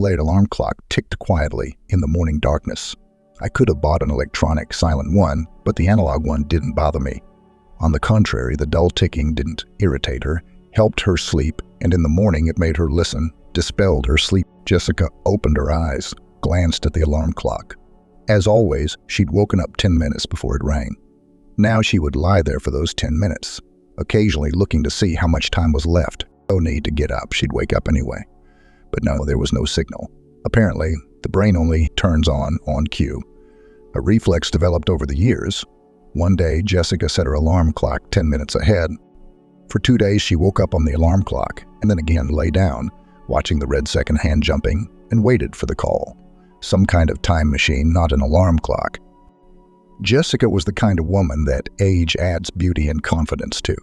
Late alarm clock ticked quietly in the morning darkness. I could have bought an electronic silent one, but the analog one didn't bother me. On the contrary, the dull ticking didn't irritate her, helped her sleep, and in the morning it made her listen, dispelled her sleep. Jessica opened her eyes, glanced at the alarm clock. As always, she'd woken up 10 minutes before it rang. Now she would lie there for those 10 minutes, occasionally looking to see how much time was left. No need to get up, she'd wake up anyway. But no, there was no signal. Apparently, the brain only turns on cue. A reflex developed over the years. One day, Jessica set her alarm clock 10 minutes ahead. For 2 days, she woke up on the alarm clock and then again lay down, watching the red second hand jumping, and waited for the call. Some kind of time machine, not an alarm clock. Jessica was the kind of woman that age adds beauty and confidence to.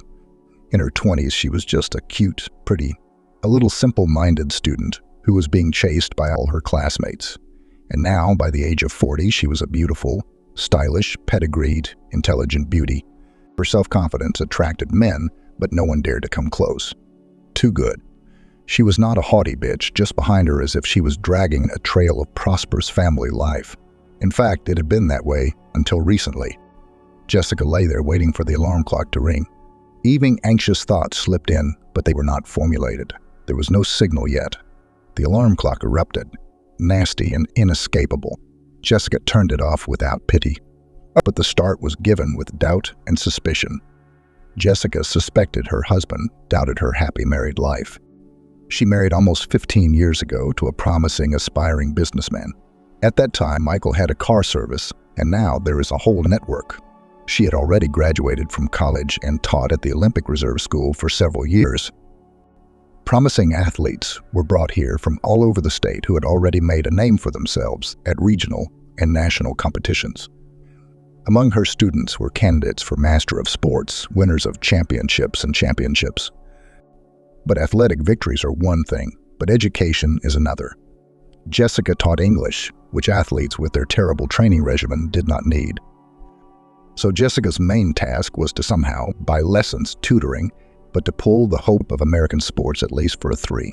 In her 20s, she was just a cute, pretty, a little simple-minded student who was being chased by all her classmates. And now, by the age of 40, she was a beautiful, stylish, pedigreed, intelligent beauty. Her self-confidence attracted men, but no one dared to come close. Too good. She was not a haughty bitch, just behind her as if she was dragging a trail of prosperous family life. In fact, it had been that way until recently. Jessica lay there waiting for the alarm clock to ring. Even anxious thoughts slipped in, but they were not formulated. There was no signal yet. The alarm clock erupted, nasty and inescapable. Jessica turned it off without pity. But the start was given with doubt and suspicion. Jessica suspected her husband, doubted her happy married life. She married almost 15 years ago to a promising, aspiring businessman. At that time, Michael had a car service, and now there is a whole network. She had already graduated from college and taught at the Olympic Reserve School for several years. Promising athletes were brought here from all over the state who had already made a name for themselves at regional and national competitions. Among her students were candidates for Master of Sports, winners of championships and championships. But athletic victories are one thing, but education is another. Jessica taught English, which athletes with their terrible training regimen did not need. So Jessica's main task was to somehow buy lessons, tutoring, but to pull the hope of American sports at least for a 3.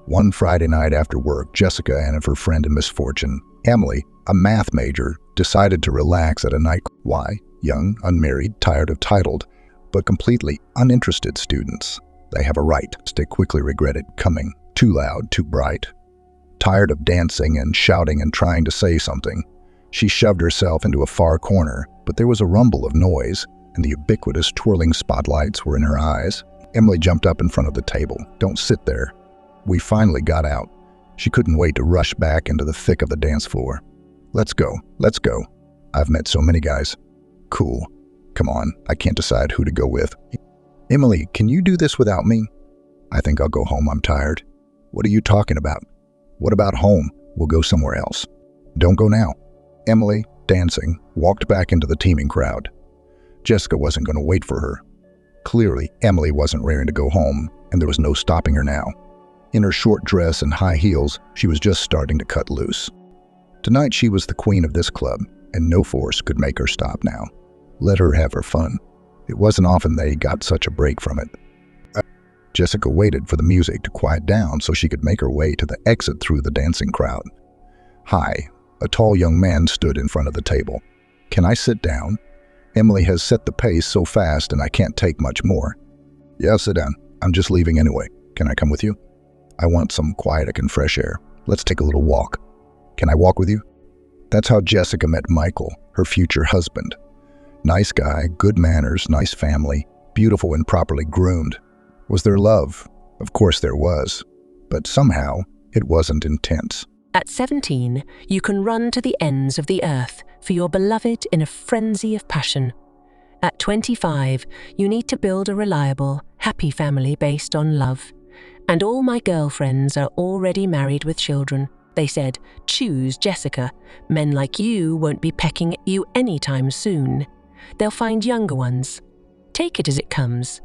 One Friday night after work, Jessica and her friend in misfortune, Emily, a math major, decided to relax at a night. Why? Young, unmarried, tired of titled, but completely uninterested students. They have a right. They quickly regretted coming. Too loud, too bright. Tired of dancing and shouting and trying to say something, she shoved herself into a far corner, but there was a rumble of noise, and the ubiquitous twirling spotlights were in her eyes. Emily jumped up in front of the table. "Don't sit there." We finally got out. She couldn't wait to rush back into the thick of the dance floor. Let's go. I've met so many guys." "Cool. Come on, I can't decide who to go with." "Emily, can you do this without me?" "I think I'll go home, I'm tired." "What are you talking about?" "What about home? We'll go somewhere else." "Don't go now." Emily, dancing, walked back into the teeming crowd. Jessica wasn't going to wait for her. Clearly, Emily wasn't raring to go home, and there was no stopping her now. In her short dress and high heels, she was just starting to cut loose. Tonight she was the queen of this club, and no force could make her stop now. Let her have her fun. It wasn't often they got such a break from it. Jessica waited for the music to quiet down so she could make her way to the exit through the dancing crowd. "Hi." A tall young man stood in front of the table. "Can I sit down? Emily has set the pace so fast and I can't take much more." "Yeah, sit down. I'm just leaving anyway. Can I come with you?" "I want some quiet and fresh air. Let's take a little walk." "Can I walk with you?" That's how Jessica met Michael, her future husband. Nice guy, good manners, nice family, beautiful and properly groomed. Was there love? Of course there was. But somehow, it wasn't intense. At 17, you can run to the ends of the earth for your beloved in a frenzy of passion. At 25, you need to build a reliable, happy family based on love. And all my girlfriends are already married with children. They said, "Choose Jessica. Men like you won't be pecking at you anytime soon. They'll find younger ones. Take it as it comes."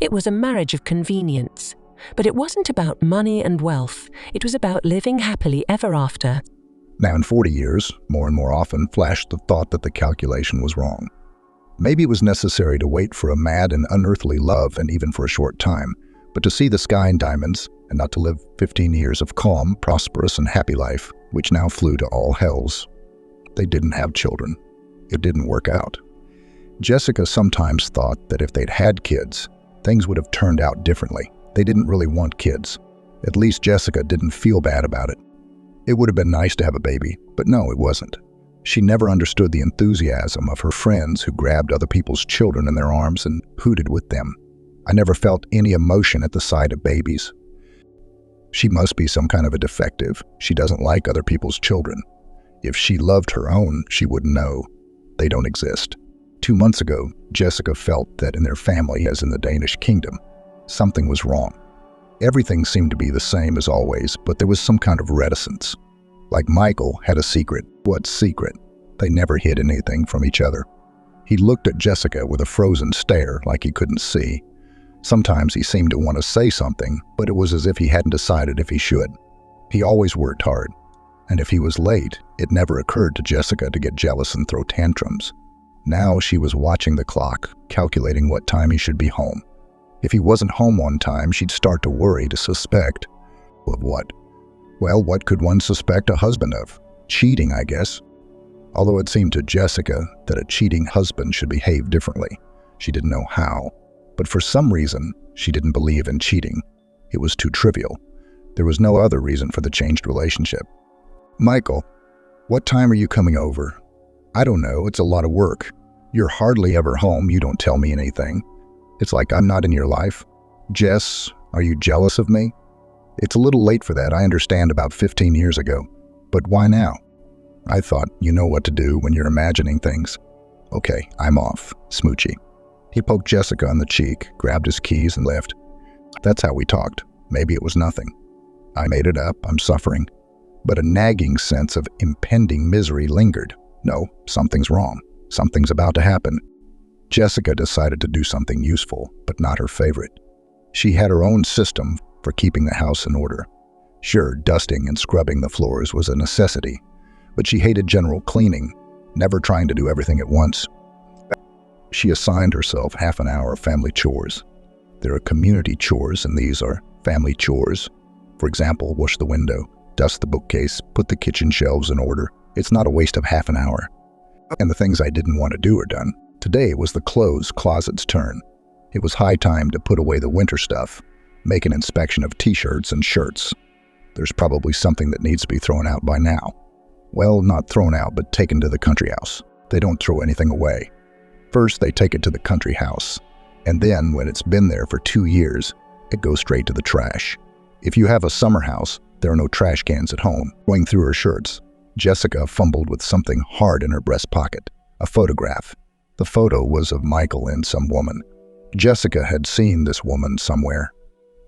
It was a marriage of convenience. But it wasn't about money and wealth. It was about living happily ever after. Now in 40 years, more and more often flashed the thought that the calculation was wrong. Maybe it was necessary to wait for a mad and unearthly love and even for a short time, but to see the sky in diamonds, and not to live 15 years of calm, prosperous, and happy life, which now flew to all hells. They didn't have children. It didn't work out. Jessica sometimes thought that if they'd had kids, things would have turned out differently. They didn't really want kids. At least Jessica didn't feel bad about it. It would have been nice to have a baby, but no, it wasn't. She never understood the enthusiasm of her friends who grabbed other people's children in their arms and hooted with them. I never felt any emotion at the sight of babies. She must be some kind of a defective. She doesn't like other people's children. If she loved her own, she would know. They don't exist. 2 months ago, Jessica felt that in their family, as in the Danish kingdom, something was wrong. Everything seemed to be the same as always, but there was some kind of reticence. Like Michael had a secret. What secret? They never hid anything from each other. He looked at Jessica with a frozen stare like he couldn't see. Sometimes he seemed to want to say something, but it was as if he hadn't decided if he should. He always worked hard, and if he was late, it never occurred to Jessica to get jealous and throw tantrums. Now she was watching the clock, calculating what time he should be home. If he wasn't home on time, she'd start to worry, to suspect. Of what? Well, what could one suspect a husband of? Cheating, I guess. Although it seemed to Jessica that a cheating husband should behave differently. She didn't know how. But for some reason, she didn't believe in cheating. It was too trivial. There was no other reason for the changed relationship. Michael, what time are you coming over? I don't know, it's a lot of work. You're hardly ever home, you don't tell me anything. It's like I'm not in your life. Jess, are you jealous of me? It's a little late for that, I understand, about 15 years ago. But why now? I thought you know what to do when you're imagining things. Okay, I'm off, Smoochie. He poked Jessica on the cheek, grabbed his keys, and left. That's how we talked. Maybe it was nothing. I made it up, I'm suffering. But a nagging sense of impending misery lingered. No, something's wrong. Something's about to happen. Jessica decided to do something useful, but not her favorite. She had her own system for keeping the house in order. Sure, dusting and scrubbing the floors was a necessity, but she hated general cleaning, never trying to do everything at once. She assigned herself half an hour of family chores. There are community chores, and these are family chores. For example, wash the window, dust the bookcase, put the kitchen shelves in order. It's not a waste of half an hour. And the things I didn't want to do are done. Today was the clothes closet's turn. It was high time to put away the winter stuff, make an inspection of t-shirts and shirts. There's probably something that needs to be thrown out by now. Well, not thrown out, but taken to the country house. They don't throw anything away. First, they take it to the country house, and then, when it's been there for 2 years, it goes straight to the trash. If you have a summer house, there are no trash cans at home. Going through her shirts, Jessica fumbled with something hard in her breast pocket, a photograph. The photo was of Michael and some woman. Jessica had seen this woman somewhere,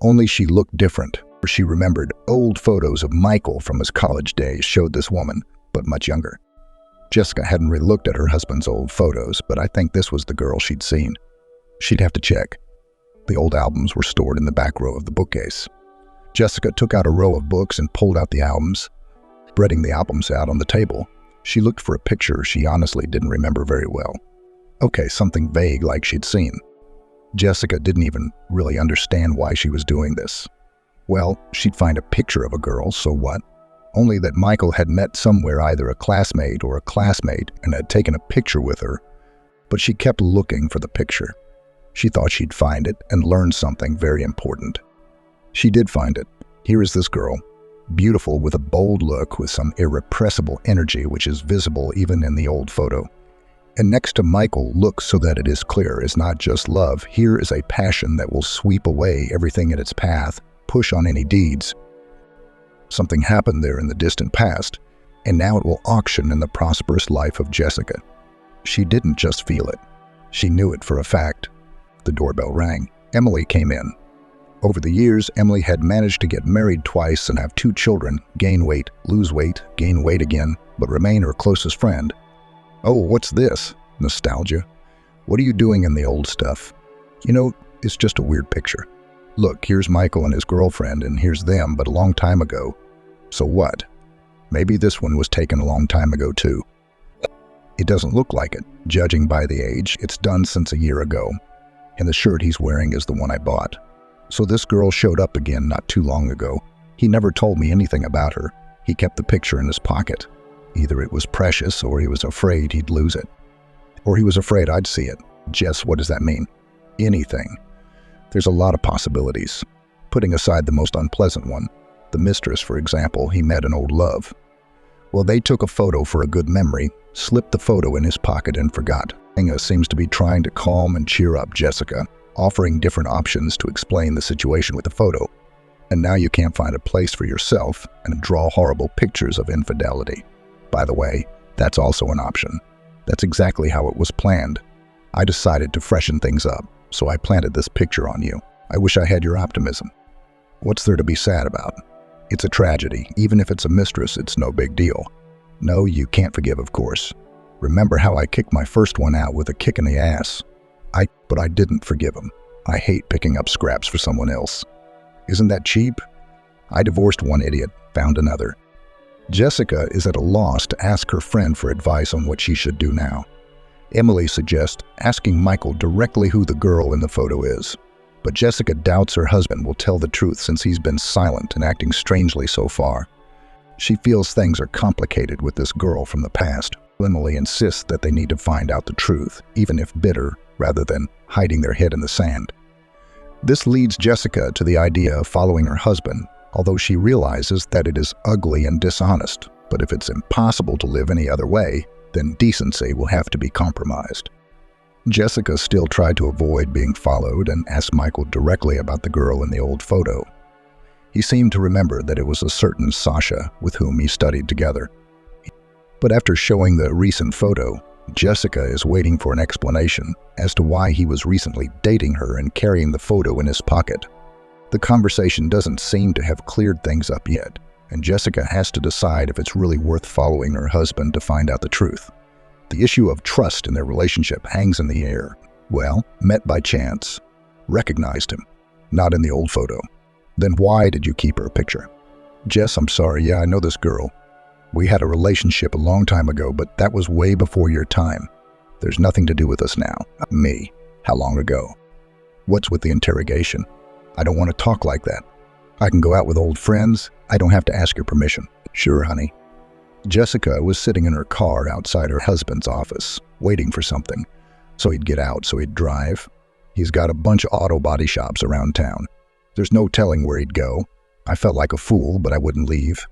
only she looked different. She remembered old photos of Michael from his college days showed this woman, but much younger. Jessica hadn't really looked at her husband's old photos, but I think this was the girl she'd seen. She'd have to check. The old albums were stored in the back row of the bookcase. Jessica took out a row of books and pulled out the albums. Spreading the albums out on the table, she looked for a picture she honestly didn't remember very well. Okay, something vague like she'd seen. Jessica didn't even really understand why she was doing this. Well, she'd find a picture of a girl, so what? Only that Michael had met somewhere either a classmate or a classmate and had taken a picture with her, but she kept looking for the picture. She thought she'd find it and learn something very important. She did find it. Here is this girl, beautiful with a bold look with some irrepressible energy which is visible even in the old photo. And next to Michael, look so that it is clear, is not just love. Here is a passion that will sweep away everything in its path, push on any deeds. Something happened there in the distant past, and now it will auction in the prosperous life of Jessica. She didn't just feel it. She knew it for a fact. The doorbell rang. Emily came in. Over the years, Emily had managed to get married twice and have 2 children, gain weight, lose weight, gain weight again, but remain her closest friend. Oh, what's this? Nostalgia. What are you doing in the old stuff? You know, it's just a weird picture. Look, here's Michael and his girlfriend, and here's them, but a long time ago. So what? Maybe this one was taken a long time ago, too. It doesn't look like it. Judging by the age, it's done since a year ago. And the shirt he's wearing is the one I bought. So this girl showed up again not too long ago. He never told me anything about her. He kept the picture in his pocket. Either it was precious or he was afraid he'd lose it. Or he was afraid I'd see it. Jess, what does that mean? Anything. There's a lot of possibilities. Putting aside the most unpleasant one, the mistress, for example, he met an old love. Well, they took a photo for a good memory, slipped the photo in his pocket and forgot. Inga seems to be trying to calm and cheer up Jessica, offering different options to explain the situation with the photo. And now you can't find a place for yourself and draw horrible pictures of infidelity. By the way, that's also an option. That's exactly how it was planned. I decided to freshen things up, so I planted this picture on you. I wish I had your optimism. What's there to be sad about? It's a tragedy. Even if it's a mistress, it's no big deal. No, you can't forgive, of course. Remember how I kicked my first one out with a kick in the ass? But I didn't forgive him. I hate picking up scraps for someone else. Isn't that cheap? I divorced one idiot, found another. Jessica is at a loss to ask her friend for advice on what she should do now. Emily suggests asking Michael directly who the girl in the photo is. But Jessica doubts her husband will tell the truth since he's been silent and acting strangely so far. She feels things are complicated with this girl from the past. Emily insists that they need to find out the truth, even if bitter, rather than hiding their head in the sand. This leads Jessica to the idea of following her husband, although she realizes that it is ugly and dishonest. But if it's impossible to live any other way, then decency will have to be compromised. Jessica still tried to avoid being followed and asked Michael directly about the girl in the old photo. He seemed to remember that it was a certain Sasha with whom he studied together. But after showing the recent photo, Jessica is waiting for an explanation as to why he was recently dating her and carrying the photo in his pocket. The conversation doesn't seem to have cleared things up yet, and Jessica has to decide if it's really worth following her husband to find out the truth. The issue of trust in their relationship hangs in the air. Well, met by chance. Recognized him. Not in the old photo. Then why did you keep her picture? Jess, I'm sorry, yeah, I know this girl. We had a relationship a long time ago, but that was way before your time. There's nothing to do with us now. Me. How long ago? What's with the interrogation? I don't want to talk like that. I can go out with old friends. I don't have to ask your permission. Sure, honey. Jessica was sitting in her car outside her husband's office, waiting for something. So he'd get out, so he'd drive. He's got a bunch of auto body shops around town. There's no telling where he'd go. I felt like a fool, but I wouldn't leave.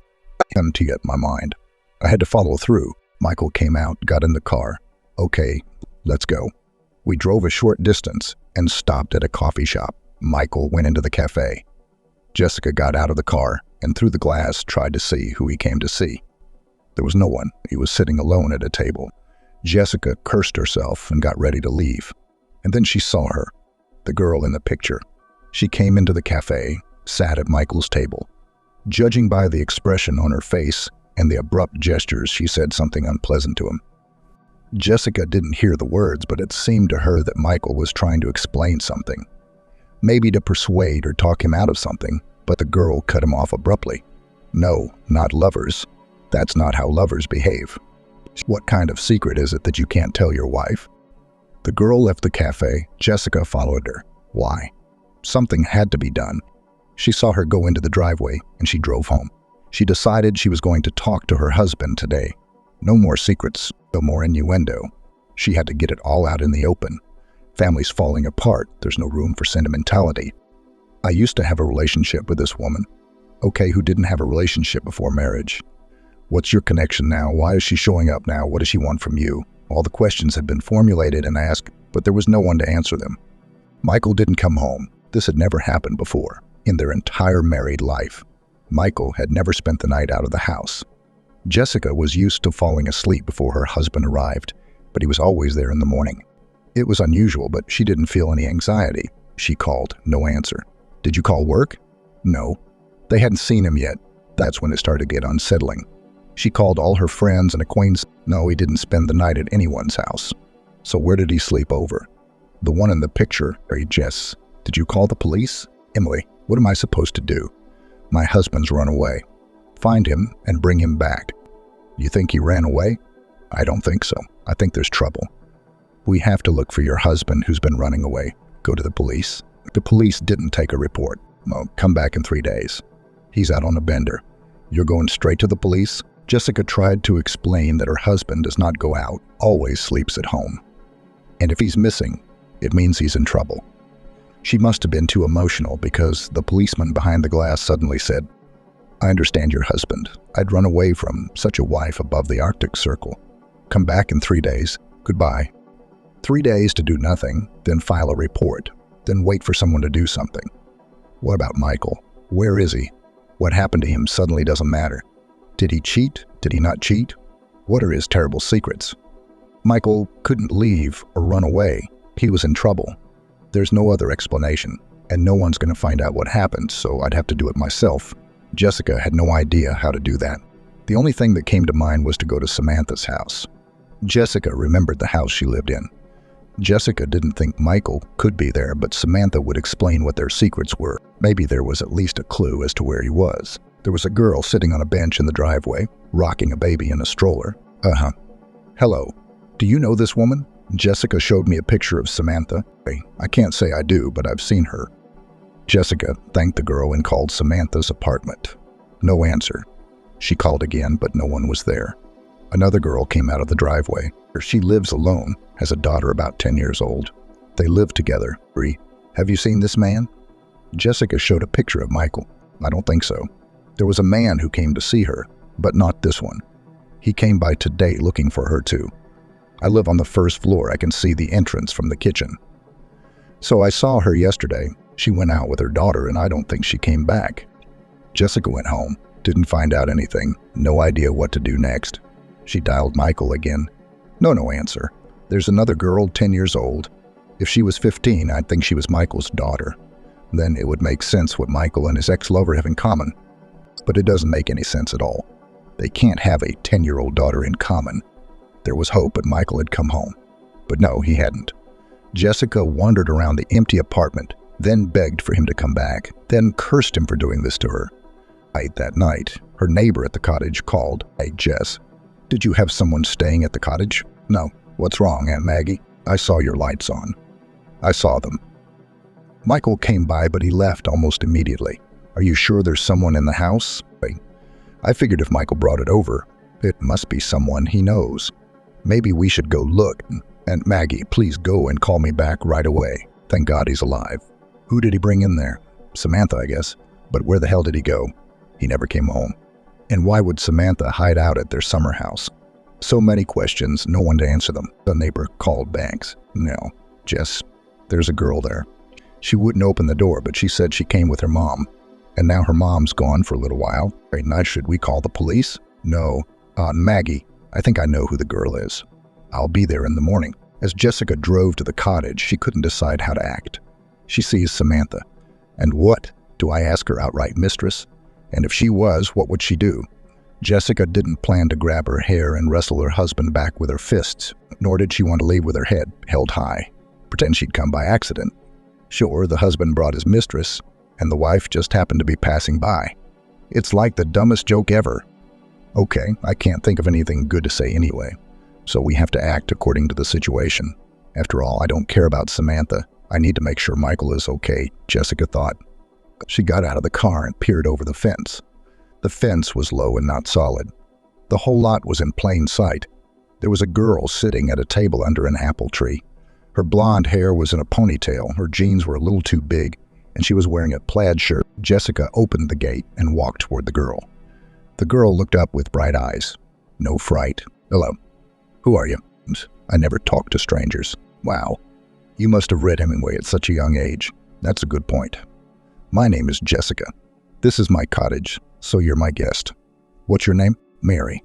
Empty at my mind. I had to follow through. Michael came out, got in the car. Okay, let's go. We drove a short distance and stopped at a coffee shop. Michael went into the cafe. Jessica got out of the car and through the glass tried to see who he came to see. There was no one. He was sitting alone at a table. Jessica cursed herself and got ready to leave. And then she saw her, the girl in the picture. She came into the cafe, sat at Michael's table. Judging by the expression on her face and the abrupt gestures, she said something unpleasant to him. Jessica didn't hear the words, but it seemed to her that Michael was trying to explain something. Maybe to persuade or talk him out of something, but the girl cut him off abruptly. No, not lovers. That's not how lovers behave. What kind of secret is it that you can't tell your wife? The girl left the cafe. Jessica followed her. Why? Something had to be done. She saw her go into the driveway and she drove home. She decided she was going to talk to her husband today. No more secrets, no more innuendo. She had to get it all out in the open. Family's falling apart. There's no room for sentimentality. I used to have a relationship with this woman. Okay, who didn't have a relationship before marriage? What's your connection now? Why is she showing up now? What does she want from you? All the questions had been formulated and asked, but there was no one to answer them. Michael didn't come home. This had never happened before. In their entire married life, Michael had never spent the night out of the house. Jessica was used to falling asleep before her husband arrived, but he was always there in the morning. It was unusual, but she didn't feel any anxiety. She called, no answer. Did you call work? No. They hadn't seen him yet. That's when it started to get unsettling. She called all her friends and acquaintances. No, he didn't spend the night at anyone's house. So where did he sleep over? The one in the picture. Hey, Jess, did you call the police? Emily, what am I supposed to do? My husband's run away. Find him and bring him back. You think he ran away? I don't think so. I think there's trouble. We have to look for your husband who's been running away. Go to the police. The police didn't take a report. Well, come back in 3 days. He's out on a bender. You're going straight to the police? Jessica tried to explain that her husband does not go out, always sleeps at home. And if he's missing, it means he's in trouble. She must have been too emotional because the policeman behind the glass suddenly said, I understand your husband. I'd run away from such a wife above the Arctic Circle. Come back in 3 days. Goodbye. 3 days to do nothing, then file a report, then wait for someone to do something. What about Michael? Where is he? What happened to him suddenly doesn't matter. Did he cheat? Did he not cheat? What are his terrible secrets? Michael couldn't leave or run away. He was in trouble. There's no other explanation, and no one's going to find out what happened, so I'd have to do it myself. Jessica had no idea how to do that. The only thing that came to mind was to go to Samantha's house. Jessica remembered the house she lived in. Jessica didn't think Michael could be there, but Samantha would explain what their secrets were. Maybe there was at least a clue as to where he was. There was a girl sitting on a bench in the driveway, rocking a baby in a stroller. Hello. Do you know this woman? Jessica showed me a picture of Samantha. I can't say I do, but I've seen her. Jessica thanked the girl and called Samantha's apartment. No answer. She called again, but no one was there. Another girl came out of the driveway. She lives alone, has a daughter about 10 years old. They live together. Have you seen this man? Jessica showed a picture of Michael. I don't think so. There was a man who came to see her, but not this one. He came by today looking for her too. I live on the first floor. I can see the entrance from the kitchen. So I saw her yesterday. She went out with her daughter and I don't think she came back. Jessica went home, didn't find out anything, no idea what to do next. She dialed Michael again. No answer. There's another girl, 10 years old. If she was 15, I'd think she was Michael's daughter. Then it would make sense what Michael and his ex-lover have in common. But it doesn't make any sense at all. They can't have a 10-year-old daughter in common. There was hope that Michael had come home. But no, he hadn't. Jessica wandered around the empty apartment, then begged for him to come back, then cursed him for doing this to her. That night, her neighbor at the cottage called. Hey, Jess, did you have someone staying at the cottage? No. What's wrong, Aunt Maggie? I saw your lights on. I saw them. Michael came by, but he left almost immediately. Are you sure there's someone in the house? I figured if Michael brought it over, it must be someone he knows. Maybe we should go look. Aunt Maggie, please go and call me back right away. Thank God he's alive. Who did he bring in there? Samantha, I guess. But where the hell did he go? He never came home. And why would Samantha hide out at their summer house? So many questions, no one to answer them. The neighbor called Banks. No, Jess, there's a girl there. She wouldn't open the door, but she said she came with her mom. And now her mom's gone for a little while. Now, should we call the police? No. Maggie, I think I know who the girl is. I'll be there in the morning. As Jessica drove to the cottage, she couldn't decide how to act. She sees Samantha. And what? Do I ask her outright mistress? And if she was, what would she do? Jessica didn't plan to grab her hair and wrestle her husband back with her fists, nor did she want to leave with her head held high. Pretend she'd come by accident. Sure, the husband brought his mistress, and the wife just happened to be passing by. It's like the dumbest joke ever. Okay, I can't think of anything good to say anyway, so we have to act according to the situation. After all, I don't care about Samantha. I need to make sure Michael is okay, Jessica thought. She got out of the car and peered over the fence. The fence was low and not solid. The whole lot was in plain sight. There was a girl sitting at a table under an apple tree. Her blonde hair was in a ponytail, her jeans were a little too big, and she was wearing a plaid shirt. Jessica opened the gate and walked toward the girl. The girl looked up with bright eyes. No fright. Hello. Who are you? I never talk to strangers. Wow. You must have read Hemingway at such a young age. That's a good point. My name is Jessica. This is my cottage, so you're my guest. What's your name? Mary.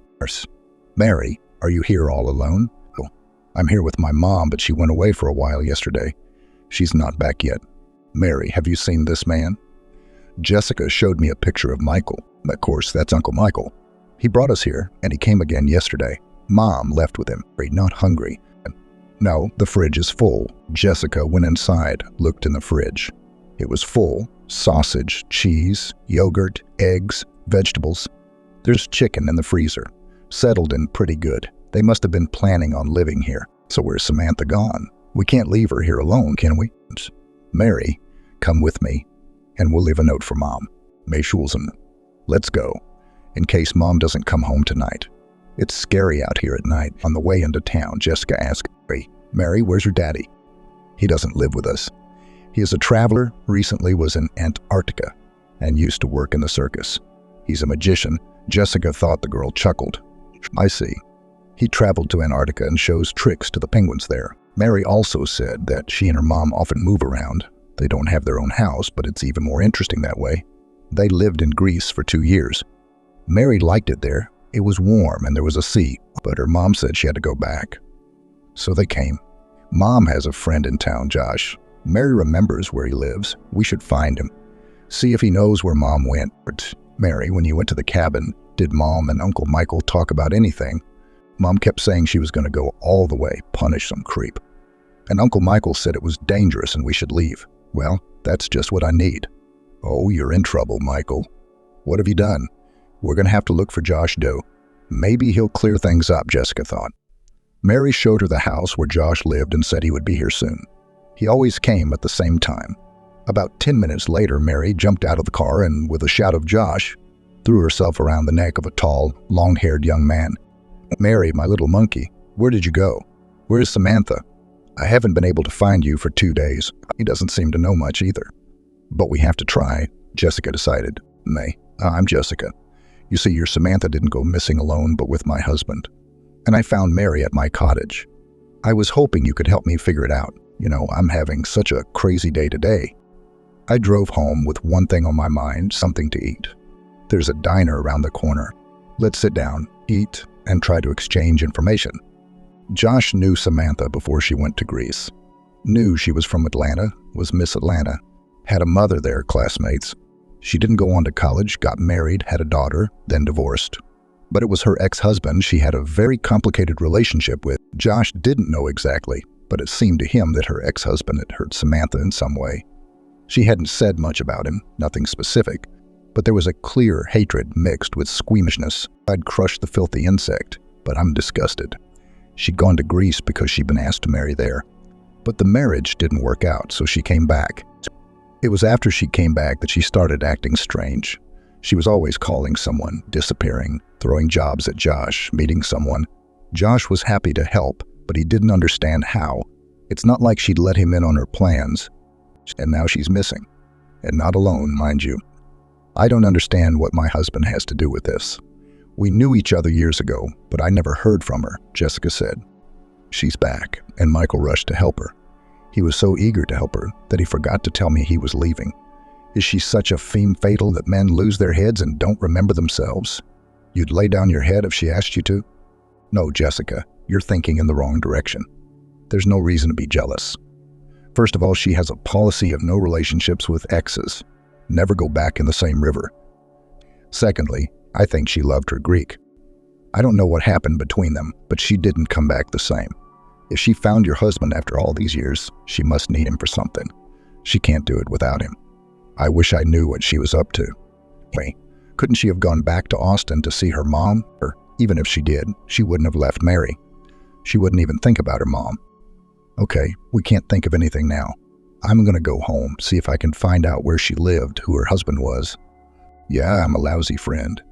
Mary, are you here all alone? Oh, I'm here with my mom, but she went away for a while yesterday. She's not back yet. Mary, have you seen this man? Jessica showed me a picture of Michael. Of course, that's Uncle Michael. He brought us here, and he came again yesterday. Mom left with him, not hungry. No, the fridge is full. Jessica went inside, looked in the fridge. It was full. Sausage, cheese, yogurt, eggs, vegetables. There's chicken in the freezer. Settled in pretty good. They must have been planning on living here. So where's Samantha gone? We can't leave her here alone, can we? Mary, come with me, and we'll leave a note for Mom. May Schulzen. Let's go, in case Mom doesn't come home tonight. It's scary out here at night. On the way into town, Jessica asked, Mary, where's your daddy? He doesn't live with us. He is a traveler, recently was in Antarctica, and used to work in the circus. He's a magician. Jessica thought the girl chuckled. I see. He traveled to Antarctica and shows tricks to the penguins there. Mary also said that she and her mom often move around. They don't have their own house, but it's even more interesting that way. They lived in Greece for 2 years. Mary liked it there. It was warm and there was a sea, but her mom said she had to go back. So they came. Mom has a friend in town, Josh. Mary remembers where he lives. We should find him. See if he knows where Mom went. But Mary, when you went to the cabin, did Mom and Uncle Michael talk about anything? Mom kept saying she was going to go all the way, punish some creep. And Uncle Michael said it was dangerous and we should leave. Well, that's just what I need. Oh, you're in trouble, Michael. What have you done? We're going to have to look for Josh Doe. Maybe he'll clear things up, Jessica thought. Mary showed her the house where Josh lived and said he would be here soon. He always came at the same time. About 10 minutes later, Mary jumped out of the car and, with a shout of Josh, threw herself around the neck of a tall, long-haired young man. Mary, my little monkey, where did you go? Where's Samantha? I haven't been able to find you for 2 days. He doesn't seem to know much either. But we have to try, Jessica decided. I'm Jessica. You see, your Samantha didn't go missing alone, but with my husband. And I found Mary at my cottage. I was hoping you could help me figure it out. You know, I'm having such a crazy day today. I drove home with one thing on my mind, something to eat. There's a diner around the corner. Let's sit down, eat, and try to exchange information. Josh knew Samantha before she went to Greece. Knew she was from Atlanta, was Miss Atlanta. Had a mother there, classmates. She didn't go on to college, got married, had a daughter, then divorced. But it was her ex-husband she had a very complicated relationship with. Josh didn't know exactly, but it seemed to him that her ex-husband had hurt Samantha in some way. She hadn't said much about him, nothing specific, but there was a clear hatred mixed with squeamishness. I'd crushed the filthy insect, but I'm disgusted. She'd gone to Greece because she'd been asked to marry there. But the marriage didn't work out, so she came back. It was after she came back that she started acting strange. She was always calling someone, disappearing, throwing jobs at Josh, meeting someone. Josh was happy to help, but he didn't understand how. It's not like she'd let him in on her plans. And now she's missing. And not alone, mind you. I don't understand what my husband has to do with this. We knew each other years ago, but I never heard from her, Jessica said. She's back, and Michael rushed to help her. He was so eager to help her that he forgot to tell me he was leaving. Is she such a femme fatale that men lose their heads and don't remember themselves? You'd lay down your head if she asked you to? No, Jessica, you're thinking in the wrong direction. There's no reason to be jealous. First of all, she has a policy of no relationships with exes. Never go back in the same river. Secondly, I think she loved her Greek. I don't know what happened between them, but she didn't come back the same. If she found your husband after all these years, she must need him for something. She can't do it without him. I wish I knew what she was up to. Wait, couldn't she have gone back to Austin to see her mom? Or even if she did, she wouldn't have left Mary. She wouldn't even think about her mom. Okay, we can't think of anything now. I'm going to go home, see if I can find out where she lived, who her husband was. Yeah, I'm a lousy friend.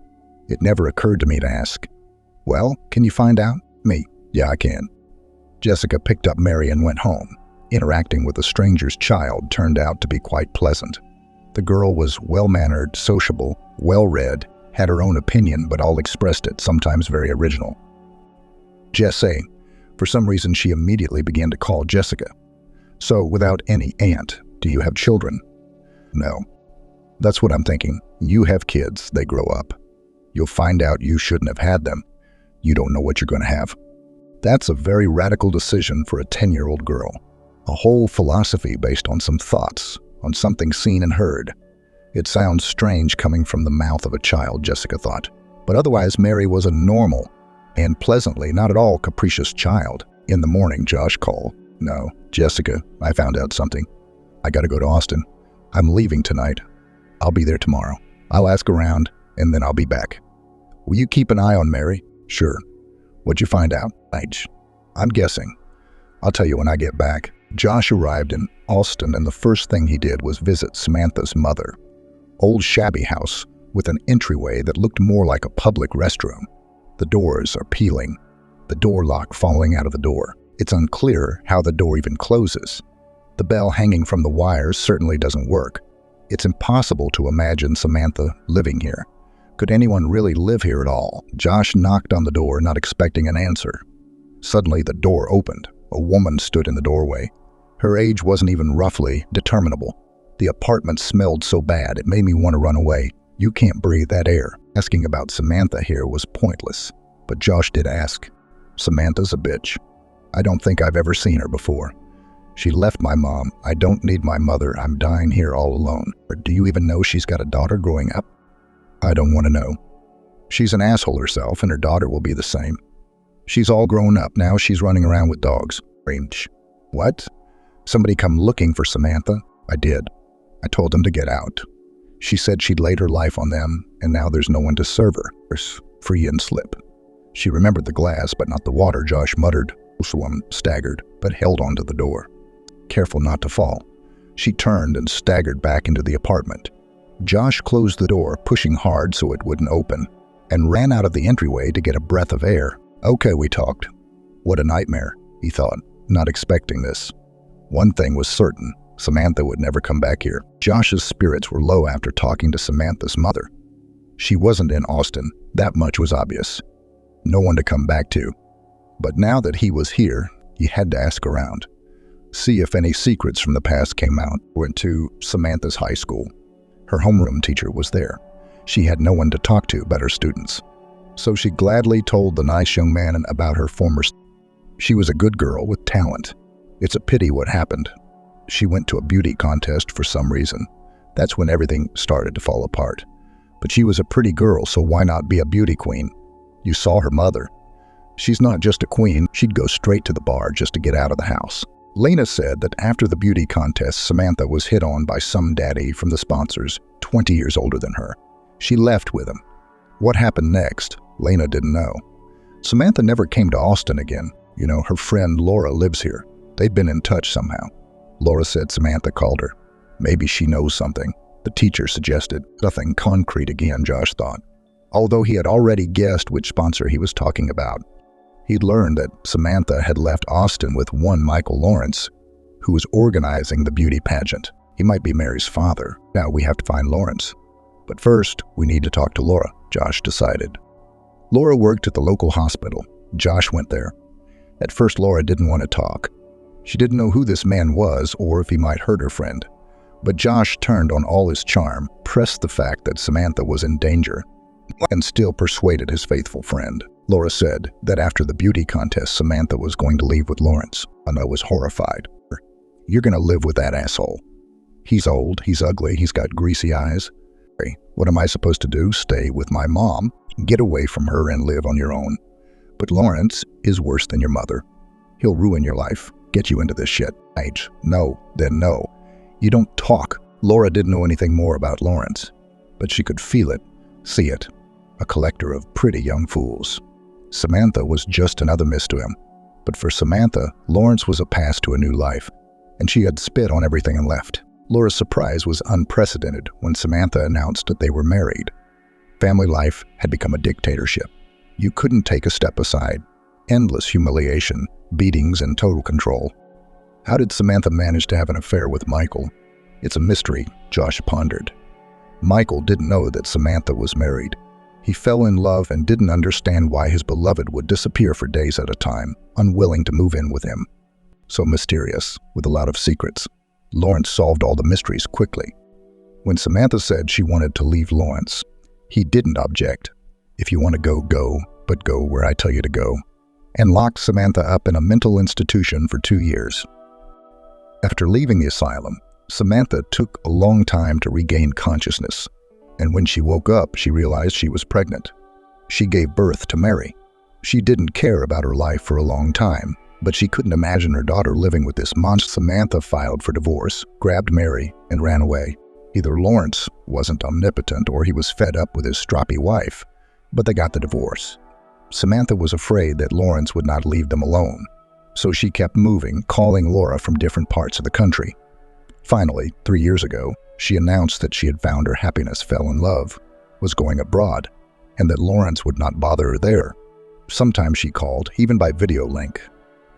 It never occurred to me to ask. Well, can you find out? Me. Yeah, I can. Jessica picked up Mary and went home. Interacting with a stranger's child turned out to be quite pleasant. The girl was well-mannered, sociable, well-read, had her own opinion, but all expressed it, sometimes very original. Jessie. For some reason, she immediately began to call Jessica. So, without any aunt, do you have children? No. That's what I'm thinking. You have kids, they grow up. You'll find out you shouldn't have had them. You don't know what you're going to have. That's a very radical decision for a 10-year-old girl. A whole philosophy based on some thoughts, on something seen and heard. It sounds strange coming from the mouth of a child, Jessica thought. But otherwise, Mary was a normal and pleasantly not at all capricious child. In the morning, Josh called. No, Jessica, I found out something. I gotta go to Austin. I'm leaving tonight. I'll be there tomorrow. I'll ask around, and then I'll be back. Will you keep an eye on Mary? Sure. What'd you find out? I'm guessing. I'll tell you when I get back. Josh arrived in Austin, and the first thing he did was visit Samantha's mother. Old shabby house with an entryway that looked more like a public restroom. The doors are peeling, the door lock falling out of the door. It's unclear how the door even closes. The bell hanging from the wires certainly doesn't work. It's impossible to imagine Samantha living here. Could anyone really live here at all? Josh knocked on the door, not expecting an answer. Suddenly, the door opened. A woman stood in the doorway. Her age wasn't even roughly determinable. The apartment smelled so bad it made me want to run away. You can't breathe that air. Asking about Samantha here was pointless, but Josh did ask. Samantha's a bitch. I don't think I've ever seen her before. She left my mom. I don't need my mother. I'm dying here all alone. Or do you even know she's got a daughter growing up? I don't want to know. She's an asshole herself, and her daughter will be the same. She's all grown up now. She's running around with dogs. What? Somebody come looking for Samantha? I did. I told them to get out. She said she'd laid her life on them, and now there's no one to serve her. Free and slip. She remembered the glass, but not the water, Josh muttered. The woman staggered, but held onto the door. Careful not to fall. She turned and staggered back into the apartment. Josh closed the door, pushing hard so it wouldn't open, and ran out of the entryway to get a breath of air. Okay, we talked. What a nightmare, he thought, not expecting this. One thing was certain, Samantha would never come back here. Josh's spirits were low after talking to Samantha's mother. She wasn't in Austin, that much was obvious. No one to come back to. But now that he was here, he had to ask around. See if any secrets from the past came out. Went to Samantha's high school. Her homeroom teacher was there. She had no one to talk to but her students. So she gladly told the nice young man about her former. She was a good girl with talent. It's a pity what happened. She went to a beauty contest for some reason. That's when everything started to fall apart. But she was a pretty girl, so why not be a beauty queen? You saw her mother. She's not just a queen, she'd go straight to the bar just to get out of the house. Lena said that after the beauty contest, Samantha was hit on by some daddy from the sponsors, 20 years older than her. She left with him. What happened next? Lena didn't know. Samantha never came to Austin again. You know, her friend Laura lives here. They've been in touch somehow. Laura said Samantha called her. Maybe she knows something. The teacher suggested. Nothing concrete again, Josh thought. Although he had already guessed which sponsor he was talking about. He'd learned that Samantha had left Austin with one Michael Lawrence, who was organizing the beauty pageant. He might be Mary's father. Now we have to find Lawrence. But first, we need to talk to Laura, Josh decided. Laura worked at the local hospital. Josh went there. At first, Laura didn't want to talk. She didn't know who this man was or if he might hurt her friend. But Josh turned on all his charm, pressed the fact that Samantha was in danger, and still persuaded his faithful friend. Laura said that after the beauty contest, Samantha was going to leave with Lawrence. Anna was horrified. You're going to live with that asshole. He's old, he's ugly, he's got greasy eyes. What am I supposed to do? Stay with my mom? Get away from her and live on your own. But Lawrence is worse than your mother. He'll ruin your life, get you into this shit. Age. No, then no. You don't talk. Laura didn't know anything more about Lawrence, but she could feel it, see it. A collector of pretty young fools. Samantha was just another miss to him. But for Samantha, Lawrence was a pass to a new life, and she had spit on everything and left. Laura's surprise was unprecedented when Samantha announced that they were married. Family life had become a dictatorship. You couldn't take a step aside. Endless humiliation, beatings, and total control. How did Samantha manage to have an affair with Michael? It's a mystery, Josh pondered. Michael didn't know that Samantha was married. He fell in love and didn't understand why his beloved would disappear for days at a time, unwilling to move in with him. So mysterious, with a lot of secrets. Lawrence solved all the mysteries quickly. When Samantha said she wanted to leave Lawrence, he didn't object. If you want to go, go, but go where I tell you to go. And locked Samantha up in a mental institution for 2 years. After leaving the asylum, Samantha took a long time to regain consciousness. And when she woke up, she realized she was pregnant. She gave birth to Mary. She didn't care about her life for a long time, but she couldn't imagine her daughter living with this monster. Samantha filed for divorce, grabbed Mary, and ran away. Either Lawrence wasn't omnipotent or he was fed up with his stroppy wife, but they got the divorce. Samantha was afraid that Lawrence would not leave them alone. So she kept moving, calling Laura from different parts of the country. Finally, 3 years ago, she announced that she had found her happiness, fell in love, was going abroad, and that Lawrence would not bother her there. Sometimes she called, even by video link.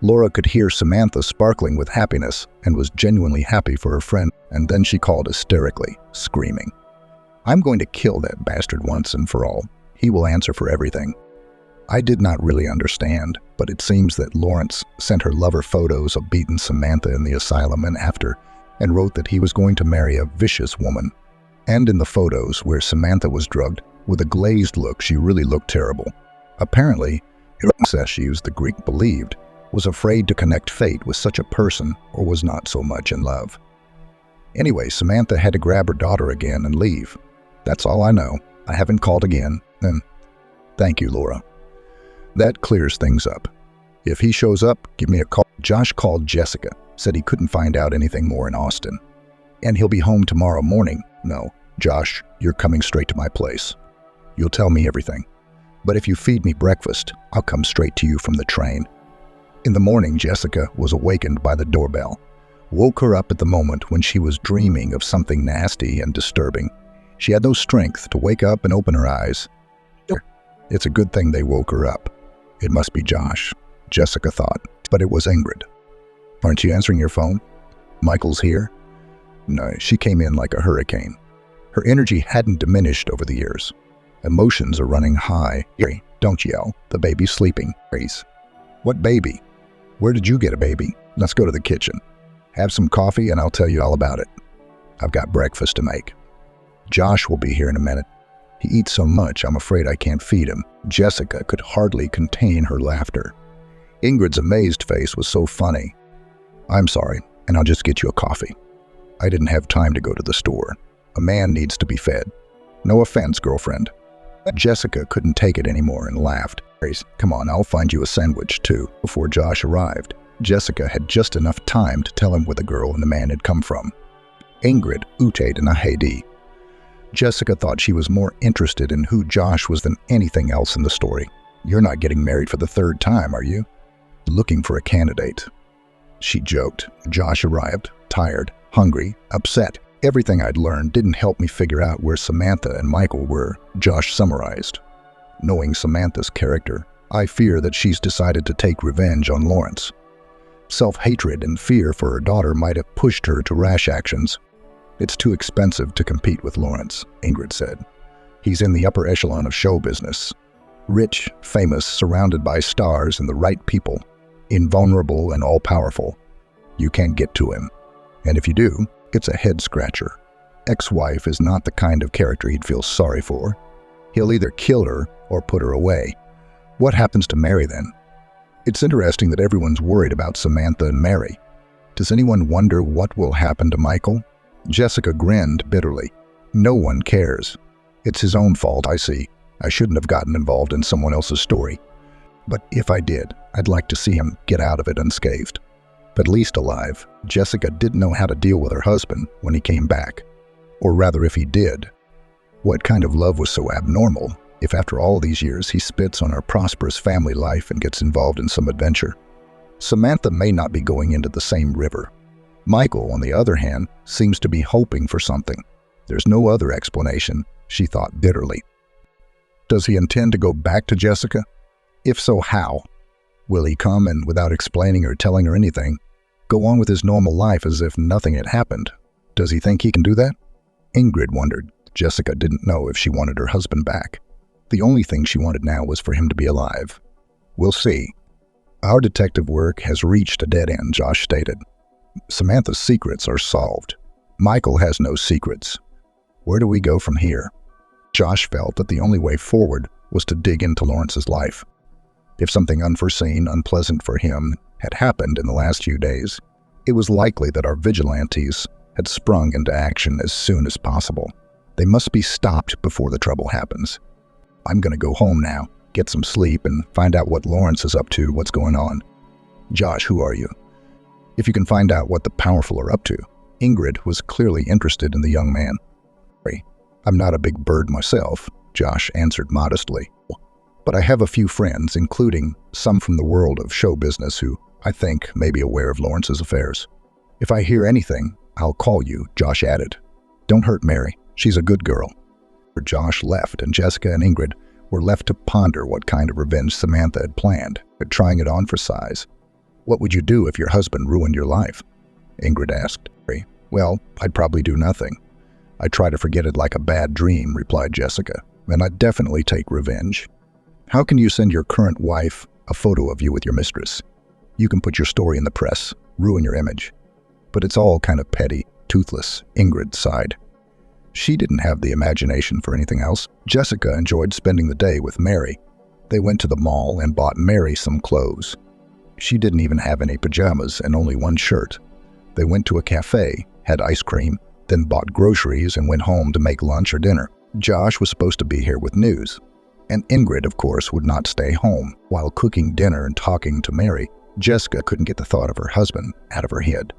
Laura could hear Samantha sparkling with happiness and was genuinely happy for her friend, and then she called hysterically, screaming, "I'm going to kill that bastard once and for all. He will answer for everything." I did not really understand, but it seems that Lawrence sent her lover photos of beaten Samantha in the asylum and wrote that he was going to marry a vicious woman. And in the photos where Samantha was drugged, with a glazed look, she really looked terrible. Apparently, as she used the Greek believed, was afraid to connect fate with such a person or was not so much in love. Anyway, Samantha had to grab her daughter again and leave. That's all I know. I haven't called again, and thank you, Laura. That clears things up. If he shows up, give me a call. Josh called Jessica, said he couldn't find out anything more in Austin. And he'll be home tomorrow morning. No, Josh, you're coming straight to my place. You'll tell me everything. But if you feed me breakfast, I'll come straight to you from the train. In the morning, Jessica was awakened by the doorbell. Woke her up at the moment when she was dreaming of something nasty and disturbing. She had no strength to wake up and open her eyes. It's a good thing they woke her up. It must be Josh, Jessica thought, but it was Ingrid. Aren't you answering your phone? Michael's here? No, she came in like a hurricane. Her energy hadn't diminished over the years. Emotions are running high. Don't yell. The baby's sleeping. What baby? Where did you get a baby? Let's go to the kitchen. Have some coffee and I'll tell you all about it. I've got breakfast to make. Josh will be here in a minute. He eats so much, I'm afraid I can't feed him. Jessica could hardly contain her laughter. Ingrid's amazed face was so funny. I'm sorry, and I'll just get you a coffee. I didn't have time to go to the store. A man needs to be fed. No offense, girlfriend. Jessica couldn't take it anymore and laughed. Come on, I'll find you a sandwich, too. Before Josh arrived, Jessica had just enough time to tell him where the girl and the man had come from. Ingrid ooted in a Haiti. Jessica thought she was more interested in who Josh was than anything else in the story. You're not getting married for the third time, are you? Looking for a candidate. She joked. Josh arrived, tired, hungry, upset. Everything I'd learned didn't help me figure out where Samantha and Michael were, Josh summarized. Knowing Samantha's character, I fear that she's decided to take revenge on Lawrence. Self-hatred and fear for her daughter might have pushed her to rash actions. It's too expensive to compete with Lawrence, Ingrid said. He's in the upper echelon of show business. Rich, famous, surrounded by stars and the right people. Invulnerable and all-powerful. You can't get to him. And if you do, it's a head-scratcher. Ex-wife is not the kind of character he'd feel sorry for. He'll either kill her or put her away. What happens to Mary then? It's interesting that everyone's worried about Samantha and Mary. Does anyone wonder what will happen to Michael? Jessica grinned bitterly. No one cares. It's his own fault, I see. I shouldn't have gotten involved in someone else's story. But if I did, I'd like to see him get out of it unscathed. At least alive. Jessica didn't know how to deal with her husband when he came back. Or rather, if he did. What kind of love was so abnormal if after all these years he spits on her prosperous family life and gets involved in some adventure? Samantha may not be going into the same river. Michael, on the other hand, seems to be hoping for something. There's no other explanation, she thought bitterly. Does he intend to go back to Jessica? If so, how? Will he come and, without explaining or telling her anything, go on with his normal life as if nothing had happened? Does he think he can do that? Ingrid wondered. Jessica didn't know if she wanted her husband back. The only thing she wanted now was for him to be alive. We'll see. Our detective work has reached a dead end, Josh stated. Samantha's secrets are solved. Michael has no secrets. Where do we go from here? Josh felt that the only way forward was to dig into Lawrence's life. If something unforeseen, unpleasant for him had happened in the last few days, it was likely that our vigilantes had sprung into action as soon as possible. They must be stopped before the trouble happens. I'm going to go home now, get some sleep, and find out what Lawrence is up to, what's going on. Josh, who are you? If you can find out what the powerful are up to. Ingrid was clearly interested in the young man. I'm not a big bird myself, Josh answered modestly. But I have a few friends, including some from the world of show business, who I think, maybe aware of Lawrence's affairs. If I hear anything, I'll call you, Josh added. Don't hurt Mary. She's a good girl. Josh left, and Jessica and Ingrid were left to ponder what kind of revenge Samantha had planned, but trying it on for size. What would you do if your husband ruined your life? Ingrid asked. Well, I'd probably do nothing. I'd try to forget it like a bad dream, replied Jessica, and I'd definitely take revenge. How can you send your current wife a photo of you with your mistress? You can put your story in the press, ruin your image. But it's all kind of petty, toothless, Ingrid sighed. She didn't have the imagination for anything else. Jessica enjoyed spending the day with Mary. They went to the mall and bought Mary some clothes. She didn't even have any pajamas and only one shirt. They went to a cafe, had ice cream, then bought groceries and went home to make lunch or dinner. Josh was supposed to be here with news. And Ingrid, of course, would not stay home. While cooking dinner and talking to Mary, Jessica couldn't get the thought of her husband out of her head.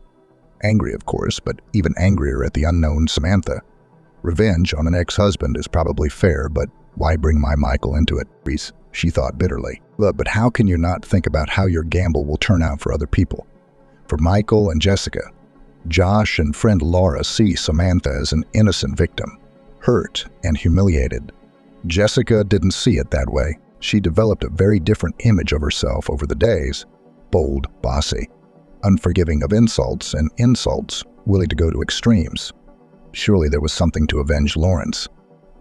Angry, of course, but even angrier at the unknown Samantha. Revenge on an ex-husband is probably fair, but why bring my Michael into it? She thought bitterly. But how can you not think about how your gamble will turn out for other people? For Michael and Jessica, Josh and friend Laura see Samantha as an innocent victim, hurt and humiliated. Jessica didn't see it that way. She developed a very different image of herself over the days. Bold, bossy, unforgiving of insults and insults, willing to go to extremes. Surely there was something to avenge Lawrence.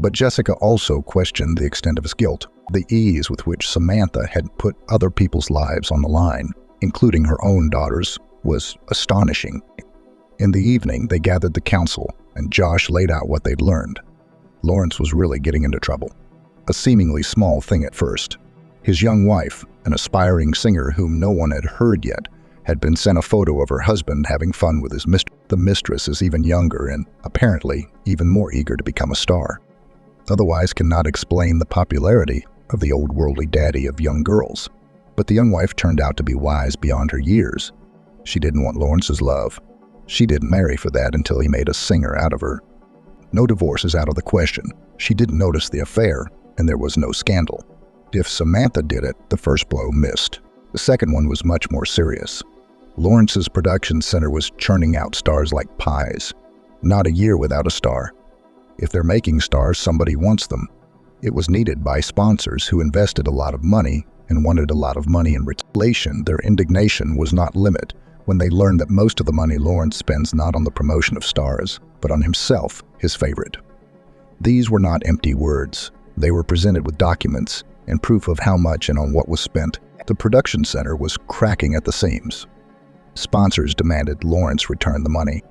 But Jessica also questioned the extent of his guilt. The ease with which Samantha had put other people's lives on the line, including her own daughters, was astonishing. In the evening, they gathered the council, and Josh laid out what they'd learned. Lawrence was really getting into trouble. A seemingly small thing at first. His young wife, an aspiring singer whom no one had heard yet, had been sent a photo of her husband having fun with his mistress. The mistress is even younger and, apparently, even more eager to become a star. Otherwise cannot explain the popularity of the old worldly daddy of young girls. But the young wife turned out to be wise beyond her years. She didn't want Lawrence's love. She didn't marry for that until he made a singer out of her. No divorce is out of the question. She didn't notice the affair, and there was no scandal. If Samantha did it, the first blow missed. The second one was much more serious. Lawrence's production center was churning out stars like pies. Not a year without a star. If they're making stars, somebody wants them. It was needed by sponsors who invested a lot of money and wanted a lot of money in return. Their indignation was not limited when they learned that most of the money Lawrence spends not on the promotion of stars, but on himself, his favorite. These were not empty words. They were presented with documents and proof of how much and on what was spent. The production center was cracking at the seams. Sponsors demanded Lawrence return the money,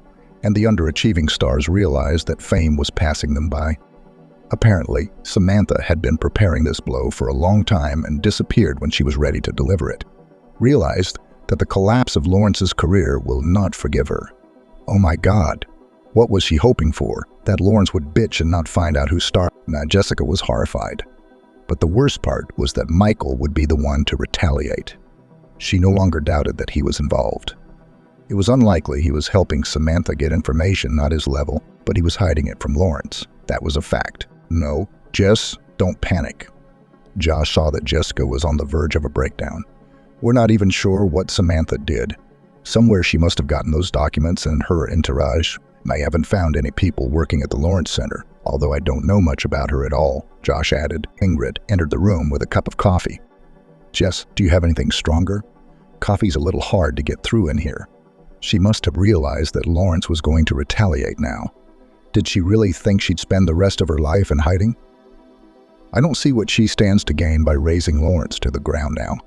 and the underachieving stars realized that fame was passing them by. Apparently, Samantha had been preparing this blow for a long time and disappeared when she was ready to deliver it. Realized that the collapse of Lawrence's career will not forgive her. Oh my God, what was she hoping for? That Lawrence would bitch and not find out who started? Now Jessica was horrified. But the worst part was that Michael would be the one to retaliate. She no longer doubted that he was involved. It was unlikely he was helping Samantha get information not his level, but he was hiding it from Lawrence. That was a fact. No, Jess, don't panic. Josh saw that Jessica was on the verge of a breakdown. We're not even sure what Samantha did. Somewhere she must have gotten those documents and her entourage. I haven't found any people working at the Lawrence Center, although I don't know much about her at all, Josh added. Ingrid entered the room with a cup of coffee. Jess, do you have anything stronger? Coffee's a little hard to get through in here. She must have realized that Lawrence was going to retaliate now. Did she really think she'd spend the rest of her life in hiding? I don't see what she stands to gain by raising Lawrence to the ground now.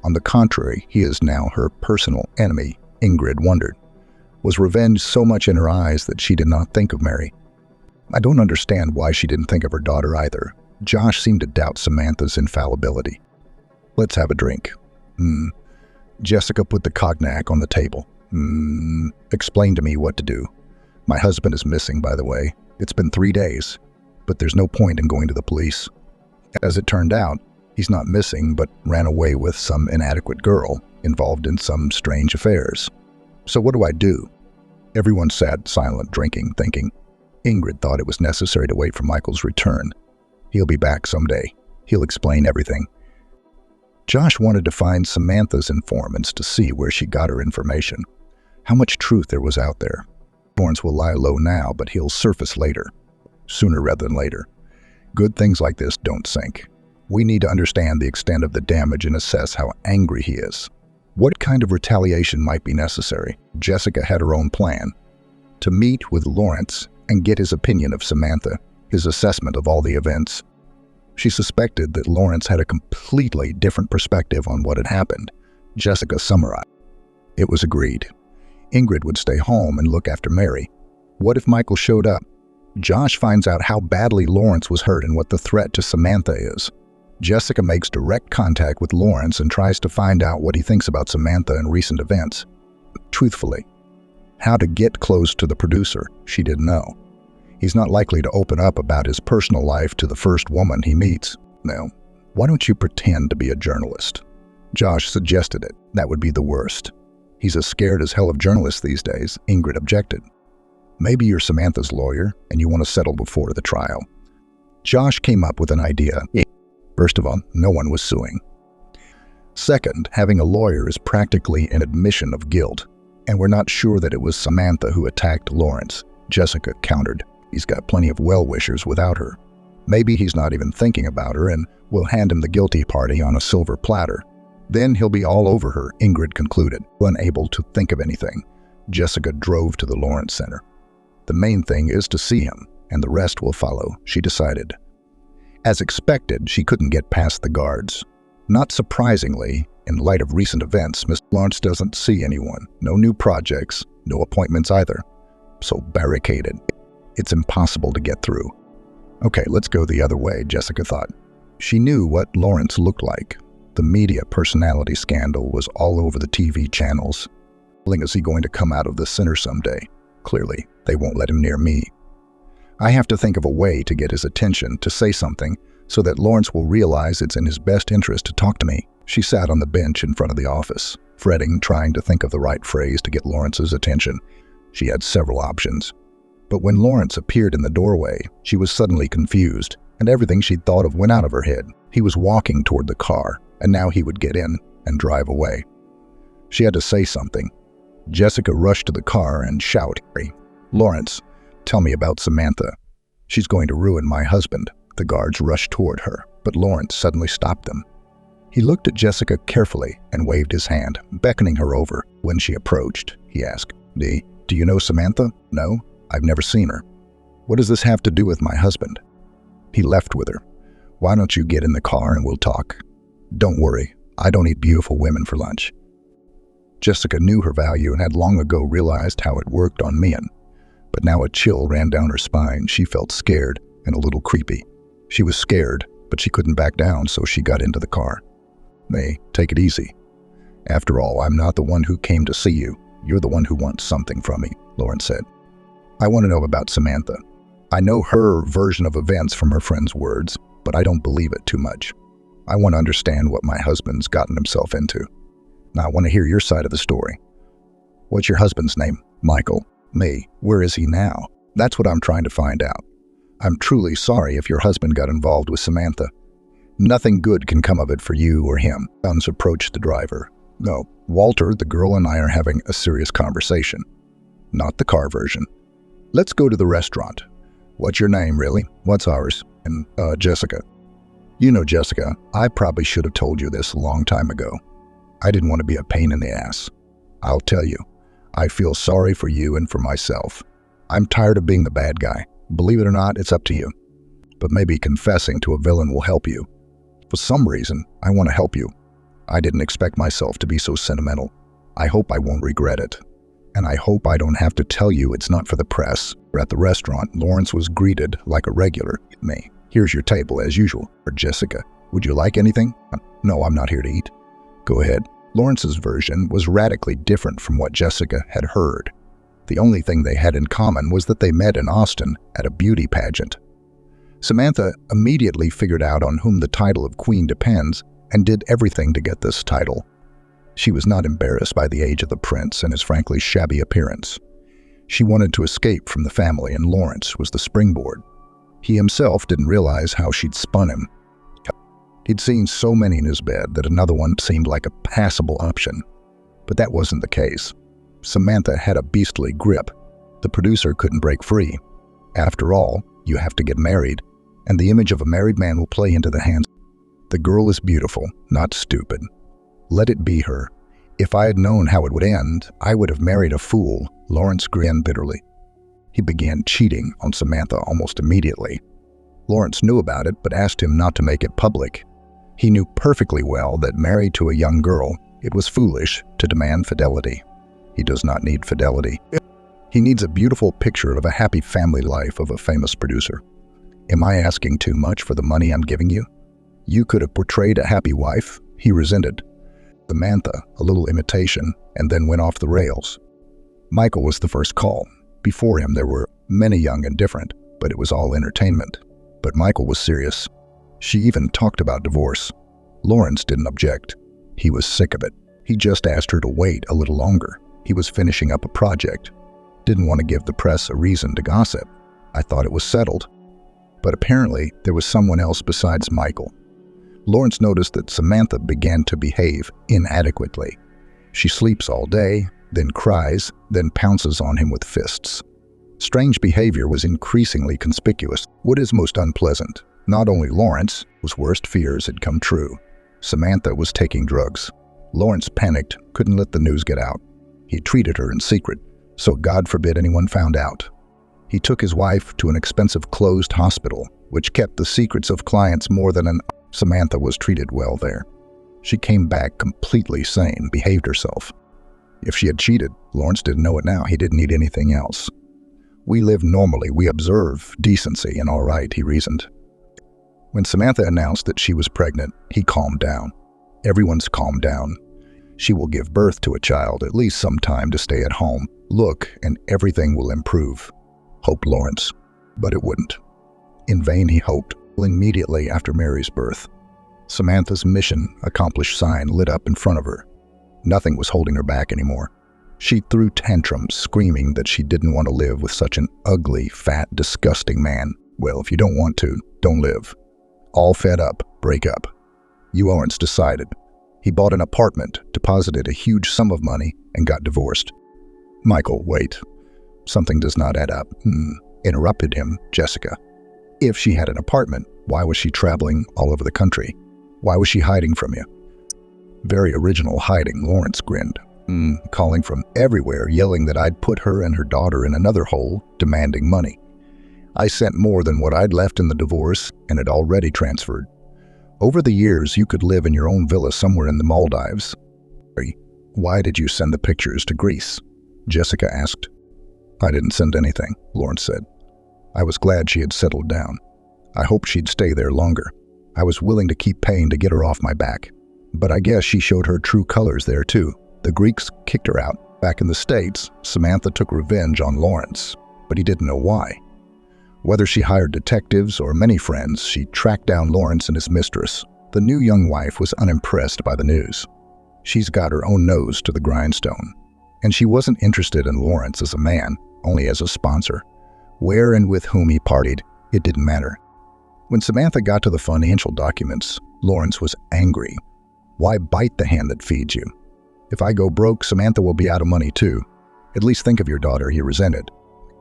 On the contrary, he is now her personal enemy, Ingrid wondered. Was revenge so much in her eyes that she did not think of Mary? I don't understand why she didn't think of her daughter either. Josh seemed to doubt Samantha's infallibility. Let's have a drink. Jessica put the cognac on the table. Explain to me what to do. My husband is missing, by the way. It's been 3 days, but there's no point in going to the police. As it turned out, he's not missing, but ran away with some inadequate girl involved in some strange affairs. So what do I do? Everyone sat silent, drinking, thinking. Ingrid thought it was necessary to wait for Michael's return. He'll be back someday. He'll explain everything. Josh wanted to find Samantha's informants to see where she got her information, how much truth there was out there. Lawrence will lie low now, but he'll surface later, sooner rather than later. Good things like this don't sink. We need to understand the extent of the damage and assess how angry he is. What kind of retaliation might be necessary? Jessica had her own plan: to meet with Lawrence and get his opinion of Samantha, his assessment of all the events. She suspected that Lawrence had a completely different perspective on what had happened. Jessica summarized. It was agreed. Ingrid would stay home and look after Mary. What if Michael showed up? Josh finds out how badly Lawrence was hurt and what the threat to Samantha is. Jessica makes direct contact with Lawrence and tries to find out what he thinks about Samantha and recent events. Truthfully, how to get close to the producer, she didn't know. He's not likely to open up about his personal life to the first woman he meets. No, why don't you pretend to be a journalist? Josh suggested it. That would be the worst. He's as scared as hell of journalists these days, Ingrid objected. Maybe you're Samantha's lawyer and you want to settle before the trial. Josh came up with an idea. First of all, no one was suing. Second, having a lawyer is practically an admission of guilt, and we're not sure that it was Samantha who attacked Lawrence, Jessica countered. He's got plenty of well-wishers without her. Maybe he's not even thinking about her and we'll hand him the guilty party on a silver platter. Then he'll be all over her, Ingrid concluded. Unable to think of anything, Jessica drove to the Lawrence Center. The main thing is to see him, and the rest will follow, she decided. As expected, she couldn't get past the guards. Not surprisingly, in light of recent events, Miss Lawrence doesn't see anyone. No new projects, no appointments either. So barricaded. It's impossible to get through. Okay, let's go the other way, Jessica thought. She knew what Lawrence looked like. The media personality scandal was all over the TV channels. Is he going to come out of the center someday? Clearly, they won't let him near me. I have to think of a way to get his attention, to say something, so that Lawrence will realize it's in his best interest to talk to me. She sat on the bench in front of the office, fretting, trying to think of the right phrase to get Lawrence's attention. She had several options. But when Lawrence appeared in the doorway, she was suddenly confused, and everything she'd thought of went out of her head. He was walking toward the car, and now he would get in and drive away. She had to say something. Jessica rushed to the car and shouted, "Lawrence, tell me about Samantha. She's going to ruin my husband." The guards rushed toward her, but Lawrence suddenly stopped them. He looked at Jessica carefully and waved his hand, beckoning her over. When she approached, he asked, Do you know Samantha?" "No, I've never seen her." "What does this have to do with my husband?" "He left with her. Why don't you get in the car and we'll talk?" "Don't worry, I don't eat beautiful women for lunch." Jessica knew her value and had long ago realized how it worked on men. But now a chill ran down her spine. She felt scared and a little creepy. She was scared, but she couldn't back down, so she got into the car. Take it easy. After all, I'm not the one who came to see you. You're the one who wants something from me," Lawrence said. "I want to know about Samantha. I know her version of events from her friend's words, but I don't believe it too much. I want to understand what my husband's gotten himself into. Now, I want to hear your side of the story." "What's your husband's name?" "Michael." "Me. Where is he now?" "That's what I'm trying to find out. I'm truly sorry if your husband got involved with Samantha. Nothing good can come of it for you or him." Guns approached the driver. "No, Walter, the girl and I are having a serious conversation. Not the car version. Let's go to the restaurant." "What's your name, really?" "What's ours?" "And, Jessica." "You know, Jessica, I probably should have told you this a long time ago. I didn't want to be a pain in the ass. I'll tell you, I feel sorry for you and for myself. I'm tired of being the bad guy. Believe it or not, it's up to you. But maybe confessing to a villain will help you. For some reason, I want to help you. I didn't expect myself to be so sentimental. I hope I won't regret it. And I hope I don't have to tell you it's not for the press." At the restaurant, Lawrence was greeted like a regular. "Here's your table, as usual." Or Jessica, "Would you like anything?" "No, I'm not here to eat." "Go ahead." Lawrence's version was radically different from what Jessica had heard. The only thing they had in common was that they met in Austin at a beauty pageant. Samantha immediately figured out on whom the title of queen depends and did everything to get this title. She was not embarrassed by the age of the prince and his frankly shabby appearance. She wanted to escape from the family, and Lawrence was the springboard. He himself didn't realize how she'd spun him. He'd seen so many in his bed that another one seemed like a passable option. But that wasn't the case. Samantha had a beastly grip. The producer couldn't break free. After all, you have to get married, and the image of a married man will play into the hands. The girl is beautiful, not stupid. Let it be her. If I had known how it would end, I would have married a fool, Lawrence grinned bitterly. He began cheating on Samantha almost immediately. Lawrence knew about it, but asked him not to make it public. He knew perfectly well that married to a young girl, it was foolish to demand fidelity. He does not need fidelity. He needs a beautiful picture of a happy family life of a famous producer. Am I asking too much for the money I'm giving you? You could have portrayed a happy wife, he resented. Samantha, a little imitation, and then went off the rails. Michael was the first call. Before him there were many young and different, but it was all entertainment. But Michael was serious. She even talked about divorce. Lawrence didn't object. He was sick of it. He just asked her to wait a little longer. He was finishing up a project. Didn't want to give the press a reason to gossip. I thought it was settled. But apparently there was someone else besides Michael. Lawrence noticed that Samantha began to behave inadequately. She sleeps all day, then cries, then pounces on him with fists. Strange behavior was increasingly conspicuous. What is most unpleasant? Not only Lawrence, whose worst fears had come true. Samantha was taking drugs. Lawrence panicked, couldn't let the news get out. He treated her in secret, so God forbid anyone found out. He took his wife to an expensive closed hospital, which kept the secrets of clients more than an... Samantha was treated well there. She came back completely sane, behaved herself. If she had cheated, Lawrence didn't know it now. He didn't need anything else. We live normally. We observe decency and all right, he reasoned. When Samantha announced that she was pregnant, he calmed down. Everyone's calmed down. She will give birth to a child, at least some time to stay at home. Look, and everything will improve, hoped Lawrence. But it wouldn't. In vain he hoped. Immediately after Mary's birth, Samantha's mission accomplished sign lit up in front of her. Nothing was holding her back anymore. She threw tantrums, screaming that she didn't want to live with such an ugly, fat, disgusting man. Well, if you don't want to, don't live. All fed up, break up. Lawrence decided. He bought an apartment, deposited a huge sum of money, and got divorced. Michael, wait. Something does not add up. Interrupted him, Jessica. If she had an apartment, why was she traveling all over the country? Why was she hiding from you? Very original hiding, Lawrence grinned. Calling from everywhere, yelling that I'd put her and her daughter in another hole, demanding money. I sent more than what I'd left in the divorce and had already transferred. Over the years, you could live in your own villa somewhere in the Maldives. Why did you send the pictures to Greece? Jessica asked. I didn't send anything, Lawrence said. I was glad she had settled down. I hoped she'd stay there longer. I was willing to keep paying to get her off my back. But I guess she showed her true colors there too. The Greeks kicked her out. Back in the States, Samantha took revenge on Lawrence, but he didn't know why. Whether she hired detectives or many friends, she tracked down Lawrence and his mistress. The new young wife was unimpressed by the news. She's got her own nose to the grindstone. And she wasn't interested in Lawrence as a man, only as a sponsor. Where and with whom he partied, it didn't matter. When Samantha got to the financial documents, Lawrence was angry. Why bite the hand that feeds you? If I go broke, Samantha will be out of money too. At least think of your daughter, he resented.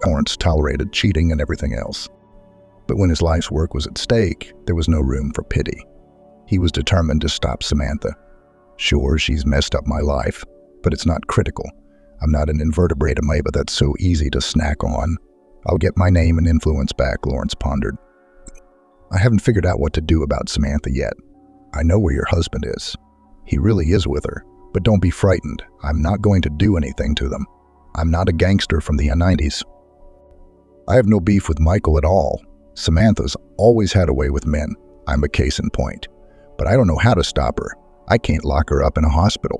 Lawrence tolerated cheating and everything else. But when his life's work was at stake, there was no room for pity. He was determined to stop Samantha. Sure, she's messed up my life, but it's not critical. I'm not an invertebrate amoeba that's so easy to snack on. I'll get my name and influence back, Lawrence pondered. I haven't figured out what to do about Samantha yet. I know where your husband is. He really is with her, but don't be frightened. I'm not going to do anything to them. I'm not a gangster from the 90s. I have no beef with Michael at all. Samantha's always had a way with men. I'm a case in point. But I don't know how to stop her. I can't lock her up in a hospital.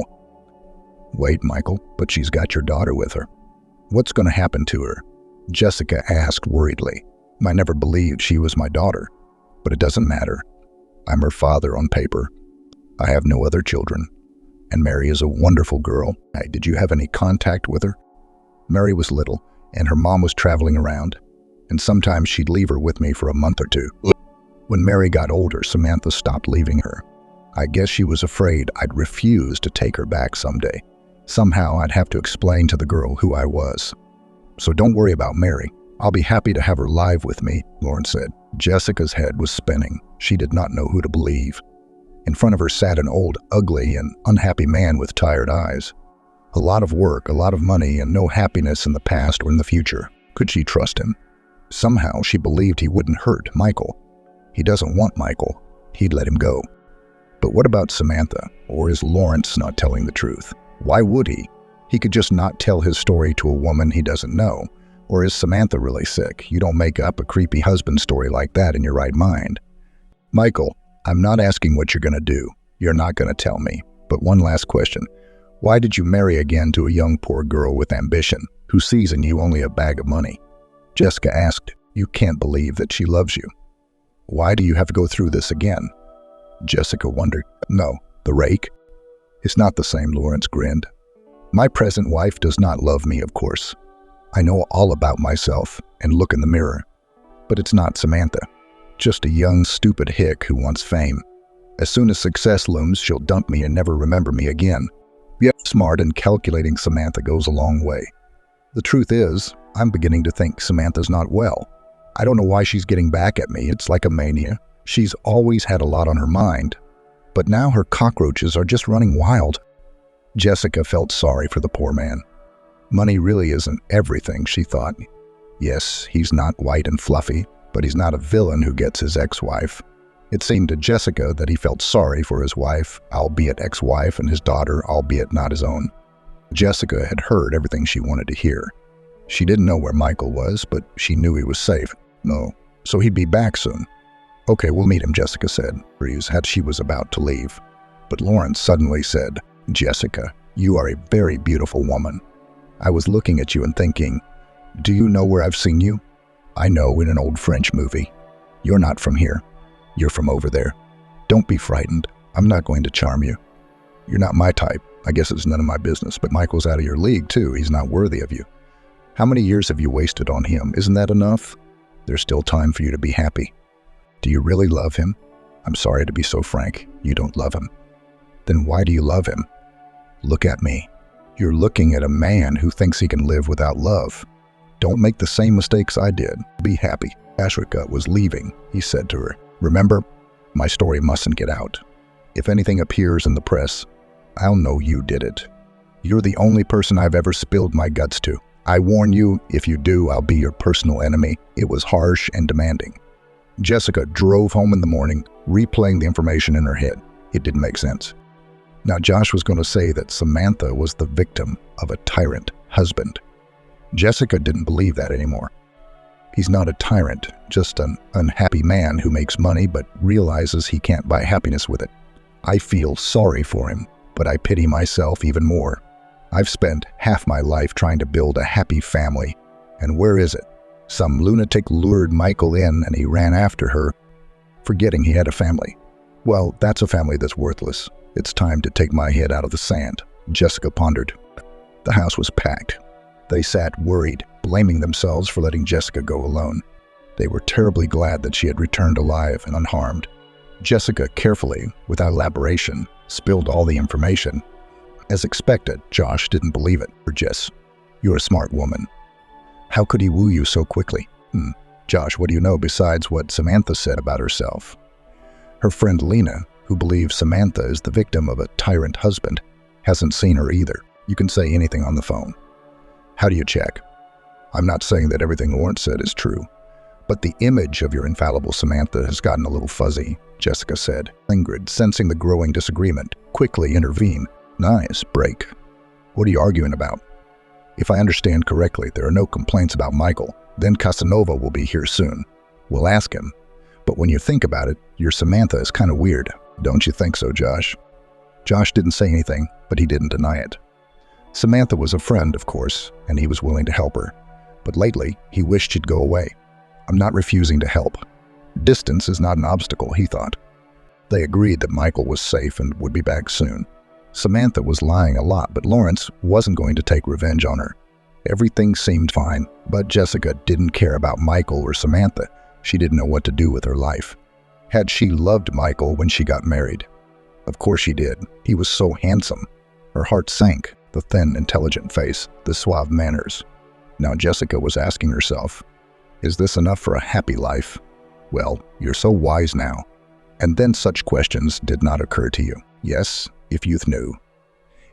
Wait, Michael, but she's got your daughter with her. What's going to happen to her? Jessica asked worriedly. I never believed she was my daughter, but it doesn't matter. I'm her father on paper. I have no other children, and Mary is a wonderful girl. Did you have any contact with her? Mary was little, and her mom was traveling around, and sometimes she'd leave her with me for a month or two. When Mary got older, Samantha stopped leaving her. I guess she was afraid I'd refuse to take her back someday. Somehow I'd have to explain to the girl who I was. So don't worry about Mary. I'll be happy to have her live with me, Lawrence said. Jessica's head was spinning. She did not know who to believe. In front of her sat an old, ugly, and unhappy man with tired eyes. A lot of work, a lot of money, and no happiness in the past or in the future. Could she trust him? Somehow she believed he wouldn't hurt Michael. He doesn't want Michael. He'd let him go. But what about Samantha? Or is Lawrence not telling the truth? Why would he? He could just not tell his story to a woman he doesn't know. Or is Samantha really sick? You don't make up a creepy husband story like that in your right mind. Michael, I'm not asking what you're going to do. You're not going to tell me. But one last question. Why did you marry again to a young poor girl with ambition, who sees in you only a bag of money? Jessica asked. You can't believe that she loves you. Why do you have to go through this again? Jessica wondered. No, the rake. It's not the same, Lawrence grinned. My present wife does not love me, of course. I know all about myself and look in the mirror. But it's not Samantha. Just a young, stupid hick who wants fame. As soon as success looms, she'll dump me and never remember me again. Yet smart and calculating Samantha goes a long way. The truth is, I'm beginning to think Samantha's not well. I don't know why she's getting back at me. It's like a mania. She's always had a lot on her mind. But now her cockroaches are just running wild. Jessica felt sorry for the poor man. Money really isn't everything, she thought. Yes, he's not white and fluffy, but he's not a villain who gets his ex-wife. It seemed to Jessica that he felt sorry for his wife, albeit ex-wife, and his daughter, albeit not his own. Jessica had heard everything she wanted to hear. She didn't know where Michael was, but she knew he was safe. No, so he'd be back soon. Okay, we'll meet him, Jessica said, as she was about to leave. But Lawrence suddenly said, Jessica, you are a very beautiful woman. I was looking at you and thinking, do you know where I've seen you? I know, in an old French movie. You're not from here. You're from over there. Don't be frightened. I'm not going to charm you. You're not my type. I guess it's none of my business, but Michael's out of your league too. He's not worthy of you. How many years have you wasted on him? Isn't that enough? There's still time for you to be happy. Do you really love him? I'm sorry to be so frank. You don't love him. Then why do you love him? Look at me. You're looking at a man who thinks he can live without love. Don't make the same mistakes I did. Be happy. Ashrika was leaving, he said to her. Remember, my story mustn't get out. If anything appears in the press, I'll know you did it. You're the only person I've ever spilled my guts to. I warn you, if you do, I'll be your personal enemy. It was harsh and demanding. Jessica drove home in the morning, replaying the information in her head. It didn't make sense. Now Josh was going to say that Samantha was the victim of a tyrant husband. Jessica didn't believe that anymore. He's not a tyrant, just an unhappy man who makes money but realizes he can't buy happiness with it. I feel sorry for him, but I pity myself even more. I've spent half my life trying to build a happy family, and where is it? Some lunatic lured Michael in and he ran after her, forgetting he had a family. Well, that's a family that's worthless. It's time to take my head out of the sand, Jessica pondered. The house was packed. They sat worried, blaming themselves for letting Jessica go alone. They were terribly glad that she had returned alive and unharmed. Jessica carefully, without elaboration, spilled all the information. As expected, Josh didn't believe it. Jess, you're a smart woman. How could he woo you so quickly? Josh, what do you know besides what Samantha said about herself? Her friend Lena, who believes Samantha is the victim of a tyrant husband, hasn't seen her either. You can say anything on the phone. How do you check? I'm not saying that everything Lawrence said is true, but the image of your infallible Samantha has gotten a little fuzzy, Jessica said. Ingrid, sensing the growing disagreement, quickly intervened. Nice, break. What are you arguing about? If I understand correctly, there are no complaints about Michael. Then Casanova will be here soon. We'll ask him. But when you think about it, your Samantha is kind of weird. Don't you think so, Josh? Josh didn't say anything, but he didn't deny it. Samantha was a friend, of course, and he was willing to help her. But lately, he wished she'd go away. I'm not refusing to help. Distance is not an obstacle, he thought. They agreed that Michael was safe and would be back soon. Samantha was lying a lot, but Lawrence wasn't going to take revenge on her. Everything seemed fine, but Jessica didn't care about Michael or Samantha. She didn't know what to do with her life. Had she loved Michael when she got married? Of course she did. He was so handsome. Her heart sank. The thin, intelligent face, the suave manners. Now Jessica was asking herself, is this enough for a happy life? Well, you're so wise now. And then such questions did not occur to you. Yes, if youth knew.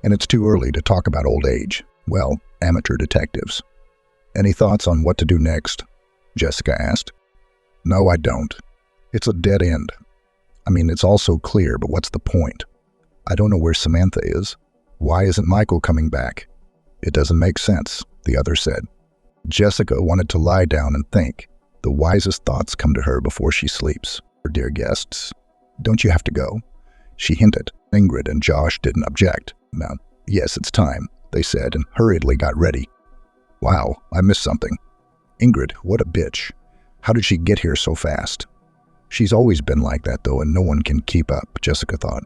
And it's too early to talk about old age. Well, amateur detectives. Any thoughts on what to do next? Jessica asked. No, I don't. It's a dead end. I mean, it's all so clear, but what's the point? I don't know where Samantha is. Why isn't Michael coming back? It doesn't make sense, the other said. Jessica wanted to lie down and think. The wisest thoughts come to her before she sleeps. Her dear guests, don't you have to go? She hinted. Ingrid and Josh didn't object. Now, yes, it's time, they said, and hurriedly got ready. Wow, I missed something. Ingrid, what a bitch. How did she get here so fast? She's always been like that, though, and no one can keep up, Jessica thought.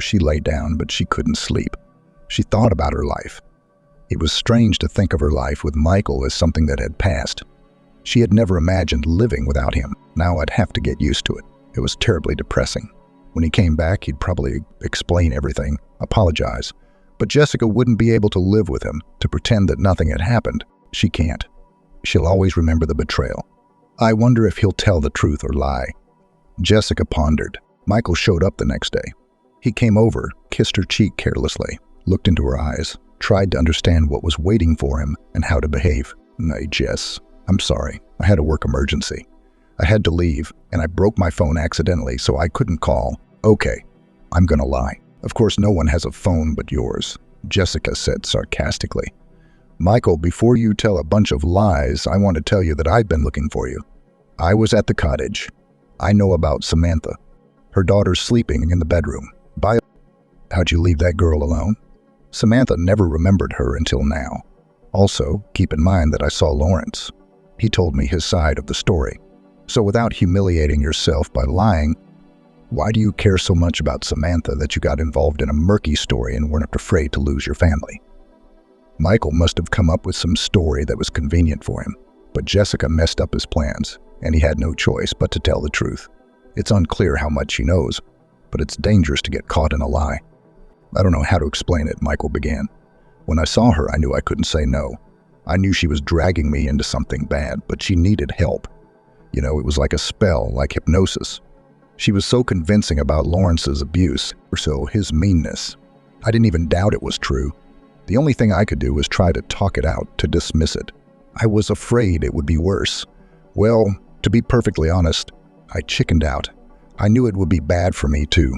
She lay down, but she couldn't sleep. She thought about her life. It was strange to think of her life with Michael as something that had passed. She had never imagined living without him. Now I'd have to get used to it. It was terribly depressing. When he came back, he'd probably explain everything, apologize. But Jessica wouldn't be able to live with him, to pretend that nothing had happened. She can't. She'll always remember the betrayal. I wonder if he'll tell the truth or lie. Jessica pondered. Michael showed up the next day. He came over, kissed her cheek carelessly, looked into her eyes, tried to understand what was waiting for him and how to behave. Nay, Jess, I'm sorry. I had a work emergency. I had to leave, and I broke my phone accidentally, so I couldn't call. Okay, I'm gonna lie. Of course, no one has a phone but yours, Jessica said sarcastically. Michael, before you tell a bunch of lies, I want to tell you that I've been looking for you. I was at the cottage. I know about Samantha. Her daughter's sleeping in the bedroom. How'd you leave that girl alone? Samantha never remembered her until now. Also, keep in mind that I saw Lawrence. He told me his side of the story. So without humiliating yourself by lying, why do you care so much about Samantha that you got involved in a murky story and weren't afraid to lose your family? Michael must have come up with some story that was convenient for him, but Jessica messed up his plans, and he had no choice but to tell the truth. It's unclear how much he knows, but it's dangerous to get caught in a lie. I don't know how to explain it, Michael began. When I saw her, I knew I couldn't say no. I knew she was dragging me into something bad, but she needed help. You know, it was like a spell, like hypnosis. She was so convincing about Lawrence's abuse, or so his meanness. I didn't even doubt it was true. The only thing I could do was try to talk it out, to dismiss it. I was afraid it would be worse. Well, to be perfectly honest, I chickened out. I knew it would be bad for me, too.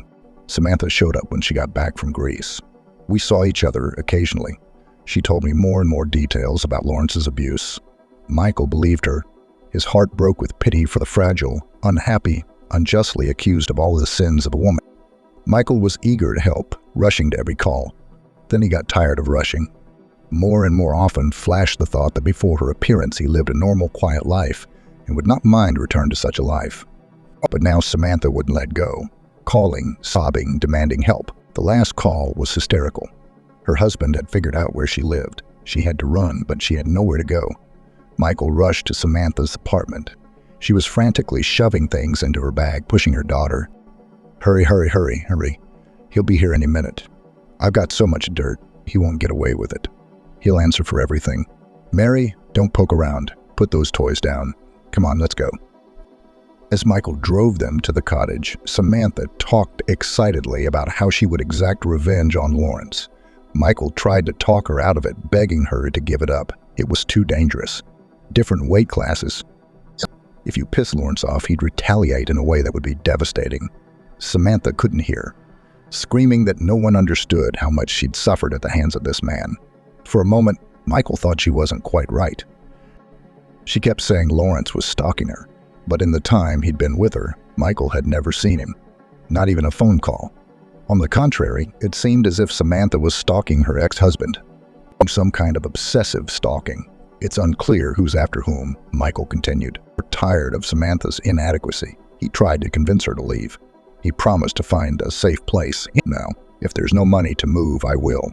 Samantha showed up when she got back from Greece. We saw each other occasionally. She told me more and more details about Lawrence's abuse. Michael believed her. His heart broke with pity for the fragile, unhappy, unjustly accused of all the sins of a woman. Michael was eager to help, rushing to every call. Then he got tired of rushing. More and more often flashed the thought that before her appearance he lived a normal, quiet life and would not mind return to such a life. But now Samantha wouldn't let go. Calling, sobbing, demanding help. The last call was hysterical. Her husband had figured out where she lived. She had to run, but she had nowhere to go. Michael rushed to Samantha's apartment. She was frantically shoving things into her bag, pushing her daughter. Hurry, hurry, hurry, hurry. He'll be here any minute. I've got so much dirt, he won't get away with it. He'll answer for everything. Mary, don't poke around. Put those toys down. Come on, let's go. As Michael drove them to the cottage, Samantha talked excitedly about how she would exact revenge on Lawrence. Michael tried to talk her out of it, begging her to give it up. It was too dangerous. Different weight classes. If you piss Lawrence off, he'd retaliate in a way that would be devastating. Samantha couldn't hear, screaming that no one understood how much she'd suffered at the hands of this man. For a moment, Michael thought she wasn't quite right. She kept saying Lawrence was stalking her. But in the time he'd been with her, Michael had never seen him, not even a phone call. On the contrary, it seemed as if Samantha was stalking her ex-husband. Some kind of obsessive stalking. It's unclear who's after whom, Michael continued. Tired of Samantha's inadequacy, he tried to convince her to leave. He promised to find a safe place. Now, if there's no money to move, I will.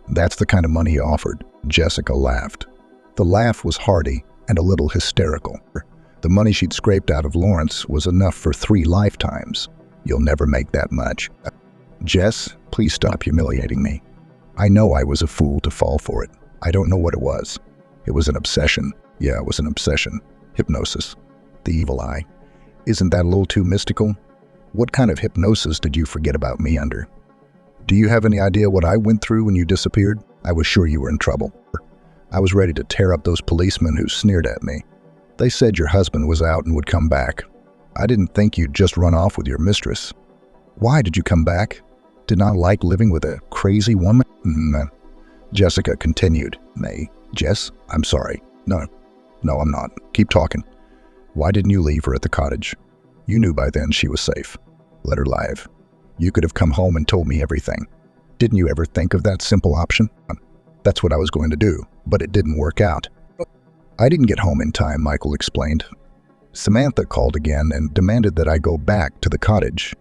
That's the kind of money he offered. Jessica laughed. The laugh was hearty and a little hysterical. The money she'd scraped out of Lawrence was enough for 3 lifetimes. You'll never make that much. Jess, please stop humiliating me. I know I was a fool to fall for it. I don't know what it was. It was an obsession. Yeah, it was an obsession. Hypnosis. The evil eye. Isn't that a little too mystical? What kind of hypnosis did you forget about me under? Do you have any idea what I went through when you disappeared? I was sure you were in trouble. I was ready to tear up those policemen who sneered at me. They said your husband was out and would come back. I didn't think you'd just run off with your mistress. Why did you come back? Did not like living with a crazy woman? Jessica continued. Jess, I'm sorry. No, I'm not. Keep talking. Why didn't you leave her at the cottage? You knew by then she was safe. Let her live. You could have come home and told me everything. Didn't you ever think of that simple option? That's what I was going to do, but it didn't work out. I didn't get home in time, Michael explained. Samantha called again and demanded that I go back to the cottage.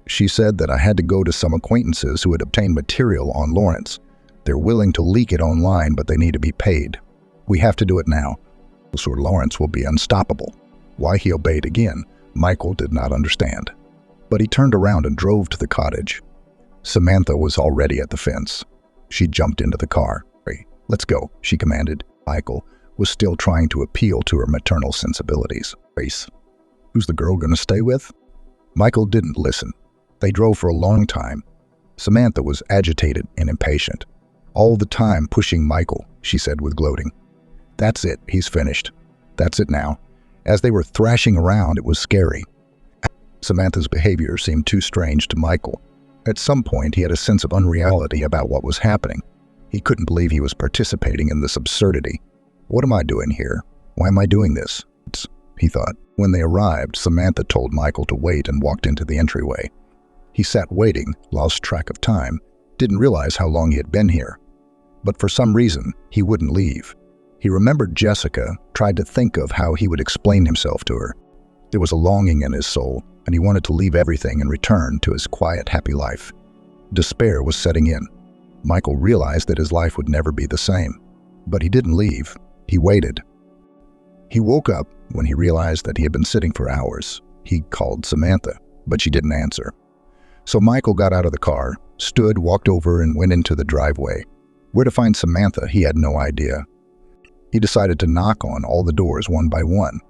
She said that I had to go to some acquaintances who had obtained material on Lawrence. They're willing to leak it online, but they need to be paid. We have to do it now, so Lawrence will be unstoppable. Why he obeyed again, Michael did not understand. But he turned around and drove to the cottage. Samantha was already at the fence. She jumped into the car. Let's go, she commanded. Michael was still trying to appeal to her maternal sensibilities. Who's the girl going to stay with? Michael didn't listen. They drove for a long time. Samantha was agitated and impatient. All the time pushing Michael, she said with gloating. That's it, he's finished. That's it now. As they were thrashing around, it was scary. Samantha's behavior seemed too strange to Michael. At some point, he had a sense of unreality about what was happening. He couldn't believe he was participating in this absurdity. What am I doing here? Why am I doing this? He thought. When they arrived, Samantha told Michael to wait and walked into the entryway. He sat waiting, lost track of time, didn't realize how long he had been here. But for some reason, he wouldn't leave. He remembered Jessica, tried to think of how he would explain himself to her. There was a longing in his soul, and he wanted to leave everything and return to his quiet, happy life. Despair was setting in. Michael realized that his life would never be the same. But he didn't leave. He waited. He woke up when he realized that he had been sitting for hours. He called Samantha, but she didn't answer. So Michael got out of the car, stood, walked over, and went into the driveway. Where to find Samantha, he had no idea. He decided to knock on all the doors one by one.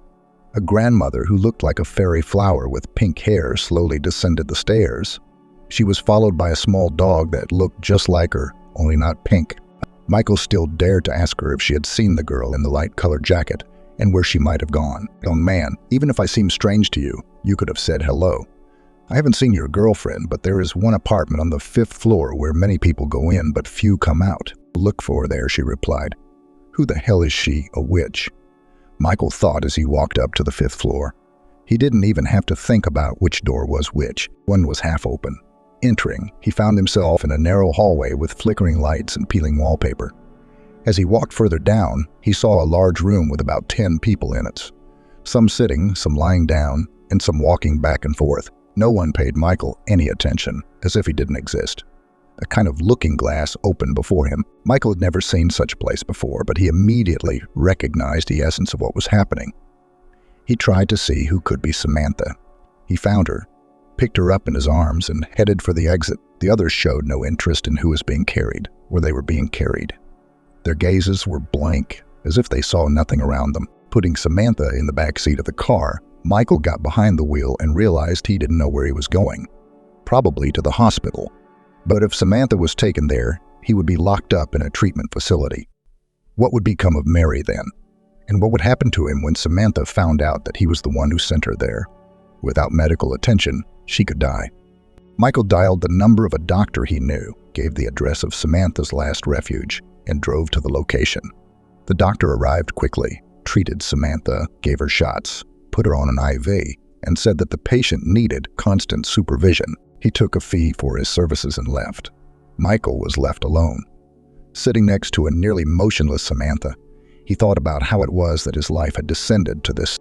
A grandmother who looked like a fairy flower with pink hair slowly descended the stairs. She was followed by a small dog that looked just like her, only not pink. Michael still dared to ask her if she had seen the girl in the light-colored jacket and where she might have gone. Young man, even if I seem strange to you, you could have said hello. I haven't seen your girlfriend, but there is one apartment on the 5th floor where many people go in but few come out. Look for her there, she replied. Who the hell is she, a witch? Michael thought as he walked up to the 5th floor. He didn't even have to think about which door was which. One was half open. Entering, he found himself in a narrow hallway with flickering lights and peeling wallpaper. As he walked further down, he saw a large room with about 10 people in it. Some sitting, some lying down, and some walking back and forth. No one paid Michael any attention, as if he didn't exist. A kind of looking glass opened before him. Michael had never seen such a place before, but he immediately recognized the essence of what was happening. He tried to see who could be Samantha. He found her, picked her up in his arms, and headed for the exit. The others showed no interest in who was being carried, or they were being carried. Their gazes were blank, as if they saw nothing around them. Putting Samantha in the back seat of the car, Michael got behind the wheel and realized he didn't know where he was going. Probably to the hospital. But if Samantha was taken there, he would be locked up in a treatment facility. What would become of Mary then? And what would happen to him when Samantha found out that he was the one who sent her there? Without medical attention, she could die. Michael dialed the number of a doctor he knew, gave the address of Samantha's last refuge, and drove to the location. The doctor arrived quickly, treated Samantha, gave her shots, put her on an IV, and said that the patient needed constant supervision. He took a fee for his services and left. Michael was left alone. Sitting next to a nearly motionless Samantha, he thought about how it was that his life had descended to this.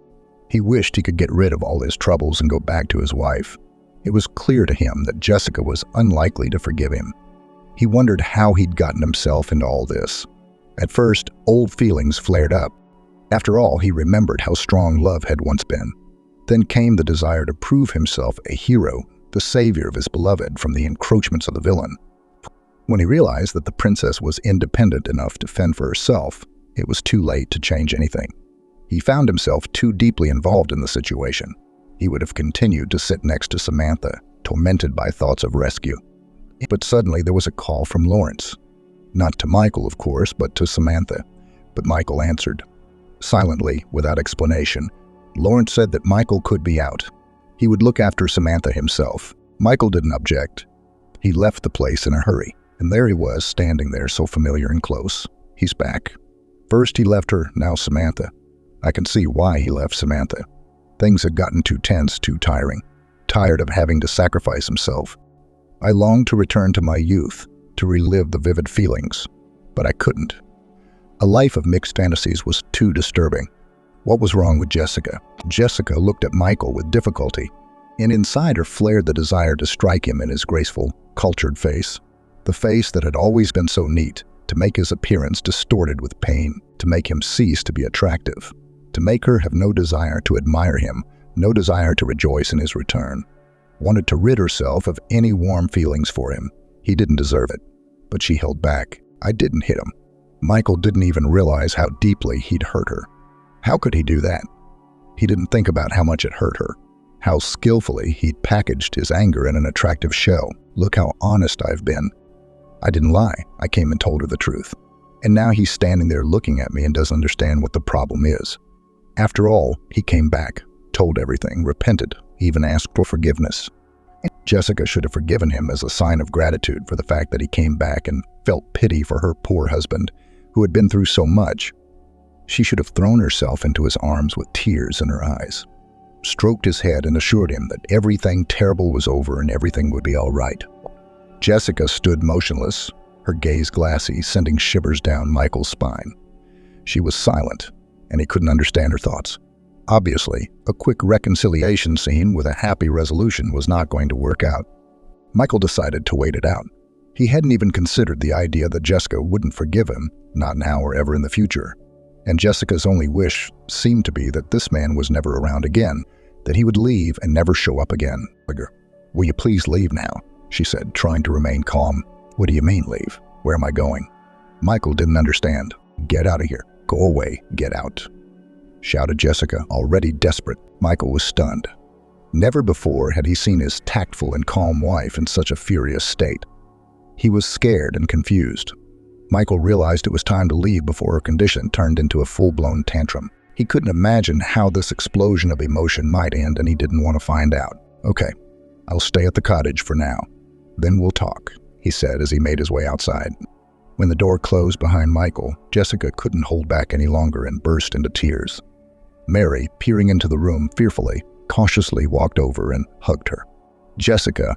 He wished he could get rid of all his troubles and go back to his wife. It was clear to him that Jessica was unlikely to forgive him. He wondered how he'd gotten himself into all this. At first, old feelings flared up. After all, he remembered how strong love had once been. Then came the desire to prove himself a hero, the savior of his beloved from the encroachments of the villain. When he realized that the princess was independent enough to fend for herself, it was too late to change anything. He found himself too deeply involved in the situation. He would have continued to sit next to Samantha, tormented by thoughts of rescue. But suddenly there was a call from Lawrence. Not to Michael, of course, but to Samantha. But Michael answered. Silently, without explanation, Lawrence said that Michael could be out. He would look after Samantha himself. Michael didn't object. He left the place in a hurry, and there he was, standing there so familiar and close. He's back. First he left her, now Samantha. I can see why he left Samantha. Things had gotten too tense, too tiring. Tired of having to sacrifice himself. I longed to return to my youth, to relive the vivid feelings, but I couldn't. A life of mixed fantasies was too disturbing. What was wrong with Jessica? Jessica looked at Michael with difficulty, and inside her flared the desire to strike him in his graceful, cultured face. The face that had always been so neat, to make his appearance distorted with pain, to make him cease to be attractive, to make her have no desire to admire him, no desire to rejoice in his return. Wanted to rid herself of any warm feelings for him. He didn't deserve it, but she held back. I didn't hit him. Michael didn't even realize how deeply he'd hurt her. How could he do that? He didn't think about how much it hurt her, how skillfully he'd packaged his anger in an attractive show. Look how honest I've been. I didn't lie. I came and told her the truth. And now he's standing there looking at me and doesn't understand what the problem is. After all, he came back, told everything, repented, even asked for forgiveness. Jessica should have forgiven him as a sign of gratitude for the fact that he came back and felt pity for her poor husband, who had been through so much. She should have thrown herself into his arms with tears in her eyes, stroked his head and assured him that everything terrible was over and everything would be all right. Jessica stood motionless, her gaze glassy, sending shivers down Michael's spine. She was silent, and he couldn't understand her thoughts. Obviously, a quick reconciliation scene with a happy resolution was not going to work out. Michael decided to wait it out. He hadn't even considered the idea that Jessica wouldn't forgive him, not now or ever in the future. And Jessica's only wish seemed to be that this man was never around again, that he would leave and never show up again. "Will you please leave now?" she said, trying to remain calm. "What do you mean, leave? Where am I going?" Michael didn't understand. "Get out of here. Go away. Get out," shouted Jessica, already desperate. Michael was stunned. Never before had he seen his tactful and calm wife in such a furious state. He was scared and confused. Michael realized it was time to leave before her condition turned into a full-blown tantrum. He couldn't imagine how this explosion of emotion might end, and he didn't want to find out. "Okay, I'll stay at the cottage for now. Then we'll talk," he said as he made his way outside. When the door closed behind Michael, Jessica couldn't hold back any longer and burst into tears. Mary, peering into the room fearfully, cautiously walked over and hugged her. "Jessica,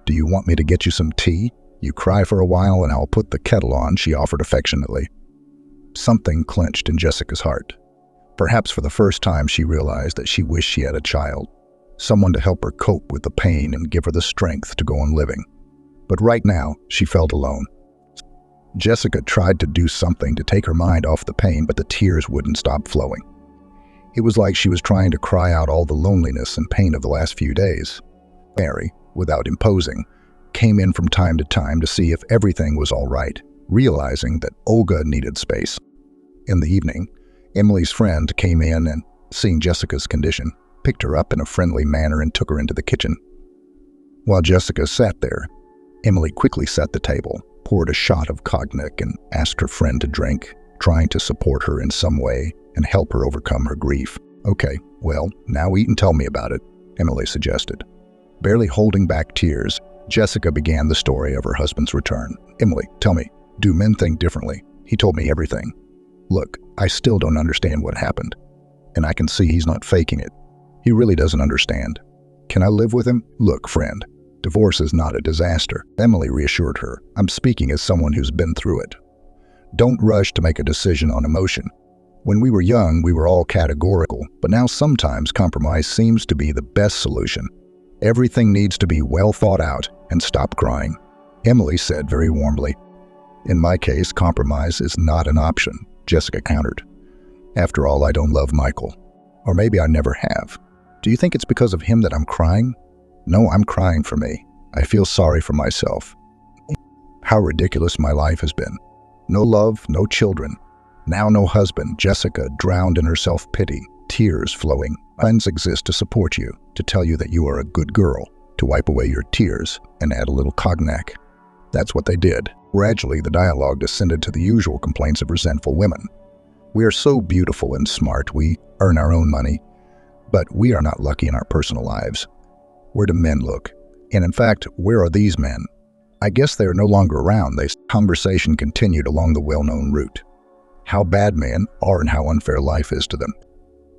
do you want me to get you some tea? You cry for a while and I'll put the kettle on," she offered affectionately. Something clenched in Jessica's heart. Perhaps for the first time she realized that she wished she had a child, someone to help her cope with the pain and give her the strength to go on living. But right now, she felt alone. Jessica tried to do something to take her mind off the pain, but the tears wouldn't stop flowing. It was like she was trying to cry out all the loneliness and pain of the last few days. Mary, without imposing, came in from time to see if everything was all right, realizing that Olga needed space. In the evening, Emily's friend came in and, seeing Jessica's condition, picked her up in a friendly manner and took her into the kitchen. While Jessica sat there, Emily quickly set the table, poured a shot of cognac and asked her friend to drink, trying to support her in some way and help her overcome her grief. "Okay, well, now eat and tell me about it," Emily suggested. Barely holding back tears, Jessica began the story of her husband's return. "Emily, tell me, do men think differently? He told me everything. Look, I still don't understand what happened, and I can see he's not faking it. He really doesn't understand. Can I live with him? Look, friend, divorce is not a disaster," Emily reassured her. "I'm speaking as someone who's been through it. Don't rush to make a decision on emotion. When we were young, we were all categorical, but now sometimes compromise seems to be the best solution. Everything needs to be well thought out and stop crying," Emily said very warmly. "In my case, compromise is not an option," Jessica countered. After all, I don't love Michael. Or maybe I never have. Do you think it's because of him that I'm crying? No, I'm crying for me. I feel sorry for myself. How ridiculous my life has been. No love, no children. Now no husband. Jessica drowned in her self-pity, tears flowing. Friends exist to support you, to tell you that you are a good girl, to wipe away your tears and add a little cognac. That's what they did. Gradually, the dialogue descended to the usual complaints of resentful women. We are so beautiful and smart, we earn our own money, but we are not lucky in our personal lives. Where do men look? And in fact, where are these men? I guess they are no longer around. The conversation continued along the well-known route. How bad men are and how unfair life is to them.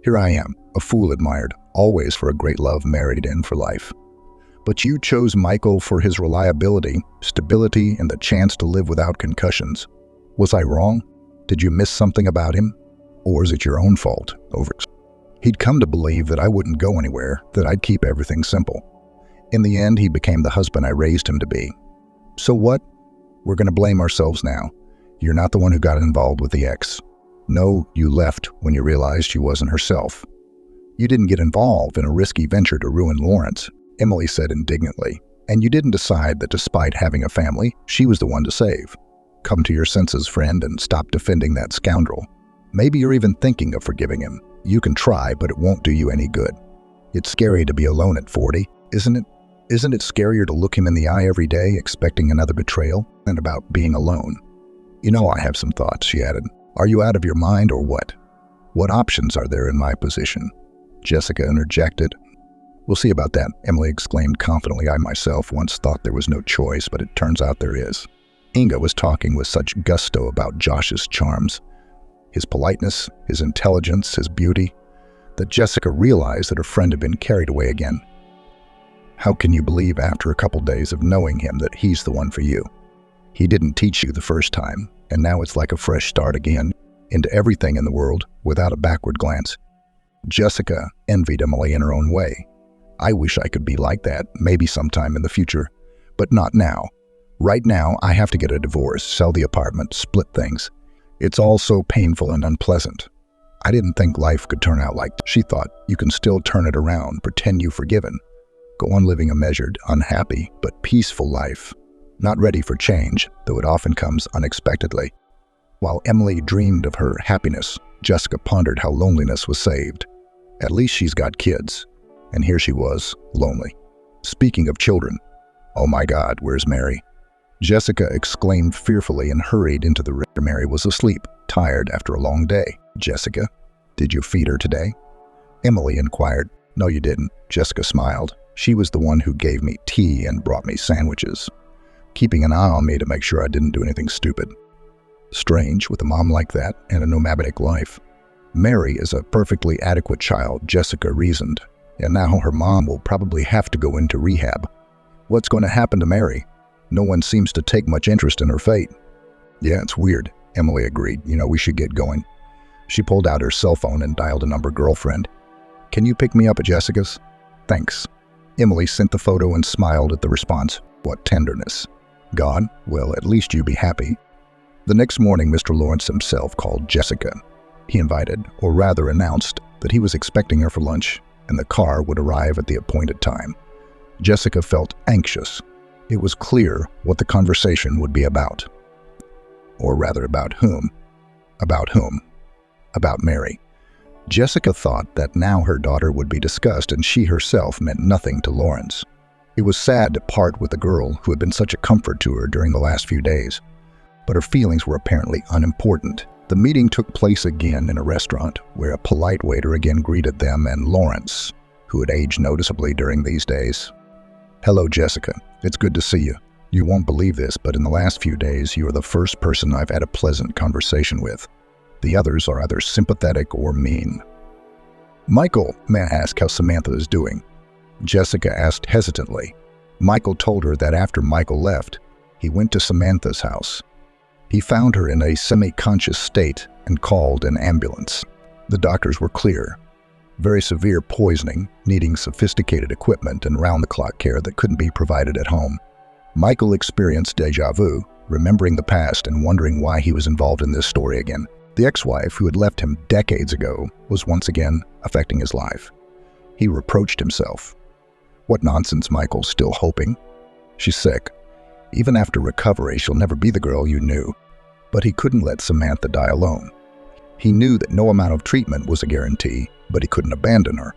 Here I am, a fool admired, always for a great love, married in for life. But you chose Michael for his reliability, stability, and the chance to live without concussions. Was I wrong? Did you miss something about him? Or is it your own fault? He'd come to believe that I wouldn't go anywhere, that I'd keep everything simple. In the end, he became the husband I raised him to be. So what? We're going to blame ourselves now. You're not the one who got involved with the ex. No, you left when you realized she wasn't herself. You didn't get involved in a risky venture to ruin Lawrence, Emily said indignantly. And you didn't decide that despite having a family, she was the one to save. Come to your senses, friend, and stop defending that scoundrel. Maybe you're even thinking of forgiving him. You can try, but it won't do you any good. It's scary to be alone at 40, isn't it? Isn't it scarier to look him in the eye every day, expecting another betrayal, than about being alone? You know, I have some thoughts, she added. Are you out of your mind or what? What options are there in my position? Jessica interjected. We'll see about that, Emily exclaimed confidently. I myself once thought there was no choice, but it turns out there is. Inga was talking with such gusto about Josh's charms, his politeness, his intelligence, his beauty, that Jessica realized that her friend had been carried away again. How can you believe after a couple days of knowing him that he's the one for you? He didn't teach you the first time, and now it's like a fresh start again, into everything in the world, without a backward glance. Jessica envied Emily in her own way. I wish I could be like that, maybe sometime in the future, but not now. Right now, I have to get a divorce, sell the apartment, split things. It's all so painful and unpleasant. I didn't think life could turn out like that. She thought, you can still turn it around, pretend you've forgiven. Go on living a measured, unhappy, but peaceful life. Not ready for change, though it often comes unexpectedly. While Emily dreamed of her happiness, Jessica pondered how loneliness was saved. At least she's got kids. And here she was, lonely. Speaking of children, oh my God, where's Mary? Jessica exclaimed fearfully and hurried into the room. Mary was asleep, tired after a long day. Jessica, did you feed her today? Emily inquired. No, you didn't. Jessica smiled. She was the one who gave me tea and brought me sandwiches, keeping an eye on me to make sure I didn't do anything stupid. Strange, with a mom like that and a nomadic life. Mary is a perfectly adequate child, Jessica reasoned, and now her mom will probably have to go into rehab. What's going to happen to Mary? No one seems to take much interest in her fate. Yeah, it's weird, Emily agreed. You know, we should get going. She pulled out her cell phone and dialed a number. Girlfriend, can you pick me up at Jessica's? Thanks. Emily sent the photo and smiled at the response. What tenderness. God, well, at least you be happy. The next morning, Mr. Lawrence himself called Jessica. He invited, or rather announced, that he was expecting her for lunch, and the car would arrive at the appointed time. Jessica felt anxious. It was clear what the conversation would be about. Or rather, about whom? About whom? About Mary. Jessica thought that now her daughter would be discussed, and she herself meant nothing to Lawrence. It was sad to part with the girl who had been such a comfort to her during the last few days, but her feelings were apparently unimportant. The meeting took place again in a restaurant, where a polite waiter again greeted them and Lawrence, who had aged noticeably during these days. Hello, Jessica. It's good to see you. You won't believe this, but in the last few days, you are the first person I've had a pleasant conversation with. The others are either sympathetic or mean. Michael, may I ask how Samantha is doing? Jessica asked hesitantly. Michael told her that after Michael left, he went to Samantha's house. He found her in a semi-conscious state and called an ambulance. The doctors were clear. Very severe poisoning, needing sophisticated equipment and round-the-clock care that couldn't be provided at home. Michael experienced déjà vu, remembering the past and wondering why he was involved in this story again. The ex-wife, who had left him decades ago, was once again affecting his life. He reproached himself. What nonsense, Michael, still hoping? She's sick. Even after recovery, she'll never be the girl you knew. But he couldn't let Samantha die alone. He knew that no amount of treatment was a guarantee, but he couldn't abandon her.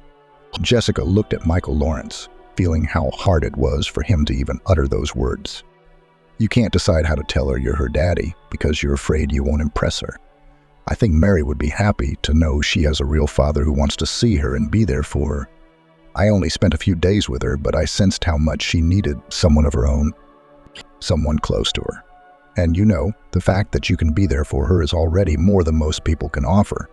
Jessica looked at Michael Lawrence, feeling how hard it was for him to even utter those words. You can't decide how to tell her you're her daddy because you're afraid you won't impress her. I think Mary would be happy to know she has a real father who wants to see her and be there for her. I only spent a few days with her, but I sensed how much she needed someone of her own, someone close to her. And you know, the fact that you can be there for her is already more than most people can offer.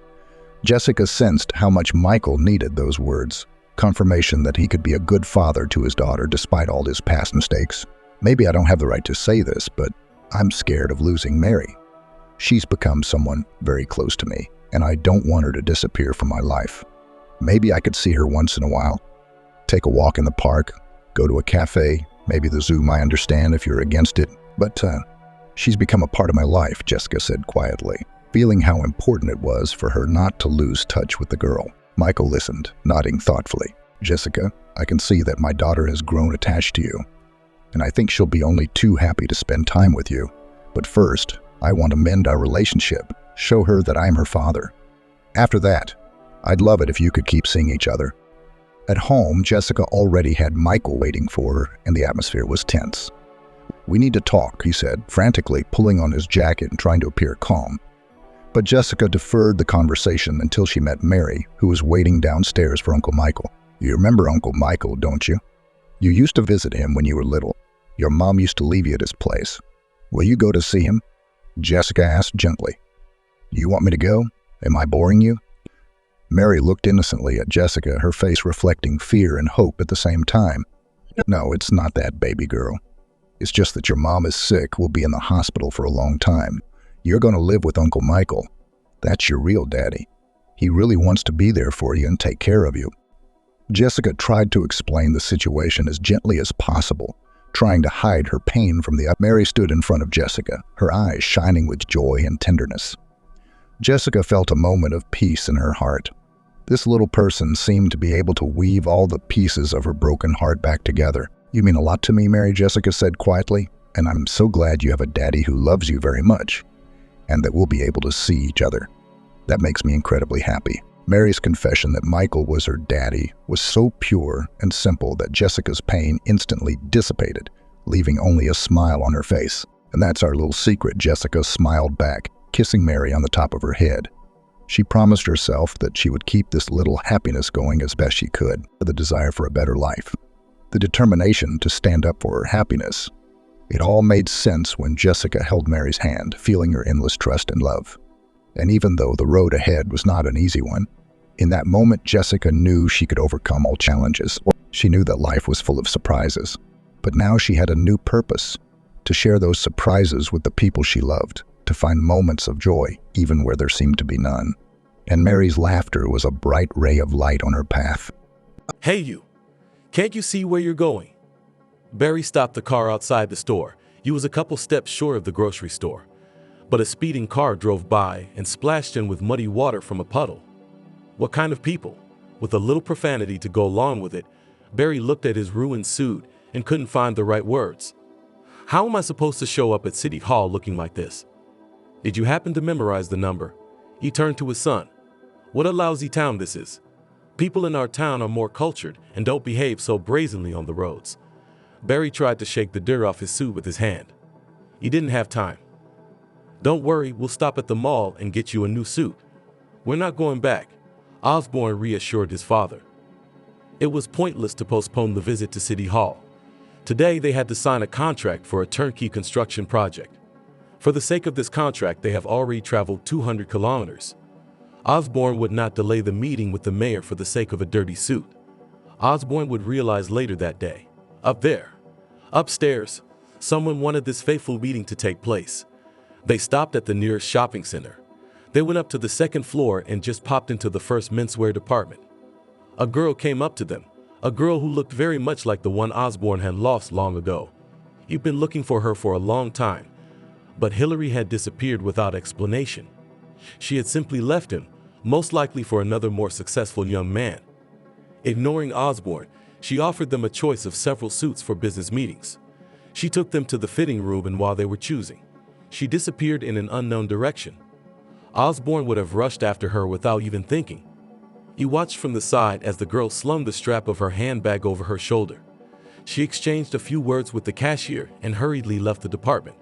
Jessica sensed how much Michael needed those words, confirmation that he could be a good father to his daughter despite all his past mistakes. Maybe I don't have the right to say this, but I'm scared of losing Mary. She's become someone very close to me, and I don't want her to disappear from my life. Maybe I could see her once in a while, take a walk in the park, go to a cafe, maybe the zoo. I understand if you're against it, but she's become a part of my life, Jessica said quietly, feeling how important it was for her not to lose touch with the girl. Michael listened, nodding thoughtfully. Jessica, I can see that my daughter has grown attached to you, and I think she'll be only too happy to spend time with you. But first, I want to mend our relationship, show her that I'm her father. After that, I'd love it if you could keep seeing each other. At home, Jessica already had Michael waiting for her, and the atmosphere was tense. We need to talk, he said, frantically pulling on his jacket and trying to appear calm. But Jessica deferred the conversation until she met Mary, who was waiting downstairs for Uncle Michael. You remember Uncle Michael, don't you? You used to visit him when you were little. Your mom used to leave you at his place. Will you go to see him? Jessica asked gently. You want me to go? Am I boring you? Mary looked innocently at Jessica, her face reflecting fear and hope at the same time. No, it's not that, baby girl. It's just that your mom is sick, will be in the hospital for a long time. You're going to live with Uncle Michael. That's your real daddy. He really wants to be there for you and take care of you. Jessica tried to explain the situation as gently as possible, trying to hide her pain from the other. Mary stood in front of Jessica, her eyes shining with joy and tenderness. Jessica felt a moment of peace in her heart. This little person seemed to be able to weave all the pieces of her broken heart back together. You mean a lot to me, Mary, Jessica said quietly, and I'm so glad you have a daddy who loves you very much, and that we'll be able to see each other. That makes me incredibly happy. Mary's confession that Michael was her daddy was so pure and simple that Jessica's pain instantly dissipated, leaving only a smile on her face. And that's our little secret, Jessica smiled back, kissing Mary on the top of her head. She promised herself that she would keep this little happiness going as best she could, the desire for a better life, the determination to stand up for her happiness. It all made sense when Jessica held Mary's hand, feeling her endless trust and love. And even though the road ahead was not an easy one, in that moment Jessica knew she could overcome all challenges. She knew that life was full of surprises, but now she had a new purpose, to share those surprises with the people she loved, to find moments of joy even where there seemed to be none. And Mary's laughter was a bright ray of light on her path. Hey you! Can't you see where you're going? Barry stopped the car outside the store. He was a couple steps short of the grocery store. But a speeding car drove by and splashed in with muddy water from a puddle. What kind of people? With a little profanity to go along with it, Barry looked at his ruined suit and couldn't find the right words. How am I supposed to show up at City Hall looking like this? Did you happen to memorize the number? He turned to his son. What a lousy town this is. People in our town are more cultured and don't behave so brazenly on the roads. Barry tried to shake the dirt off his suit with his hand. He didn't have time. Don't worry, we'll stop at the mall and get you a new suit. We're not going back, Osborne reassured his father. It was pointless to postpone the visit to City Hall. Today they had to sign a contract for a turnkey construction project. For the sake of this contract, they have already traveled 200 kilometers. Osborne would not delay the meeting with the mayor for the sake of a dirty suit. Osborne would realize later that day. Up there, upstairs, someone wanted this fateful meeting to take place. They stopped at the nearest shopping center. They went up to the second floor and just popped into the first menswear department. A girl came up to them, a girl who looked very much like the one Osborne had lost long ago. He'd been looking for her for a long time, but Hillary had disappeared without explanation. She had simply left him, most likely for another more successful young man. Ignoring Osborne, she offered them a choice of several suits for business meetings. She took them to the fitting room, and while they were choosing, she disappeared in an unknown direction. Osborne would have rushed after her without even thinking. He watched from the side as the girl slung the strap of her handbag over her shoulder. She exchanged a few words with the cashier and hurriedly left the department,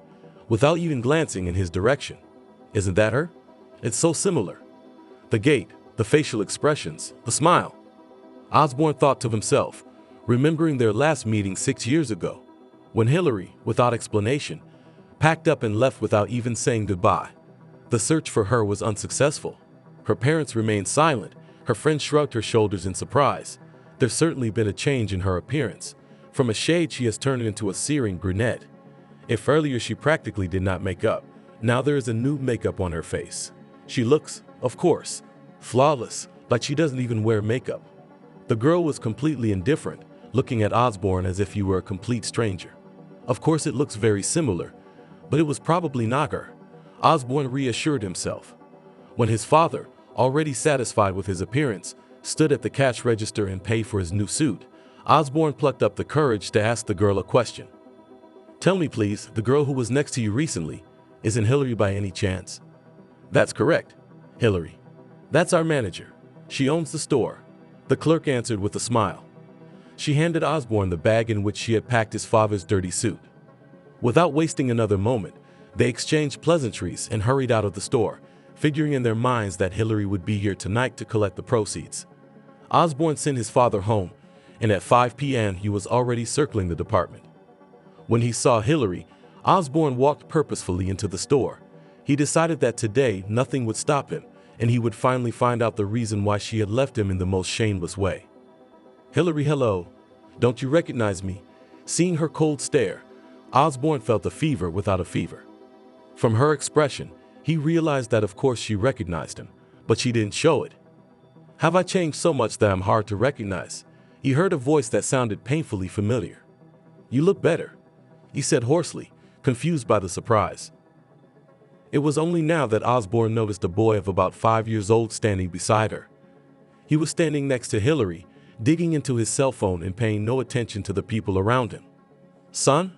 without even glancing in his direction. Isn't that her? It's so similar. The gait, the facial expressions, the smile. Osborne thought to himself, remembering their last meeting 6 years ago, when Hillary, without explanation, packed up and left without even saying goodbye. The search for her was unsuccessful. Her parents remained silent. Her friend shrugged her shoulders in surprise. There's certainly been a change in her appearance. From a shade, she has turned into a searing brunette. If earlier she practically did not make up, now there is a new makeup on her face. She looks, of course, flawless, like she doesn't even wear makeup. The girl was completely indifferent, looking at Osborne as if he were a complete stranger. Of course, it looks very similar, but it was probably not her. Osborne reassured himself. When his father, already satisfied with his appearance, stood at the cash register and paid for his new suit, Osborne plucked up the courage to ask the girl a question. "Tell me, please, the girl who was next to you recently, isn't Hillary by any chance?" "That's correct, Hillary. That's our manager. She owns the store," the clerk answered with a smile. She handed Osborne the bag in which she had packed his father's dirty suit. Without wasting another moment, they exchanged pleasantries and hurried out of the store, figuring in their minds that Hillary would be here tonight to collect the proceeds. Osborne sent his father home, and at 5 p.m. he was already circling the department. When he saw Hillary, Osborne walked purposefully into the store. He decided that today nothing would stop him, and he would finally find out the reason why she had left him in the most shameless way. "Hillary, hello. Don't you recognize me?" Seeing her cold stare, Osborne felt a fever without a fever. From her expression, he realized that of course she recognized him, but she didn't show it. "Have I changed so much that I'm hard to recognize?" He heard a voice that sounded painfully familiar. "You look better," he said hoarsely, confused by the surprise. It was only now that Osborne noticed a boy of about 5 years old standing beside her. He was standing next to Hillary, digging into his cell phone and paying no attention to the people around him. "Son?"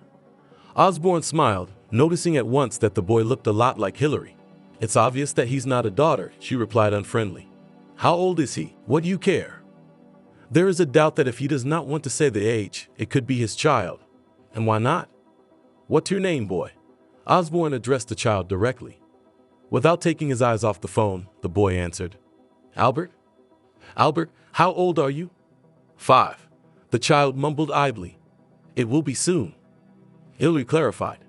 Osborne smiled, noticing at once that the boy looked a lot like Hillary. "It's obvious that he's not a daughter," she replied unfriendly. "How old is he? What do you care?" There is a doubt that if he does not want to say the age, it could be his child. And why not? "What's your name, boy?" Osborne addressed the child directly. Without taking his eyes off the phone, the boy answered, "Albert? Albert, how old are you?" "5. The child mumbled idly. "It will be soon." Hillary clarified,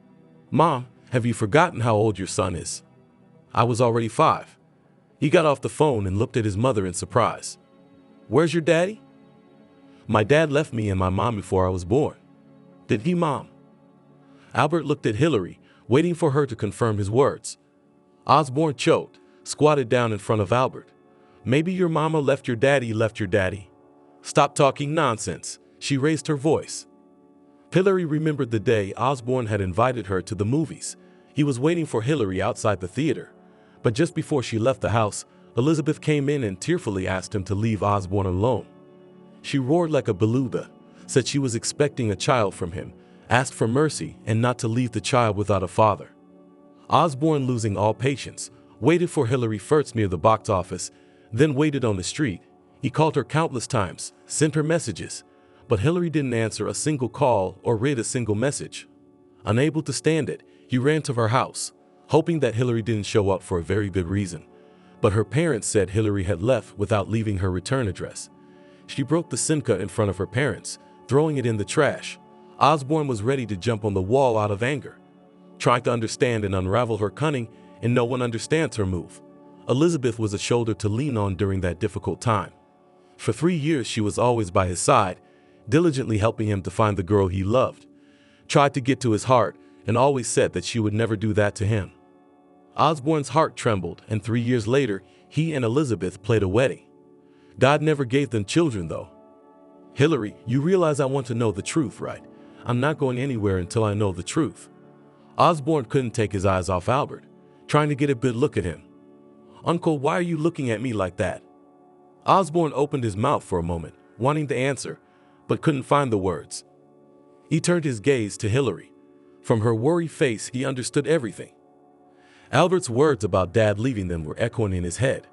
"Mom, have you forgotten how old your son is?" "I was already 5. He got off the phone and looked at his mother in surprise. "Where's your daddy?" "My dad left me and my mom before I was born." "Did he, Mom?" Albert looked at Hillary, waiting for her to confirm his words. Osborne choked, squatted down in front of Albert. "Maybe your mama left your daddy. Stop talking nonsense," she raised her voice. Hillary remembered the day Osborne had invited her to the movies. He was waiting for Hillary outside the theater. But just before she left the house, Elizabeth came in and tearfully asked him to leave Osborne alone. She roared like a beluga, said she was expecting a child from him, asked for mercy and not to leave the child without a father. Osborne, losing all patience, waited for Hillary first near the box office, then waited on the street. He called her countless times, sent her messages, but Hillary didn't answer a single call or read a single message. Unable to stand it, he ran to her house, hoping that Hillary didn't show up for a very good reason. But her parents said Hillary had left without leaving her return address. She broke the SIM card in front of her parents, throwing it in the trash. Osborne was ready to jump on the wall out of anger, trying to understand and unravel her cunning, and no one understands her move. Elizabeth was a shoulder to lean on during that difficult time. For 3 years she was always by his side, diligently helping him to find the girl he loved, tried to get to his heart, and always said that she would never do that to him. Osborne's heart trembled, and 3 years later, he and Elizabeth played a wedding. God never gave them children, though. "Hillary, you realize I want to know the truth, right? I'm not going anywhere until I know the truth." Osborne couldn't take his eyes off Albert, trying to get a good look at him. Uncle, why are you looking at me like that? Osborne opened his mouth for a moment, wanting to answer, but couldn't find the words. He turned his gaze to Hillary. From her worried face, he understood everything. Albert's words about Dad leaving them were echoing in his head.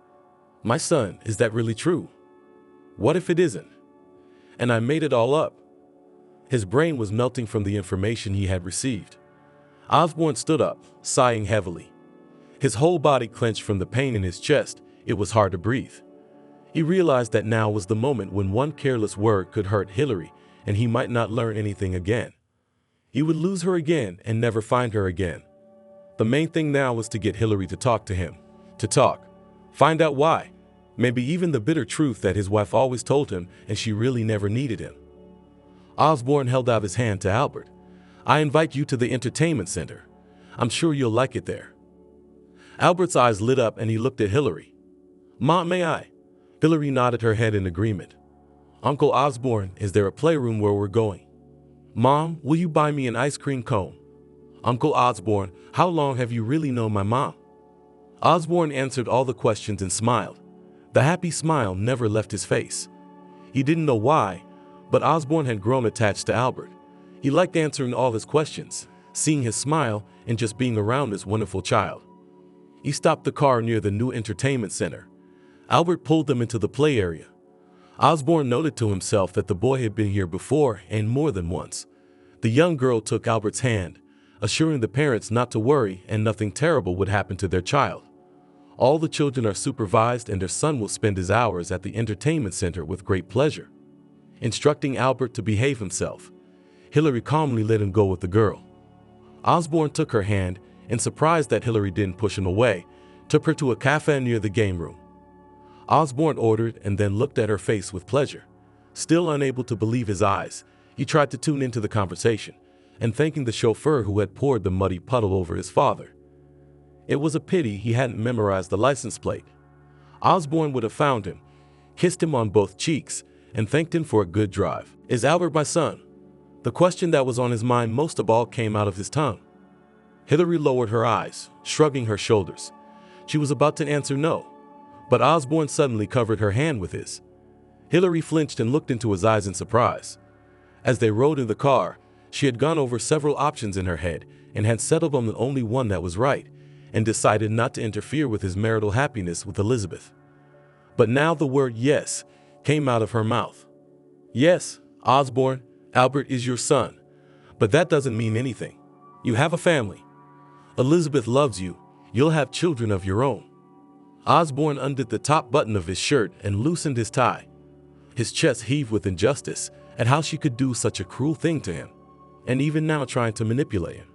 My son, is that really true? What if it isn't? And I made it all up. His brain was melting from the information he had received. Osborne stood up, sighing heavily. His whole body clenched from the pain in his chest. It was hard to breathe. He realized that now was the moment when one careless word could hurt Hillary, and he might not learn anything again. He would lose her again and never find her again. The main thing now was to get Hillary to talk to him. To talk. Find out why. Maybe even the bitter truth that his wife always told him and she really never needed him. Osborne held out his hand to Albert. I invite you to the entertainment center. I'm sure you'll like it there. Albert's eyes lit up and he looked at Hillary. Mom, may I? Hillary nodded her head in agreement. Uncle Osborne, is there a playroom where we're going? Mom, will you buy me an ice cream cone? Uncle Osborne, how long have you really known my mom? Osborne answered all the questions and smiled. The happy smile never left his face. He didn't know why, but Osborne had grown attached to Albert. He liked answering all his questions, seeing his smile, and just being around this wonderful child. He stopped the car near the new entertainment center. Albert pulled them into the play area. Osborne noted to himself that the boy had been here before and more than once. The young girl took Albert's hand, assuring the parents not to worry and nothing terrible would happen to their child. All the children are supervised and their son will spend his hours at the entertainment center with great pleasure. Instructing Albert to behave himself, Hillary calmly let him go with the girl. Osborne took her hand and, surprised that Hillary didn't push him away, took her to a cafe near the game room. Osborne ordered and then looked at her face with pleasure. Still unable to believe his eyes, he tried to tune into the conversation and thanking the chauffeur who had poured the muddy puddle over his father. It was a pity he hadn't memorized the license plate. Osborne would have found him, kissed him on both cheeks, and thanked him for a good drive. Is Albert my son? The question that was on his mind most of all came out of his tongue. Hillary lowered her eyes, shrugging her shoulders. She was about to answer no, but Osborne suddenly covered her hand with his. Hillary flinched and looked into his eyes in surprise. As they rode in the car, she had gone over several options in her head and had settled on the only one that was right, and decided not to interfere with his marital happiness with Elizabeth. But now the word yes came out of her mouth. Yes, Osborne, Albert is your son, but that doesn't mean anything. You have a family. Elizabeth loves you. You'll have children of your own. Osborne undid the top button of his shirt and loosened his tie. His chest heaved with injustice at how she could do such a cruel thing to him, and even now trying to manipulate him.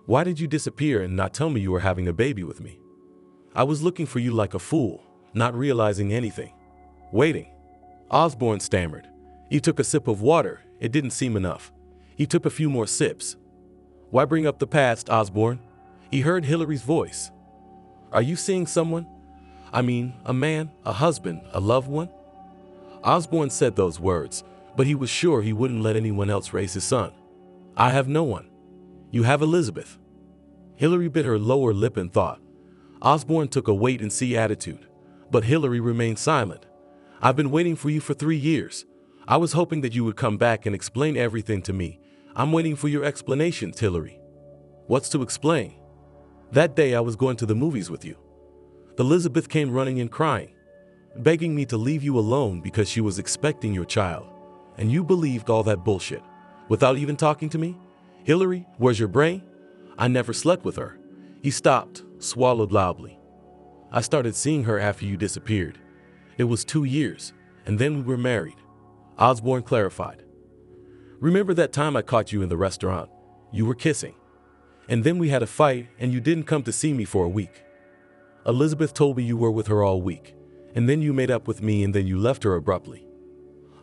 Why did you disappear and not tell me you were having a baby with me? I was looking for you like a fool, not realizing anything. Waiting. Osborne stammered. He took a sip of water. It didn't seem enough. He took a few more sips. Why bring up the past, Osborne? He heard Hillary's voice. Are you seeing someone? I mean, a man, a husband, a loved one? Osborne said those words, but he was sure he wouldn't let anyone else raise his son. I have no one. You have Elizabeth. Hillary bit her lower lip in thought. Osborne took a wait-and-see attitude, but Hillary remained silent. I've been waiting for you for 3 years. I was hoping that you would come back and explain everything to me. I'm waiting for your explanations, Hillary. What's to explain? That day I was going to the movies with you. Elizabeth came running and crying, begging me to leave you alone because she was expecting your child. And you believed all that bullshit, without even talking to me? Hillary, where's your brain? I never slept with her. He stopped, swallowed loudly. I started seeing her after you disappeared. It was 2 years, and then we were married. Osborne clarified. Remember that time I caught you in the restaurant? You were kissing. And then we had a fight, and you didn't come to see me for a week. Elizabeth told me you were with her all week, and then you made up with me and then you left her abruptly.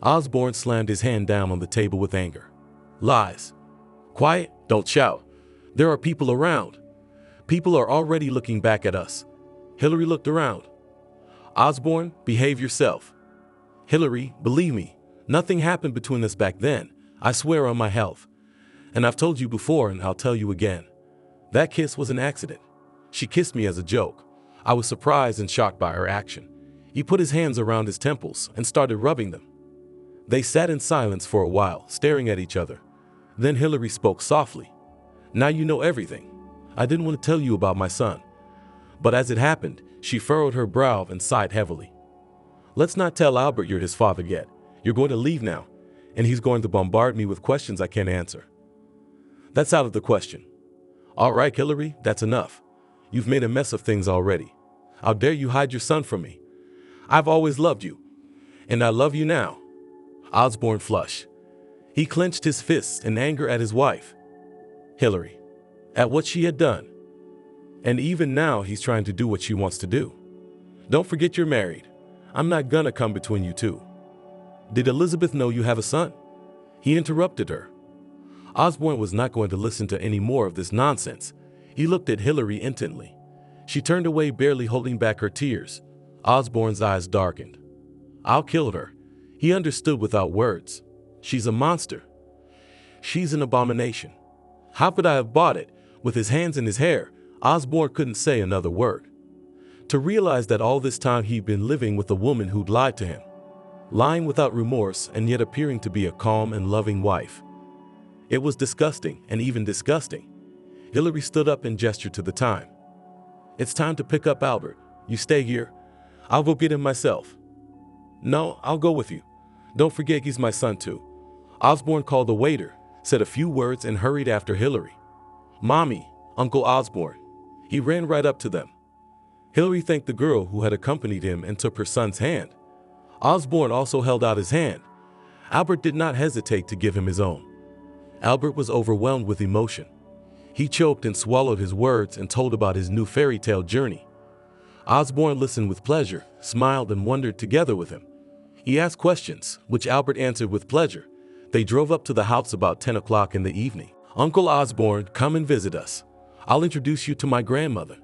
Osborne slammed his hand down on the table with anger. Lies. Quiet, don't shout. There are people around. People are already looking back at us. Hillary looked around. Osborne, behave yourself. Hillary, believe me, nothing happened between us back then. I swear on my health. And I've told you before and I'll tell you again. That kiss was an accident. She kissed me as a joke. I was surprised and shocked by her action. He put his hands around his temples and started rubbing them. They sat in silence for a while, staring at each other. Then Hillary spoke softly. "Now you know everything. I didn't want to tell you about my son." But as it happened, she furrowed her brow and sighed heavily. "Let's not tell Albert you're his father yet. You're going to leave now, and he's going to bombard me with questions I can't answer." "That's out of the question." "All right, Hillary, that's enough. You've made a mess of things already. How dare you hide your son from me? I've always loved you, and I love you now." Osborne flushed. He clenched his fists in anger at his wife, Hillary, at what she had done. And even now he's trying to do what she wants to do. "Don't forget you're married. I'm not gonna come between you two." "Did Elizabeth know you have a son?" He interrupted her. Osborne was not going to listen to any more of this nonsense. He looked at Hillary intently. She turned away, barely holding back her tears. Osborne's eyes darkened. "I'll kill her." He understood without words. "She's a monster. She's an abomination. How could I have bought it?" With his hands in his hair, Osborne couldn't say another word. To realize that all this time he'd been living with a woman who'd lied to him, lying without remorse and yet appearing to be a calm and loving wife. It was disgusting, and even disgusting. Hillary stood up and gestured to the time. "It's time to pick up Albert. You stay here. I'll go get him myself." "No, I'll go with you. Don't forget he's my son too." Osborne called the waiter, said a few words, and hurried after Hillary. "Mommy, Uncle Osborne." He ran right up to them. Hillary thanked the girl who had accompanied him and took her son's hand. Osborne also held out his hand. Albert did not hesitate to give him his own. Albert was overwhelmed with emotion. He choked and swallowed his words and told about his new fairy tale journey. Osborne listened with pleasure, smiled, and wondered together with him. He asked questions, which Albert answered with pleasure. They drove up to the house about 10 o'clock in the evening. "Uncle Osborne, come and visit us. I'll introduce you to my grandmother."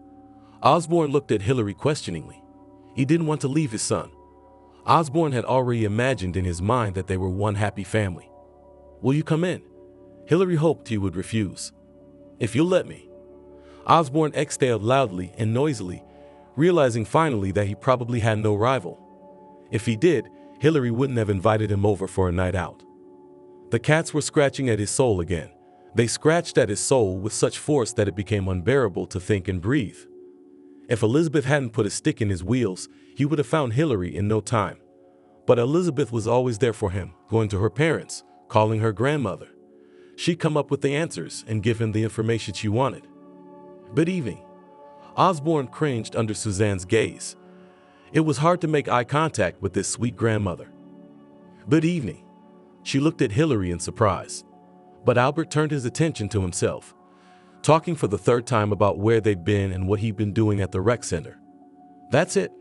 Osborne looked at Hillary questioningly. He didn't want to leave his son. Osborne had already imagined in his mind that they were one happy family. "Will you come in?" Hillary hoped he would refuse. "If you'll let me." Osborne exhaled loudly and noisily, realizing finally that he probably had no rival. If he did, Hillary wouldn't have invited him over for a night out. The cats were scratching at his soul again. They scratched at his soul with such force that it became unbearable to think and breathe. If Elizabeth hadn't put a stick in his wheels, he would have found Hillary in no time. But Elizabeth was always there for him, going to her parents, calling her grandmother. She'd come up with the answers and give him the information she wanted. "Good evening." Osborne cringed under Suzanne's gaze. It was hard to make eye contact with this sweet grandmother. "Good evening." She looked at Hillary in surprise. But Albert turned his attention to himself, talking for the third time about where they'd been and what he'd been doing at the rec center. That's it.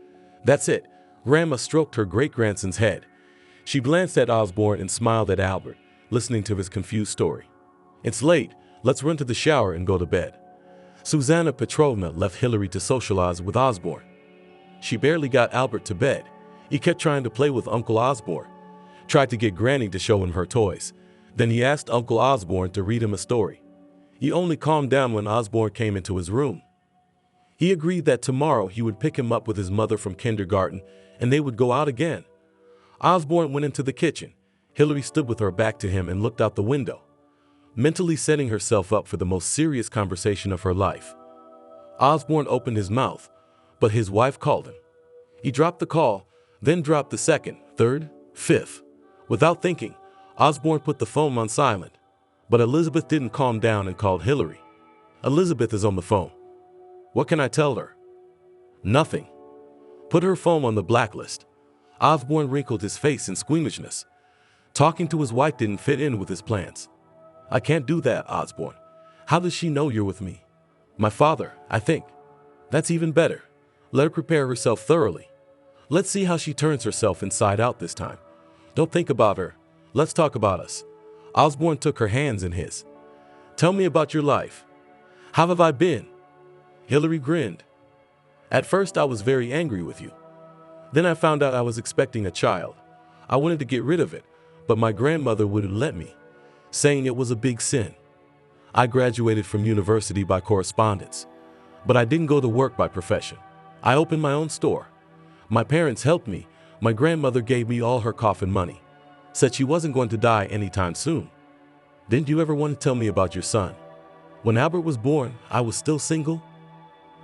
Grandma stroked her great-grandson's head. She glanced at Osborne and smiled at Albert, listening to his confused story. "It's late. Let's run to the shower and go to bed." Susanna Petrovna left Hillary to socialize with Osborne. She barely got Albert to bed. He kept trying to play with Uncle Osborne, tried to get Granny to show him her toys. Then he asked Uncle Osborne to read him a story. He only calmed down when Osborne came into his room. He agreed that tomorrow he would pick him up with his mother from kindergarten and they would go out again. Osborne went into the kitchen. Hillary stood with her back to him and looked out the window, mentally setting herself up for the most serious conversation of her life. Osborne opened his mouth, but his wife called him. He dropped the call, then dropped the second, third, fifth. Without thinking, Osborne put the phone on silent. But Elizabeth didn't calm down and called Hillary. "Elizabeth is on the phone." "What can I tell her?" "Nothing. Put her phone on the blacklist." Osborne wrinkled his face in squeamishness. Talking to his wife didn't fit in with his plans. "I can't do that, Osborne. How does she know you're with me?" "My father, I think." "That's even better. Let her prepare herself thoroughly. Let's see how she turns herself inside out this time. Don't think about her. Let's talk about us." Osborne took her hands in his. "Tell me about your life. How have I been?" Hillary grinned. "At first I was very angry with you. Then I found out I was expecting a child. I wanted to get rid of it, but my grandmother wouldn't let me, saying it was a big sin. I graduated from university by correspondence, but I didn't go to work by profession. I opened my own store. My parents helped me. My grandmother gave me all her coffin money. Said she wasn't going to die anytime soon. Didn't you ever want to tell me about your son? When Albert was born, I was still single.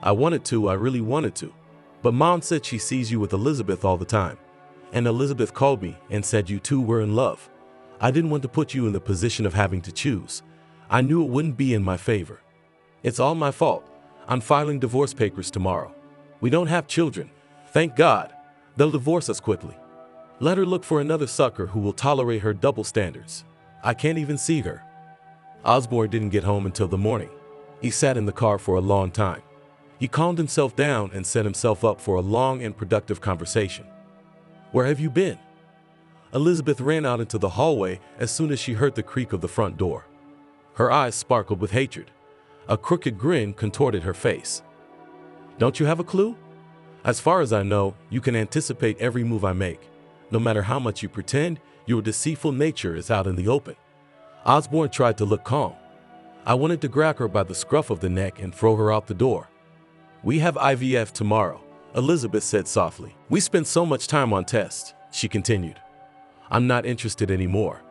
I really wanted to. But Mom said she sees you with Elizabeth all the time. And Elizabeth called me and said you two were in love. I didn't want to put you in the position of having to choose. I knew it wouldn't be in my favor. It's all my fault. I'm filing divorce papers tomorrow. We don't have children. Thank God. They'll divorce us quickly. Let her look for another sucker who will tolerate her double standards. I can't even see her. Osborne didn't get home until the morning. He sat in the car for a long time. He calmed himself down and set himself up for a long and productive conversation. Where have you been? Elizabeth ran out into the hallway as soon as she heard the creak of the front door. Her eyes sparkled with hatred. A crooked grin contorted her face. Don't you have a clue? As far as I know, you can anticipate every move I make. No matter how much you pretend, your deceitful nature is out in the open. Osborne tried to look calm. I wanted to grab her by the scruff of the neck and throw her out the door. We have IVF tomorrow, Elizabeth said softly. We spent so much time on tests, she continued. I'm not interested anymore.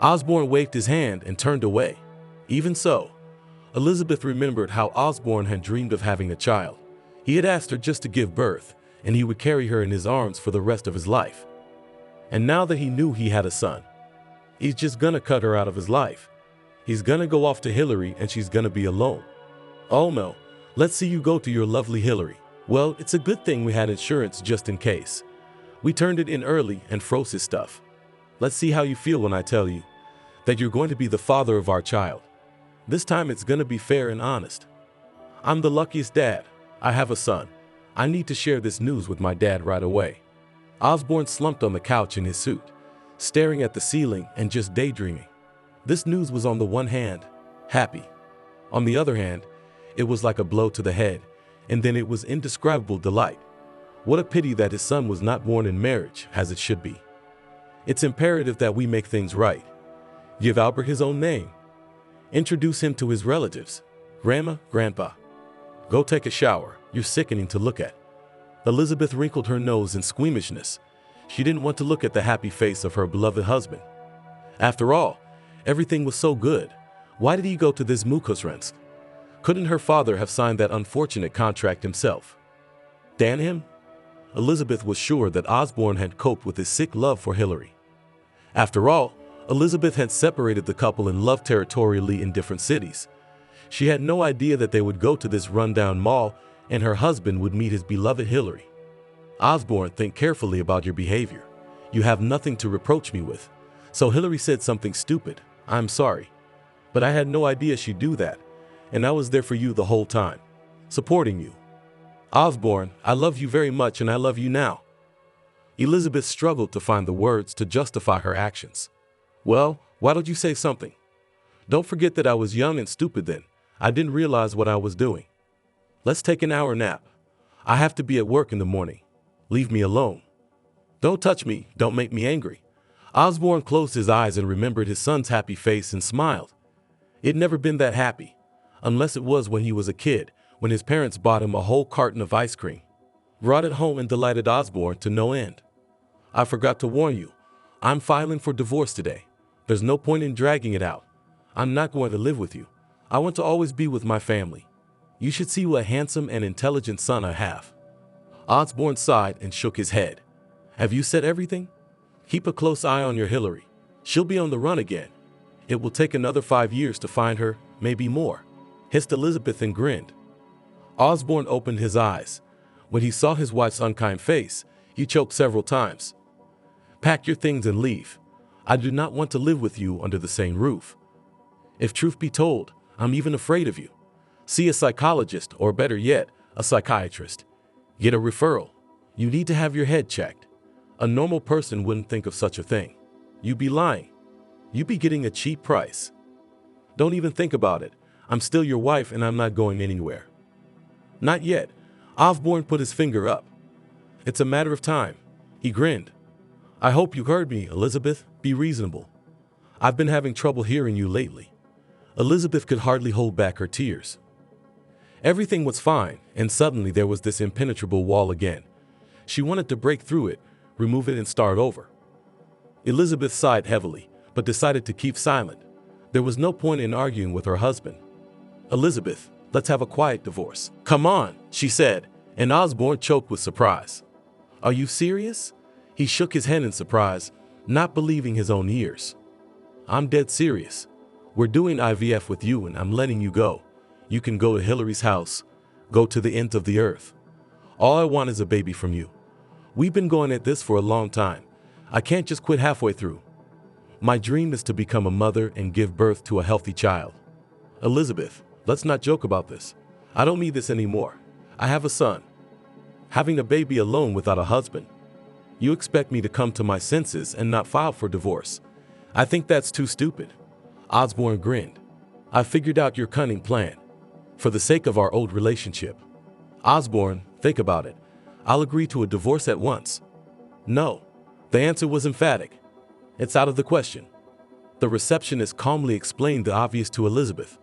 Osborne waved his hand and turned away. Even so, Elizabeth remembered how Osborne had dreamed of having a child. He had asked her just to give birth, and he would carry her in his arms for the rest of his life. And now that he knew he had a son, he's just gonna cut her out of his life. He's gonna go off to Hillary and she's gonna be alone. Oh no, let's see you go to your lovely Hillary. Well, it's a good thing we had insurance just in case. We turned it in early and froze his stuff. Let's see how you feel when I tell you that you're going to be the father of our child. This time it's gonna be fair and honest. I'm the luckiest dad. I have a son. I need to share this news with my dad right away. Osborne slumped on the couch in his suit, staring at the ceiling and just daydreaming. This news was on the one hand, happy. On the other hand, it was like a blow to the head, and then it was indescribable delight. What a pity that his son was not born in marriage, as it should be. It's imperative that we make things right. Give Albert his own name. Introduce him to his relatives, Grandma, Grandpa. Go take a shower. You're sickening to look at. Elizabeth wrinkled her nose in squeamishness. She didn't want to look at the happy face of her beloved husband. After all, everything was so good. Why did he go to this Mukosrensk? Couldn't her father have signed that unfortunate contract himself? Damn him? Elizabeth was sure that Osborne had coped with his sick love for Hillary. After all, Elizabeth had separated the couple and loved territorially in different cities. She had no idea that they would go to this rundown mall and her husband would meet his beloved Hillary. Osborne, think carefully about your behavior. You have nothing to reproach me with. So Hillary said something stupid. I'm sorry. But I had no idea she'd do that. And I was there for you the whole time, supporting you. Osborne, I love you very much and I love you now. Elizabeth struggled to find the words to justify her actions. Well, why don't you say something? Don't forget that I was young and stupid then. I didn't realize what I was doing. Let's take an hour nap. I have to be at work in the morning. Leave me alone. Don't touch me. Don't make me angry. Osborne closed his eyes and remembered his son's happy face and smiled. He'd never been that happy, unless it was when he was a kid, when his parents bought him a whole carton of ice cream. Brought it home and delighted Osborne to no end. I forgot to warn you. I'm filing for divorce today. There's no point in dragging it out. I'm not going to live with you. I want to always be with my family. You should see what a handsome and intelligent son I have. Osborne sighed and shook his head. Have you said everything? Keep a close eye on your Hillary. She'll be on the run again. It will take another 5 years to find her, maybe more, hissed Elizabeth and grinned. Osborne opened his eyes. When he saw his wife's unkind face, he choked several times. Pack your things and leave. I do not want to live with you under the same roof. If truth be told, I'm even afraid of you. See a psychologist, or better yet, a psychiatrist. Get a referral. You need to have your head checked. A normal person wouldn't think of such a thing. You'd be lying. You'd be getting a cheap price. Don't even think about it. I'm still your wife and I'm not going anywhere. Not yet. Osborne put his finger up. It's a matter of time. He grinned. I hope you heard me, Elizabeth. Be reasonable. I've been having trouble hearing you lately. Elizabeth could hardly hold back her tears. Everything was fine, and suddenly there was this impenetrable wall again. She wanted to break through it, remove it, and start over. Elizabeth sighed heavily, but decided to keep silent. There was no point in arguing with her husband. "Elizabeth, let's have a quiet divorce." "Come on," she said, and Osborne choked with surprise. "Are you serious?" He shook his head in surprise, not believing his own ears. "I'm dead serious. We're doing IVF with you, and I'm letting you go. You can go to Hillary's house, go to the ends of the earth. All I want is a baby from you. We've been going at this for a long time. I can't just quit halfway through. My dream is to become a mother and give birth to a healthy child." "Elizabeth, let's not joke about this. I don't mean this anymore. I have a son. Having a baby alone without a husband. You expect me to come to my senses and not file for divorce? I think that's too stupid." Osborne grinned. "I figured out your cunning plan. For the sake of our old relationship." "Osborne, think about it. I'll agree to a divorce at once." "No." The answer was emphatic. "It's out of the question." The receptionist calmly explained the obvious to Elizabeth.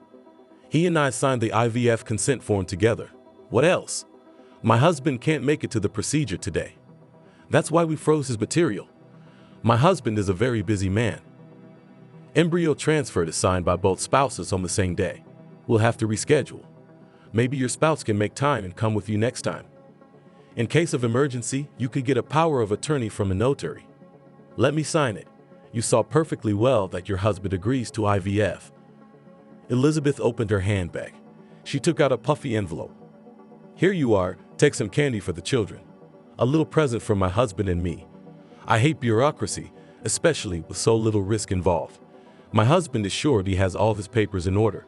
"He and I signed the IVF consent form together. What else? My husband can't make it to the procedure today. That's why we froze his material. My husband is a very busy man. Embryo transfer is signed by both spouses on the same day. We'll have to reschedule. Maybe your spouse can make time and come with you next time. In case of emergency, you could get a power of attorney from a notary. Let me sign it. You saw perfectly well that your husband agrees to IVF." Elizabeth opened her handbag. She took out a puffy envelope. "Here you are. Take some candy for the children. A little present for my husband and me. I hate bureaucracy, especially with so little risk involved. My husband is sure he has all his papers in order."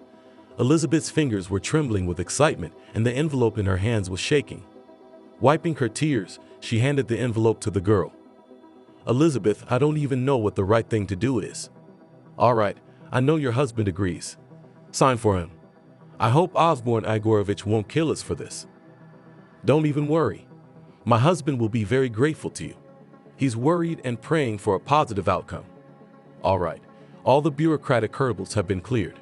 Elizabeth's fingers were trembling with excitement, and the envelope in her hands was shaking. Wiping her tears, she handed the envelope to the girl. "Elizabeth, I don't even know what the right thing to do is." "All right, I know your husband agrees. Sign for him. I hope Osborne Igorovich won't kill us for this." "Don't even worry. My husband will be very grateful to you. He's worried and praying for a positive outcome." "All right, all the bureaucratic hurdles have been cleared.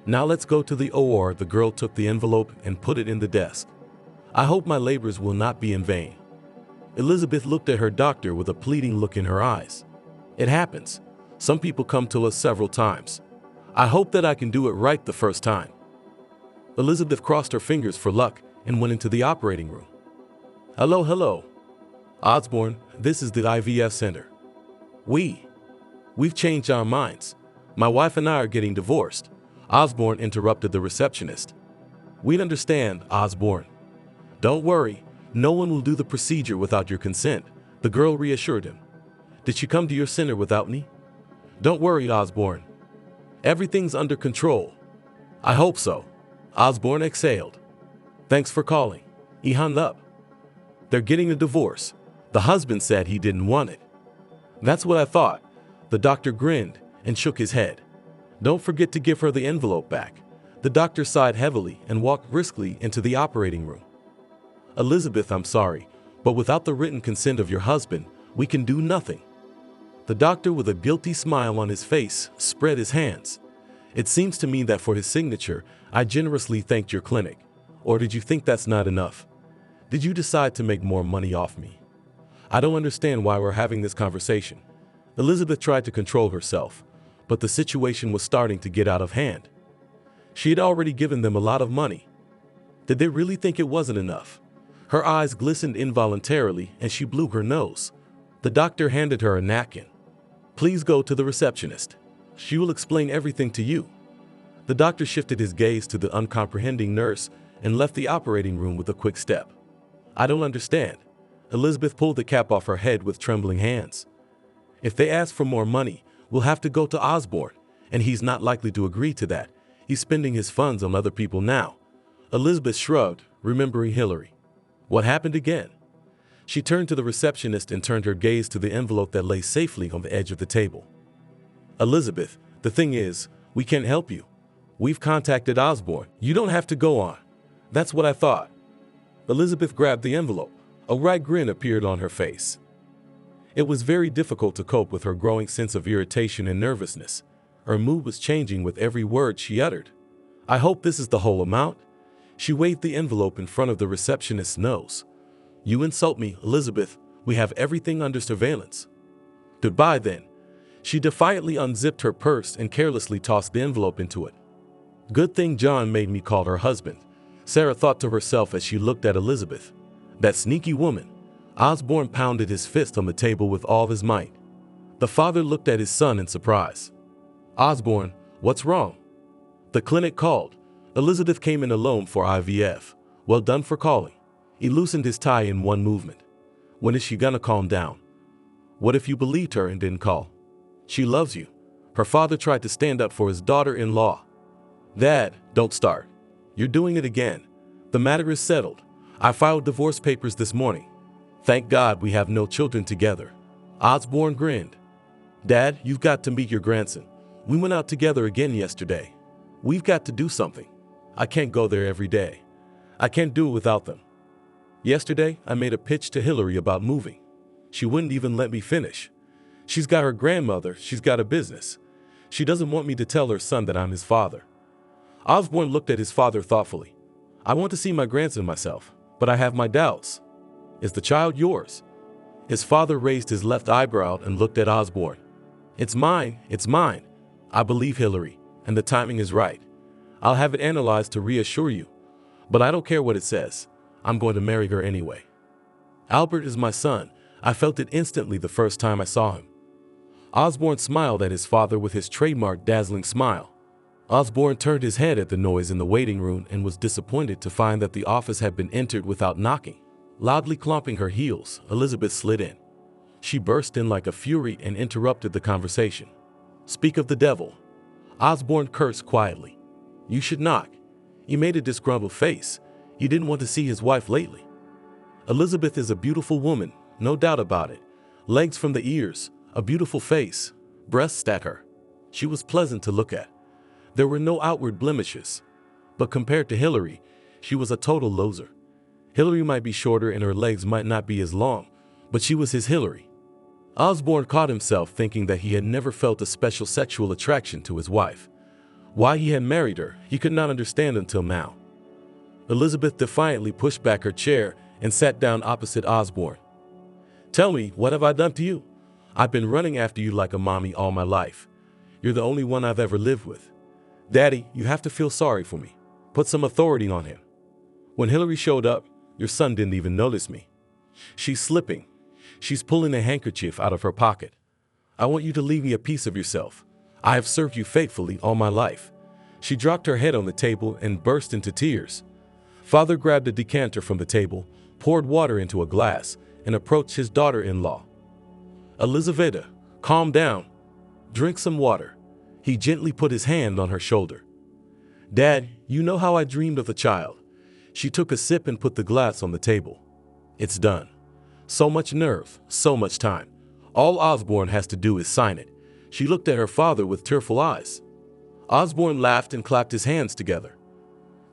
Now let's go to the OR." The girl took the envelope and put it in the desk. "I hope my labors will not be in vain." Elizabeth looked at her doctor with a pleading look in her eyes. "It happens. Some people come to us several times. I hope that I can do it right the first time." Elizabeth crossed her fingers for luck and went into the operating room. Hello. Osborne, this is the IVF center. We've changed our minds. My wife and I are getting divorced." Osborne interrupted the receptionist. "We'd understand, Osborne. Don't worry, no one will do the procedure without your consent," the girl reassured him. "Did she come to your center without me?" "Don't worry, Osborne. Everything's under control." "I hope so." Osborne exhaled. "Thanks for calling." He hung up. "They're getting a divorce. The husband said he didn't want it." "That's what I thought." The doctor grinned and shook his head. "Don't forget to give her the envelope back." The doctor sighed heavily and walked briskly into the operating room. "Elizabeth, I'm sorry, but without the written consent of your husband, we can do nothing." The doctor, with a guilty smile on his face, spread his hands. "It seems to me that for his signature, I generously thanked your clinic. Or did you think that's not enough? Did you decide to make more money off me? I don't understand why we're having this conversation." Elizabeth tried to control herself, but the situation was starting to get out of hand. She had already given them a lot of money. Did they really think it wasn't enough? Her eyes glistened involuntarily and she blew her nose. The doctor handed her a napkin. "Please go to the receptionist. She will explain everything to you." The doctor shifted his gaze to the uncomprehending nurse and left the operating room with a quick step. "I don't understand." Elizabeth pulled the cap off her head with trembling hands. "If they ask for more money, we'll have to go to Osborne, and he's not likely to agree to that. He's spending his funds on other people now." Elizabeth shrugged, remembering Hillary. What happened again? She turned to the receptionist and turned her gaze to the envelope that lay safely on the edge of the table. "Elizabeth, the thing is, we can't help you. We've contacted Osborne. You don't have to go on." "That's what I thought." Elizabeth grabbed the envelope. A wry grin appeared on her face. It was very difficult to cope with her growing sense of irritation and nervousness. Her mood was changing with every word she uttered. "I hope this is the whole amount." She waved the envelope in front of the receptionist's nose. "You insult me, Elizabeth. We have everything under surveillance." "Goodbye, then." She defiantly unzipped her purse and carelessly tossed the envelope into it. "Good thing John made me call her husband," Sarah thought to herself as she looked at Elizabeth. That sneaky woman. Osborne pounded his fist on the table with all his might. The father looked at his son in surprise. "Osborne, what's wrong?" The clinic called. Elizabeth came in alone for IVF. "Well done for calling." He loosened his tie in one movement. "When is she gonna calm down?" "What if you believed her and didn't call?" "She loves you." Her father tried to stand up for his daughter-in-law. "Dad, don't start. You're doing it again. The matter is settled. I filed divorce papers this morning. Thank God we have no children together." Osborne grinned. "Dad, you've got to meet your grandson. We went out together again yesterday. We've got to do something. I can't go there every day. I can't do it without them. Yesterday, I made a pitch to Hillary about moving. She wouldn't even let me finish. She's got her grandmother, she's got a business. She doesn't want me to tell her son that I'm his father." Osborne looked at his father thoughtfully. "I want to see my grandson myself, but I have my doubts. Is the child yours?" His father raised his left eyebrow and looked at Osborne. It's mine. I believe Hillary, and the timing is right. I'll have it analyzed to reassure you. But I don't care what it says. I'm going to marry her anyway. Albert is my son. I felt it instantly the first time I saw him." Osborne smiled at his father with his trademark dazzling smile. Osborne turned his head at the noise in the waiting room and was disappointed to find that the office had been entered without knocking. Loudly clomping her heels, Elizabeth slid in. She burst in like a fury and interrupted the conversation. "Speak of the devil." Osborne cursed quietly. "You should knock." He made a disgruntled face. He didn't want to see his wife lately. Elizabeth is a beautiful woman, no doubt about it. Legs from the ears, a beautiful face, breasts at her. She was pleasant to look at. There were no outward blemishes. But compared to Hillary, she was a total loser. Hillary might be shorter and her legs might not be as long, but she was his Hillary. Osborne caught himself thinking that he had never felt a special sexual attraction to his wife. Why he had married her, he could not understand until now. Elizabeth defiantly pushed back her chair and sat down opposite Osborne. "Tell me, what have I done to you? I've been running after you like a mommy all my life. You're the only one I've ever lived with. Daddy, you have to feel sorry for me. Put some authority on him. When Hillary showed up, your son didn't even notice me. She's slipping. She's pulling a handkerchief out of her pocket. I want you to leave me a piece of yourself. I have served you faithfully all my life." She dropped her head on the table and burst into tears. Father grabbed a decanter from the table, poured water into a glass, and approached his daughter-in-law. "Elizaveta, calm down. Drink some water." He gently put his hand on her shoulder. "Dad, you know how I dreamed of the child." She took a sip and put the glass on the table. "It's done. So much nerve, so much time. All Osborne has to do is sign it." She looked at her father with tearful eyes. Osborne laughed and clapped his hands together.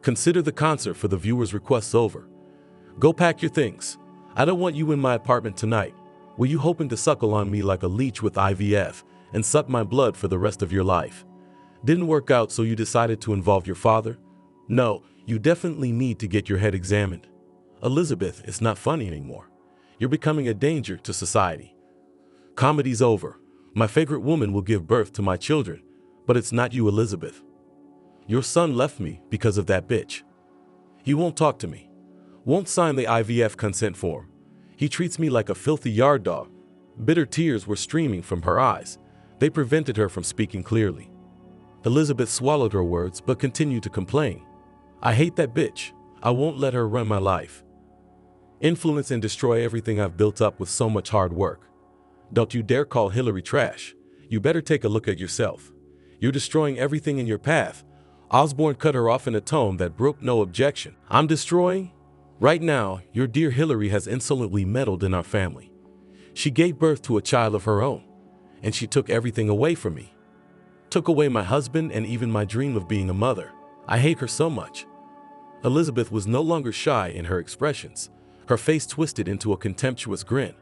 "Consider the concert for the viewers' requests over. Go pack your things. I don't want you in my apartment tonight. Were you hoping to suckle on me like a leech with IVF and suck my blood for the rest of your life? Didn't work out, so you decided to involve your father? No, you definitely need to get your head examined. Elizabeth, it's not funny anymore. You're becoming a danger to society. Comedy's over. My favorite woman will give birth to my children, but it's not you, Elizabeth. Your son left me because of that bitch. He won't talk to me, won't sign the IVF consent form. He treats me like a filthy yard dog." Bitter tears were streaming from her eyes. They prevented her from speaking clearly. Elizabeth swallowed her words but continued to complain. "I hate that bitch. I won't let her run my life. Influence and destroy everything I've built up with so much hard work. Don't you dare call Hillary trash. You better take a look at yourself. You're destroying everything in your path." Osborne cut her off in a tone that brooked no objection. "I'm destroying? Right now, your dear Hillary has insolently meddled in our family. She gave birth to a child of her own, and she took everything away from me. Took away my husband and even my dream of being a mother. I hate her so much." Elizabeth was no longer shy in her expressions. Her face twisted into a contemptuous grin.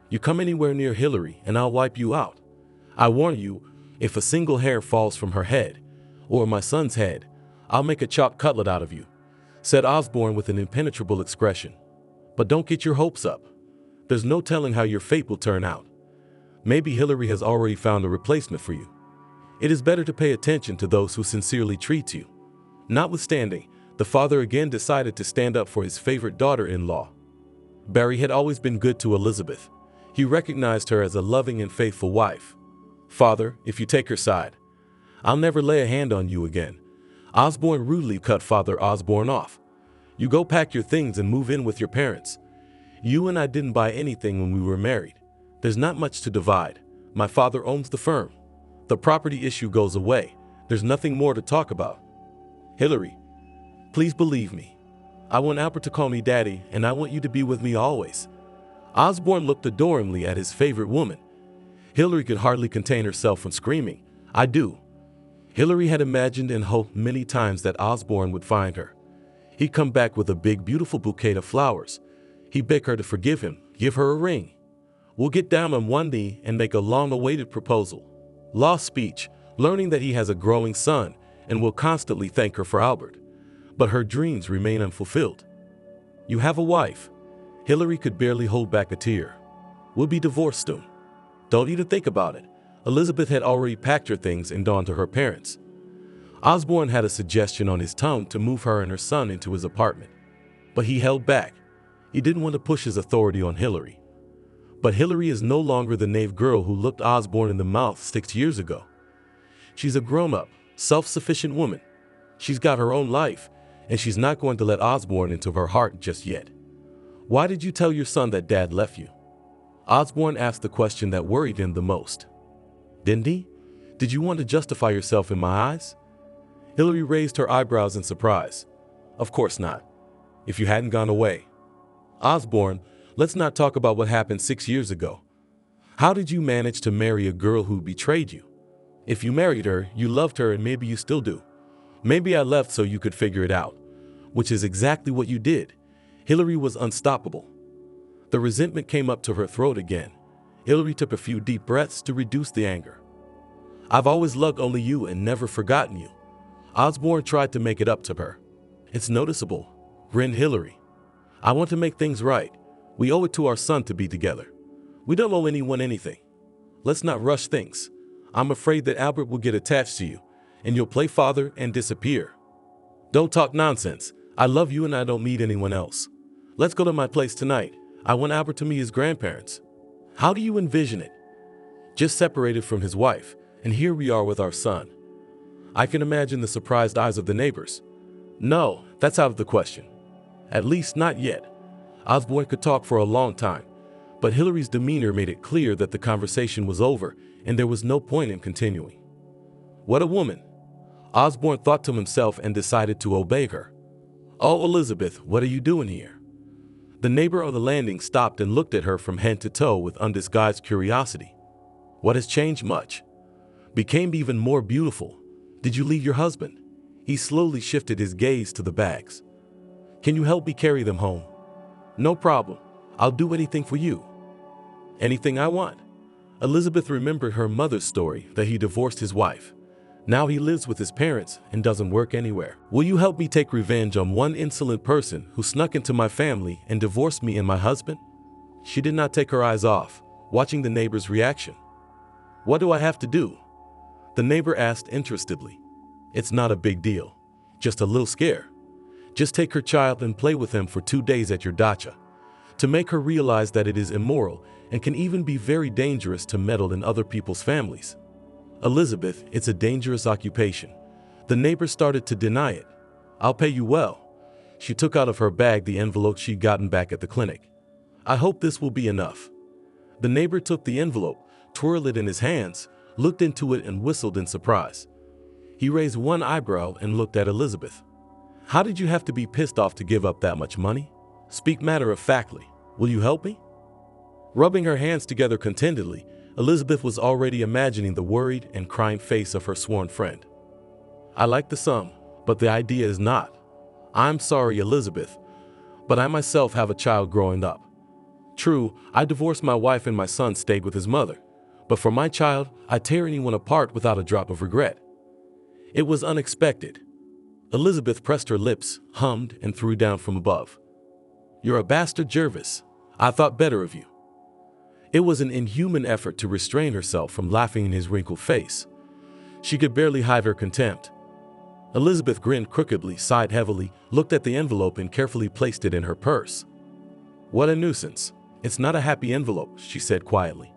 "You come anywhere near Hillary and I'll wipe you out. I warn you, if a single hair falls from her head, or my son's head, I'll make a chopped cutlet out of you." said Osborne with an impenetrable expression. But don't get your hopes up. There's no telling how your fate will turn out. Maybe Hillary has already found a replacement for you. It is better to pay attention to those who sincerely treat you. Notwithstanding, the father again decided to stand up for his favorite daughter-in-law. Barry had always been good to Elizabeth. He recognized her as a loving and faithful wife. "Father, if you take her side, I'll never lay a hand on you again." Osborne rudely cut Father Osborne off. "You go pack your things and move in with your parents. You and I didn't buy anything when we were married. There's not much to divide. My father owns the firm. The property issue goes away. There's nothing more to talk about. Hillary, please believe me. I want Albert to call me Daddy, and I want you to be with me always." Osborne looked adoringly at his favorite woman. Hillary could hardly contain herself from screaming, "I do." Hillary had imagined and hoped many times that Osborne would find her. He'd come back with a big, beautiful bouquet of flowers. He'd beg her to forgive him, give her a ring. "We'll get down on one knee and make a long-awaited proposal." Lost speech, learning that he has a growing son and will constantly thank her for Albert. But her dreams remain unfulfilled. "You have a wife." Hillary could barely hold back a tear. "We'll be divorced soon. Don't even think about it." Elizabeth had already packed her things and gone to her parents. Osborne had a suggestion on his tongue to move her and her son into his apartment. But he held back. He didn't want to push his authority on Hillary. But Hillary is no longer the naive girl who looked Osborne in the mouth 6 years ago. She's a grown-up, self-sufficient woman. She's got her own life, and she's not going to let Osborne into her heart just yet. "Why did you tell your son that Dad left you?" Osborne asked the question that worried him the most. "Didn't he? Did you want to justify yourself in my eyes?" Hillary raised her eyebrows in surprise. "Of course not. If you hadn't gone away." "Osborne, let's not talk about what happened 6 years ago. How did you manage to marry a girl who betrayed you? If you married her, you loved her, and maybe you still do. Maybe I left so you could figure it out, which is exactly what you did." Hillary was unstoppable. The resentment came up to her throat again. Hillary took a few deep breaths to reduce the anger. "I've always loved only you and never forgotten you." Osborne tried to make it up to her. "It's noticeable," grinned Hillary. "I want to make things right. We owe it to our son to be together. We don't owe anyone anything. Let's not rush things. I'm afraid that Albert will get attached to you, and you'll play father and disappear." "Don't talk nonsense. I love you and I don't need anyone else. Let's go to my place tonight. I want Albert to meet his grandparents." "How do you envision it?" "Just separated from his wife, and here we are with our son." I can imagine the surprised eyes of the neighbors. "No, that's out of the question. At least not yet." Osborne could talk for a long time, but Hillary's demeanor made it clear that the conversation was over and there was no point in continuing. "What a woman!" Osborne thought to himself and decided to obey her. "Oh, Elizabeth, what are you doing here?" The neighbor on the landing stopped and looked at her from head to toe with undisguised curiosity. "What has changed much? Became even more beautiful. Did you leave your husband?" He slowly shifted his gaze to the bags. "Can you help me carry them home?" "No problem. I'll do anything for you." "Anything I want." Elizabeth remembered her mother's story that he divorced his wife. Now he lives with his parents and doesn't work anywhere. "Will you help me take revenge on one insolent person who snuck into my family and divorced me and my husband?" She did not take her eyes off, watching the neighbor's reaction. "What do I have to do?" The neighbor asked interestedly. "It's not a big deal. Just a little scare. Just take her child and play with him for 2 days at your dacha, to make her realize that it is immoral and can even be very dangerous to meddle in other people's families." "Elizabeth, it's a dangerous occupation." The neighbor started to deny it. "I'll pay you well." She took out of her bag the envelope she'd gotten back at the clinic. "I hope this will be enough." The neighbor took the envelope, twirled it in his hands, looked into it and whistled in surprise. He raised one eyebrow and looked at Elizabeth. "How did you have to be pissed off to give up that much money? Speak matter-of-factly. Will you help me?" Rubbing her hands together contentedly, Elizabeth was already imagining the worried and crying face of her sworn friend. "I like the sum, but the idea is not. I'm sorry, Elizabeth, but I myself have a child growing up. True, I divorced my wife and my son stayed with his mother, but for my child, I'd tear anyone apart without a drop of regret. It was unexpected." Elizabeth pressed her lips, hummed, and threw down from above. "You're a bastard, Jervis. I thought better of you." It was an inhuman effort to restrain herself from laughing in his wrinkled face. She could barely hide her contempt. Elizabeth grinned crookedly, sighed heavily, looked at the envelope and carefully placed it in her purse. "What a nuisance. It's not a happy envelope," she said quietly.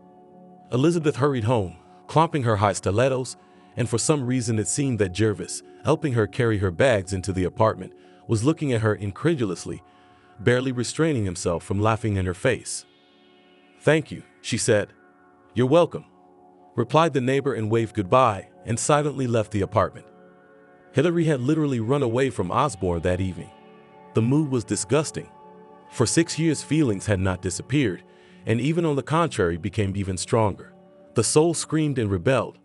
Elizabeth hurried home, clomping her high stilettos, and for some reason it seemed that Jervis, helping her carry her bags into the apartment, was looking at her incredulously, barely restraining himself from laughing in her face. "Thank you," she said. "You're welcome," replied the neighbor and waved goodbye and silently left the apartment. Hillary had literally run away from Osborne that evening. The mood was disgusting. For 6 years feelings had not disappeared, and even on the contrary became even stronger. The soul screamed and rebelled.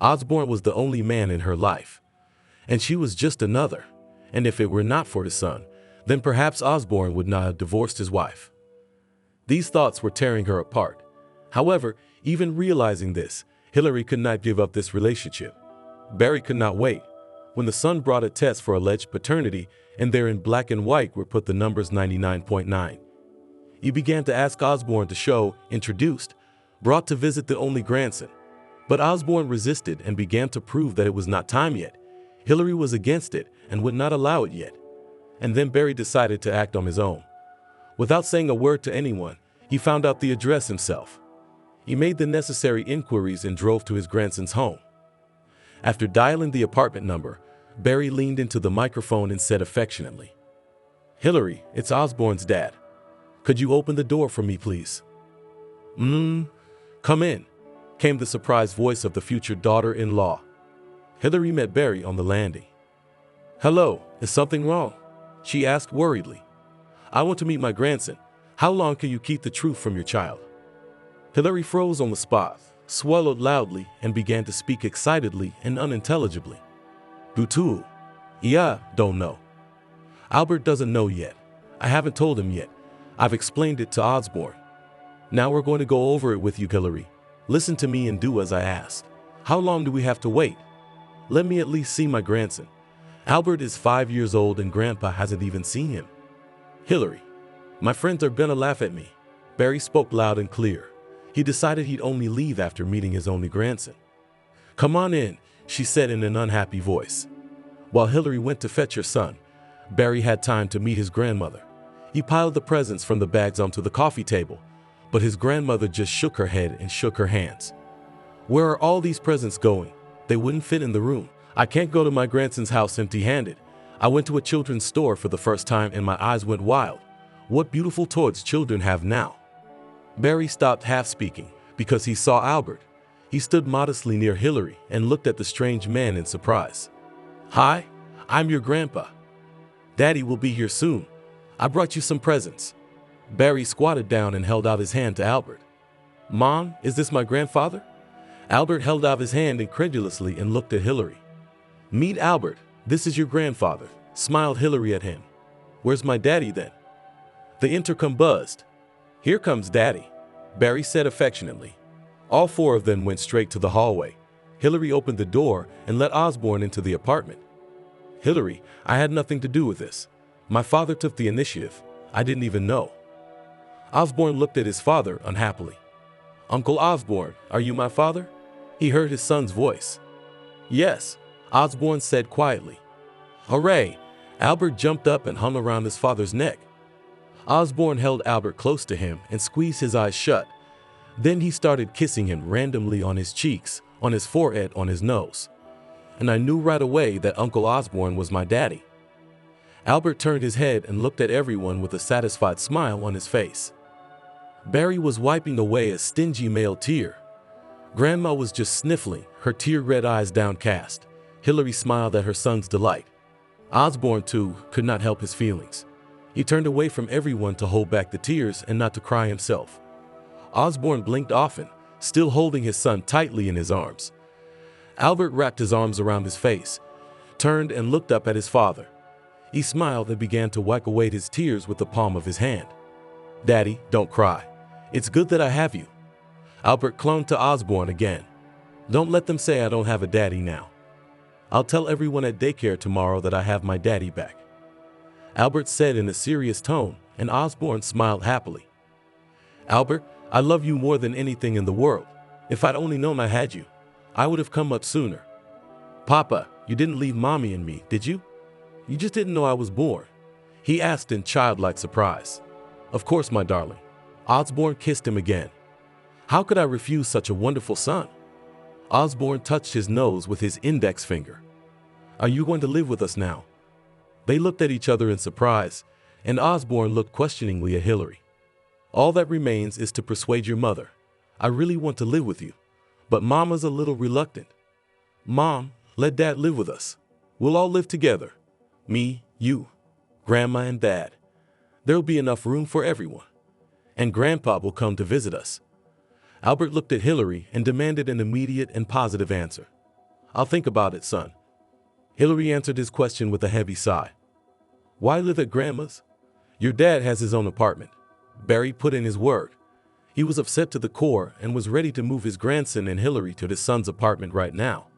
Osborne was the only man in her life, and she was just another, and if it were not for his son, then perhaps Osborne would not have divorced his wife. These thoughts were tearing her apart. However, even realizing this, Hillary could not give up this relationship. Barry could not wait. When the son brought a test for alleged paternity, and there in black and white were put the numbers 99.9, he began to ask Osborne to show, introduced, brought to visit the only grandson. But Osborne resisted and began to prove that it was not time yet. Hillary was against it and would not allow it yet. And then Barry decided to act on his own. Without saying a word to anyone, he found out the address himself. He made the necessary inquiries and drove to his grandson's home. After dialing the apartment number, Barry leaned into the microphone and said affectionately, "Hillary, it's Osborne's dad. Could you open the door for me, please?" Come in," came the surprised voice of the future daughter-in-law. Hillary met Barry on the landing. "Hello, is something wrong?" she asked worriedly. "I want to meet my grandson. How long can you keep the truth from your child?" Hillary froze on the spot, swallowed loudly, and began to speak excitedly and unintelligibly. "Butul. Yeah, don't know. Albert doesn't know yet. I haven't told him yet. I've explained it to Osborne. Now we're going to go over it with you, Hillary. Listen to me and do as I ask. How long do we have to wait? Let me at least see my grandson. Albert is 5 years old and Grandpa hasn't even seen him." "Hillary, my friends are gonna laugh at me." Barry spoke loud and clear. He decided he'd only leave after meeting his only grandson. "Come on in," she said in an unhappy voice. While Hillary went to fetch her son, Barry had time to meet his grandmother. He piled the presents from the bags onto the coffee table, but his grandmother just shook her head and shook her hands. "Where are all these presents going? They wouldn't fit in the room. I can't go to my grandson's house empty-handed. I went to a children's store for the first time and my eyes went wild. What beautiful toys children have now." Barry stopped half speaking because he saw Albert. He stood modestly near Hillary and looked at the strange man in surprise. "Hi, I'm your grandpa. Daddy will be here soon. I brought you some presents." Barry squatted down and held out his hand to Albert. "Mom, is this my grandfather?" Albert held out his hand incredulously and looked at Hillary. "Meet Albert. This is your grandfather," smiled Hillary at him. "Where's my daddy then?" The intercom buzzed. "Here comes Daddy," Barry said affectionately. All four of them went straight to the hallway. Hillary opened the door and let Osborne into the apartment. "Hillary, I had nothing to do with this. My father took the initiative. I didn't even know." Osborne looked at his father unhappily. "Uncle Osborne, are you my father?" He heard his son's voice. "Yes," Osborne said quietly. "Hooray!" Albert jumped up and hung around his father's neck. Osborne held Albert close to him and squeezed his eyes shut. Then he started kissing him randomly on his cheeks, on his forehead, on his nose. And I knew right away that Uncle Osborne was my daddy. Albert turned his head and looked at everyone with a satisfied smile on his face. Barry was wiping away a stingy male tear. Grandma was just sniffling, her tear-red eyes downcast. Hillary smiled at her son's delight. Osborne, too, could not help his feelings. He turned away from everyone to hold back the tears and not to cry himself. Osborne blinked often, still holding his son tightly in his arms. Albert wrapped his arms around his face, turned and looked up at his father. He smiled and began to wipe away his tears with the palm of his hand. "Daddy, don't cry. It's good that I have you." Albert clung to Osborne again. "Don't let them say I don't have a daddy now." I'll tell everyone at daycare tomorrow that I have my daddy back," Albert said in a serious tone, and Osborne smiled happily. "Albert, I love you more than anything in the world. If I'd only known I had you, I would have come much sooner." "Papa, you didn't leave Mommy and me, did you? You just didn't know I was born?" he asked in childlike surprise. "Of course, my darling." Osborne kissed him again. "How could I refuse such a wonderful son?" Osborne touched his nose with his index finger. "Are you going to live with us now?" They looked at each other in surprise, and Osborne looked questioningly at Hillary. "All that remains is to persuade your mother. I really want to live with you, but Mama's a little reluctant." "Mom, let Dad live with us. We'll all live together. Me, you, Grandma, and Dad. There'll be enough room for everyone. And Grandpa will come to visit us." Albert looked at Hillary and demanded an immediate and positive answer. "I'll think about it, son." Hillary answered his question with a heavy sigh. "Why live at Grandma's? Your dad has his own apartment." Barry put in his word. He was upset to the core and was ready to move his grandson and Hillary to his son's apartment right now.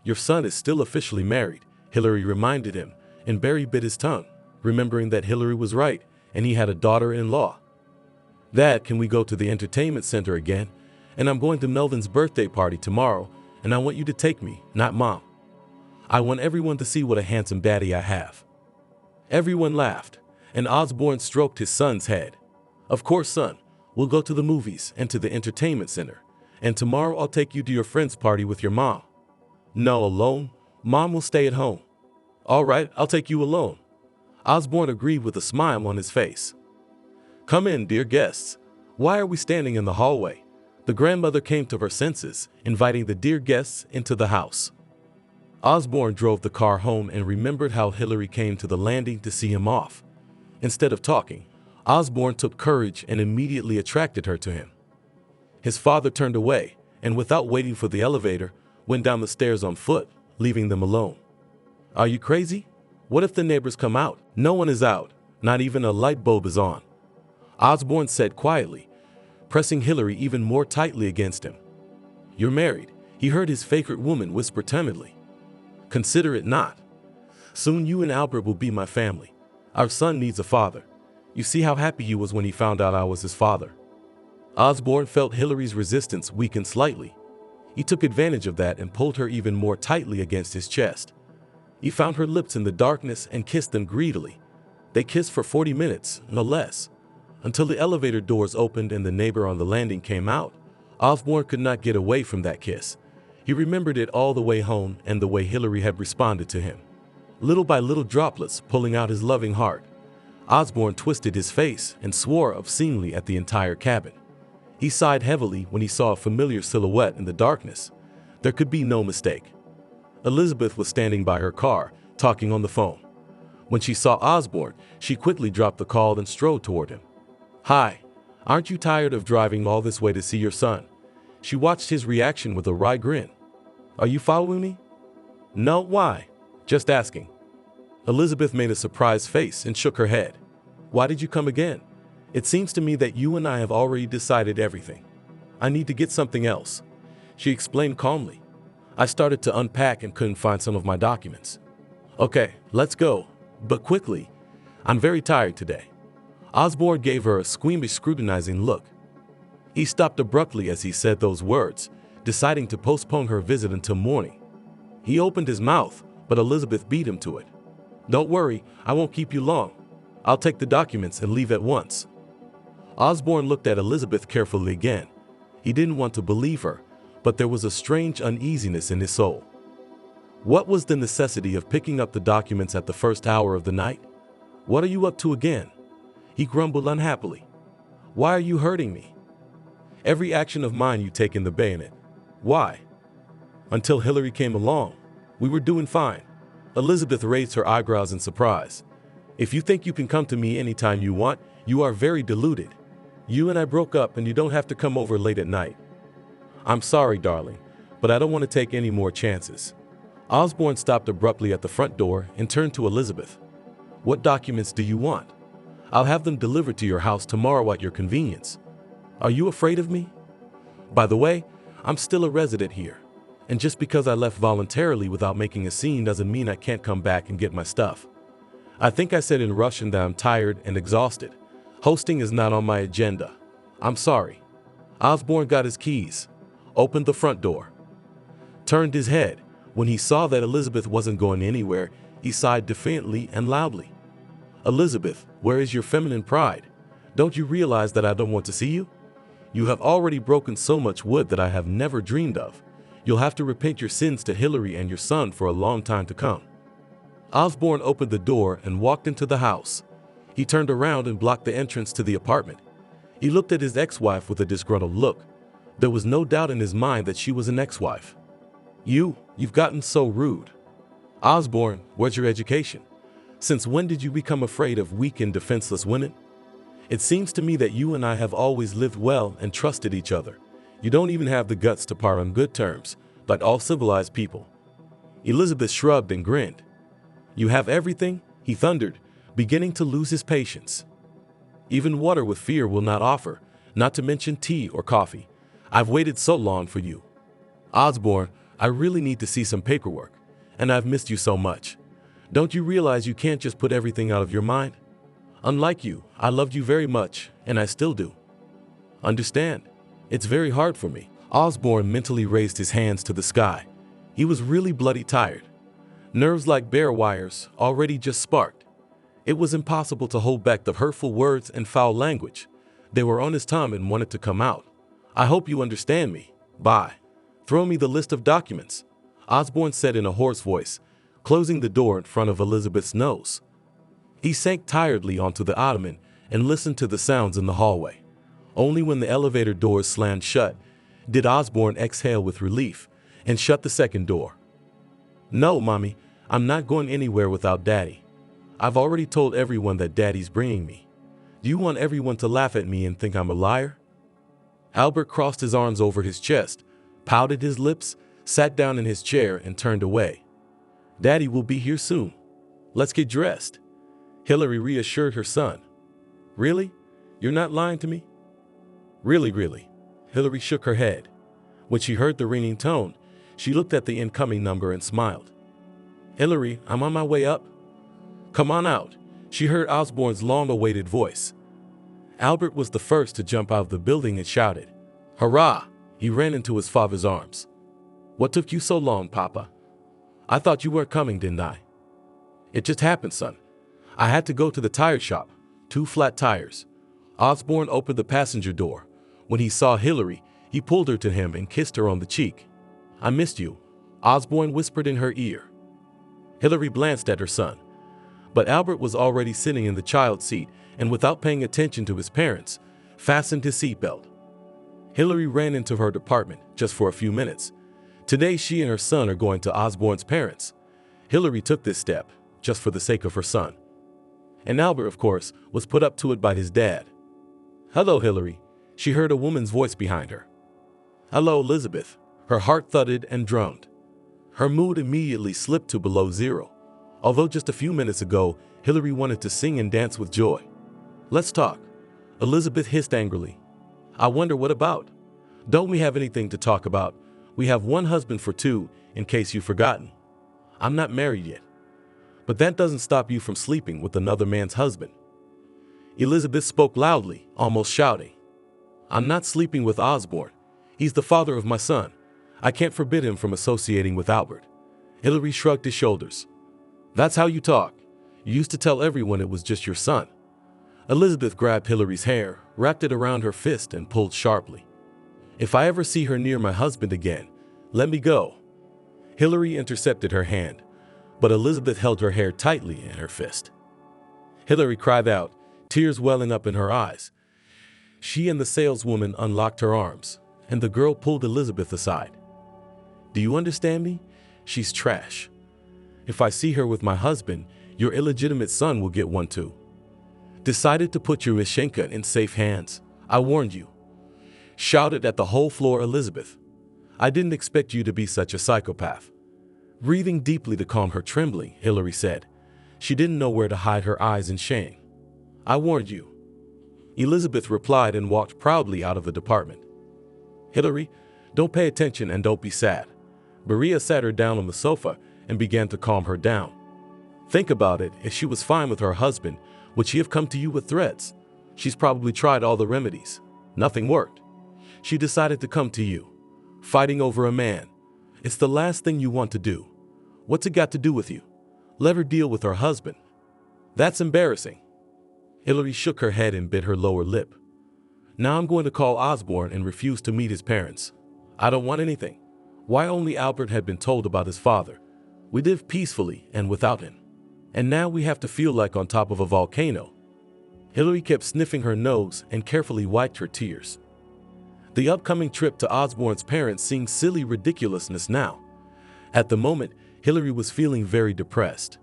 "Your son is still officially married," Hillary reminded him, and Barry bit his tongue, remembering that Hillary was right and he had a daughter-in-law. "Dad, can we go to the entertainment center again? And I'm going to Melvin's birthday party tomorrow, and I want you to take me, not Mom. I want everyone to see what a handsome daddy I have." Everyone laughed, and Osborne stroked his son's head. "Of course, son. We'll go to the movies and to the entertainment center, and tomorrow I'll take you to your friend's party with your mom." "No, alone. Mom will stay at home." "All right, I'll take you alone." Osborne agreed with a smile on his face. "Come in, dear guests. Why are we standing in the hallway?" The grandmother came to her senses, inviting the dear guests into the house. Osborne drove the car home and remembered how Hillary came to the landing to see him off. Instead of talking, Osborne took courage and immediately attracted her to him. His father turned away, and without waiting for the elevator, went down the stairs on foot, leaving them alone. "Are you crazy? What if the neighbors come out?" "No one is out. Not even a light bulb is on," Osborne said quietly, pressing Hillary even more tightly against him. "You're married," he heard his favorite woman whisper timidly. "Consider it not. Soon you and Albert will be my family. Our son needs a father. You see how happy he was when he found out I was his father." Osborne felt Hillary's resistance weaken slightly. He took advantage of that and pulled her even more tightly against his chest. He found her lips in the darkness and kissed them greedily. They kissed for 40 minutes, no less, until the elevator doors opened and the neighbor on the landing came out. Osborne could not get away from that kiss. He remembered it all the way home and the way Hillary had responded to him. Little by little droplets pulling out his loving heart. Osborne twisted his face and swore obscenely at the entire cabin. He sighed heavily when he saw a familiar silhouette in the darkness. There could be no mistake. Elizabeth was standing by her car, talking on the phone. When she saw Osborne, she quickly dropped the call and strode toward him. "Hi, aren't you tired of driving all this way to see your son?" She watched his reaction with a wry grin. "Are you following me?" "No, why?" "Just asking." Elizabeth made a surprised face and shook her head. "Why did you come again? It seems to me that you and I have already decided everything. I need to get something else," she explained calmly. "I started to unpack and couldn't find some of my documents." "Okay, let's go, but quickly. I'm very tired today." Osborne gave her a squeamish, scrutinizing look. He stopped abruptly as he said those words, deciding to postpone her visit until morning. He opened his mouth, but Elizabeth beat him to it. "Don't worry, I won't keep you long. I'll take the documents and leave at once." Osborne looked at Elizabeth carefully again. He didn't want to believe her, but there was a strange uneasiness in his soul. What was the necessity of picking up the documents at the first hour of the night? "What are you up to again?" he grumbled unhappily. "Why are you hurting me? Every action of mine you take in the bayonet. Why?" "Until Hillary came along, we were doing fine." Elizabeth raised her eyebrows in surprise. "If you think you can come to me anytime you want, you are very deluded. You and I broke up and you don't have to come over late at night." "I'm sorry, darling, but I don't want to take any more chances." Osborne stopped abruptly at the front door and turned to Elizabeth. "What documents do you want? I'll have them delivered to your house tomorrow at your convenience. Are you afraid of me? By the way, I'm still a resident here. And just because I left voluntarily without making a scene doesn't mean I can't come back and get my stuff. I think I said in Russian that I'm tired and exhausted. Hosting is not on my agenda. I'm sorry. Osborne got his keys, opened the front door, turned his head. When he saw that Elizabeth wasn't going anywhere, he sighed defiantly and loudly. Elizabeth, where is your feminine pride? Don't you realize that I don't want to see you? You have already broken so much wood that I have never dreamed of. You'll have to repent your sins to Hillary and your son for a long time to come. Osborne opened the door and walked into the house. He turned around and blocked the entrance to the apartment. He looked at his ex-wife with a disgruntled look. There was no doubt in his mind that she was an ex-wife. You've gotten so rude. Osborne, where's your education? Since when did you become afraid of weak and defenseless women? It seems to me that you and I have always lived well and trusted each other. You don't even have the guts to part on good terms, like all civilized people. Elizabeth shrugged and grinned. You have everything? He thundered, beginning to lose his patience. Even water with fear will not offer, not to mention tea or coffee. I've waited so long for you. Osborne, I really need to see some paperwork, and I've missed you so much. Don't you realize you can't just put everything out of your mind? Unlike you, I loved you very much, and I still do. Understand? It's very hard for me. Osborne mentally raised his hands to the sky. He was really bloody tired. Nerves like bare wires already just sparked. It was impossible to hold back the hurtful words and foul language. They were on his tongue and wanted to come out. I hope you understand me. Bye. Throw me the list of documents, Osborne said in a hoarse voice, closing the door in front of Elizabeth's nose. He sank tiredly onto the ottoman and listened to the sounds in the hallway. Only when the elevator doors slammed shut did Osborne exhale with relief and shut the second door. No, Mommy, I'm not going anywhere without Daddy. I've already told everyone that Daddy's bringing me. Do you want everyone to laugh at me and think I'm a liar? Albert crossed his arms over his chest, pouted his lips, sat down in his chair and turned away. Daddy will be here soon. Let's get dressed. Hillary reassured her son. Really? You're not lying to me? Really. Hillary shook her head. When she heard the ringing tone, she looked at the incoming number and smiled. Hillary, I'm on my way up. Come on out, she heard Osborne's long-awaited voice. Albert was the first to jump out of the building and shouted, Hurrah! He ran into his father's arms. What took you so long, Papa? I thought you weren't coming, didn't I? It just happened, son. I had to go to the tire shop. 2 flat tires. Osborne opened the passenger door. When he saw Hillary, he pulled her to him and kissed her on the cheek. I missed you, Osborne whispered in her ear. Hillary glanced at her son. But Albert was already sitting in the child's seat and, without paying attention to his parents, fastened his seatbelt. Hillary ran into her department just for a few minutes. Today she and her son are going to Osborne's parents. Hillary took this step just for the sake of her son. And Albert, of course, was put up to it by his dad. Hello, Hillary, she heard a woman's voice behind her. Hello, Elizabeth. Her heart thudded and drummed. Her mood immediately slipped to below zero. Although just a few minutes ago, Hillary wanted to sing and dance with joy. Let's talk, Elizabeth hissed angrily. I wonder what about? Don't we have anything to talk about? We have one husband for 2, in case you've forgotten. I'm not married yet. But that doesn't stop you from sleeping with another man's husband. Elizabeth spoke loudly, almost shouting. I'm not sleeping with Osborne. He's the father of my son. I can't forbid him from associating with Albert. Hillary shrugged his shoulders. That's how you talk. You used to tell everyone it was just your son. Elizabeth grabbed Hillary's hair, wrapped it around her fist, and pulled sharply. If I ever see her near my husband again, let me go. Hillary intercepted her hand, but Elizabeth held her hair tightly in her fist. Hillary cried out, tears welling up in her eyes. She and the saleswoman unlocked her arms, and the girl pulled Elizabeth aside. Do you understand me? She's trash. If I see her with my husband, your illegitimate son will get one too. Decided to put your Mishenka in safe hands. I warned you. Shouted at the whole floor Elizabeth. I didn't expect you to be such a psychopath. Breathing deeply to calm her trembling, Hillary said. She didn't know where to hide her eyes in shame. I warned you. Elizabeth replied and walked proudly out of the department. Hillary, don't pay attention and don't be sad. Maria sat her down on the sofa and began to calm her down. Think about it, if she was fine with her husband, would she have come to you with threats? She's probably tried all the remedies. Nothing worked. She decided to come to you. Fighting over a man. It's the last thing you want to do. What's it got to do with you? Let her deal with her husband. That's embarrassing. Hillary shook her head and bit her lower lip. Now I'm going to call Osborne and refuse to meet his parents. I don't want anything. Why only Albert had been told about his father? We lived peacefully and without him. And now we have to feel like on top of a volcano. Hillary kept sniffing her nose and carefully wiped her tears. The upcoming trip to Osborne's parents seemed silly ridiculousness now. At the moment, Hillary was feeling very depressed.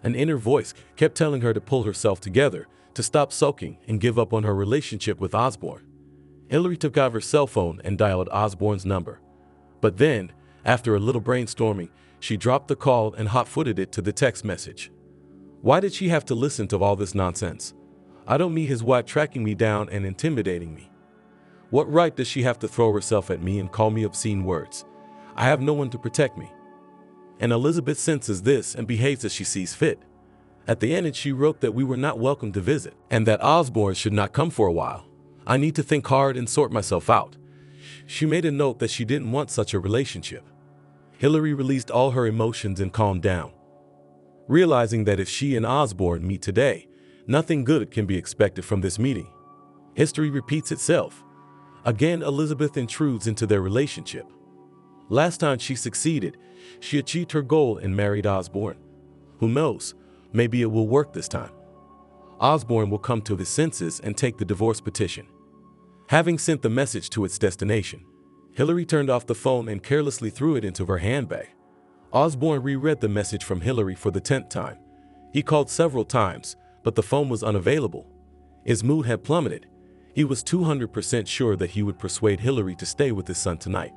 An inner voice kept telling her to pull herself together, to stop sulking and give up on her relationship with Osborne. Hillary took out her cell phone and dialed Osborne's number. But then, after a little brainstorming, she dropped the call and hot-footed it to the text message. Why did she have to listen to all this nonsense? I don't need his wife tracking me down and intimidating me. What right does she have to throw herself at me and call me obscene words? I have no one to protect me. And Elizabeth senses this and behaves as she sees fit. At the end, she wrote that we were not welcome to visit and that Osborne should not come for a while. I need to think hard and sort myself out. She made a note that she didn't want such a relationship. Hillary released all her emotions and calmed down, realizing that if she and Osborne meet today, nothing good can be expected from this meeting. History repeats itself. Again, Elizabeth intrudes into their relationship. Last time she succeeded, she achieved her goal and married Osborne. Who knows? Maybe it will work this time. Osborne will come to his senses and take the divorce petition. Having sent the message to its destination, Hillary turned off the phone and carelessly threw it into her handbag. Osborne reread the message from Hillary for the 10th time. He called several times, but the phone was unavailable. His mood had plummeted. He was 200% sure that he would persuade Hillary to stay with his son tonight,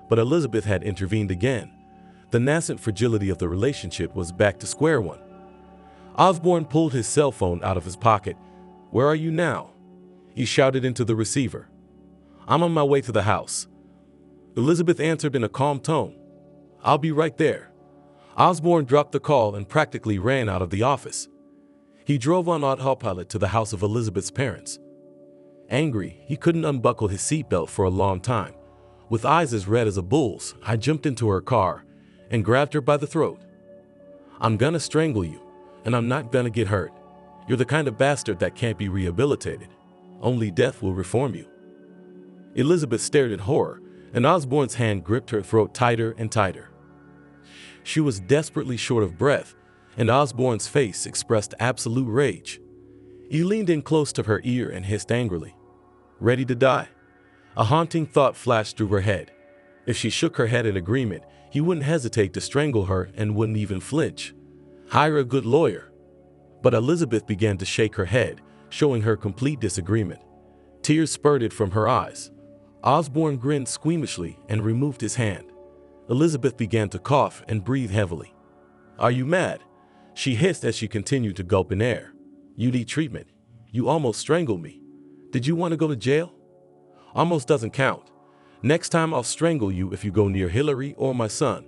but Elizabeth had intervened again. The nascent fragility of the relationship was back to square one. Osborne pulled his cell phone out of his pocket. "Where are you now?" he shouted into the receiver. "I'm on my way to the house." Elizabeth answered in a calm tone. "I'll be right there." Osborne dropped the call and practically ran out of the office. He drove on autopilot to the house of Elizabeth's parents. Angry, he couldn't unbuckle his seatbelt for a long time. With eyes as red as a bull's, I jumped into her car and grabbed her by the throat. "I'm gonna strangle you, and I'm not gonna get hurt. You're the kind of bastard that can't be rehabilitated. Only death will reform you." Elizabeth stared in horror, and Osborne's hand gripped her throat tighter and tighter. She was desperately short of breath, and Osborne's face expressed absolute rage. He leaned in close to her ear and hissed angrily. "Ready to die?" A haunting thought flashed through her head. If she shook her head in agreement, he wouldn't hesitate to strangle her and wouldn't even flinch. Hire a good lawyer. But Elizabeth began to shake her head, showing her complete disagreement. Tears spurted from her eyes. Osborne grinned squeamishly and removed his hand. Elizabeth began to cough and breathe heavily. "Are you mad?" she hissed as she continued to gulp in air. "You need treatment. You almost strangled me. Did you want to go to jail?" "Almost doesn't count. Next time I'll strangle you if you go near Hillary or my son.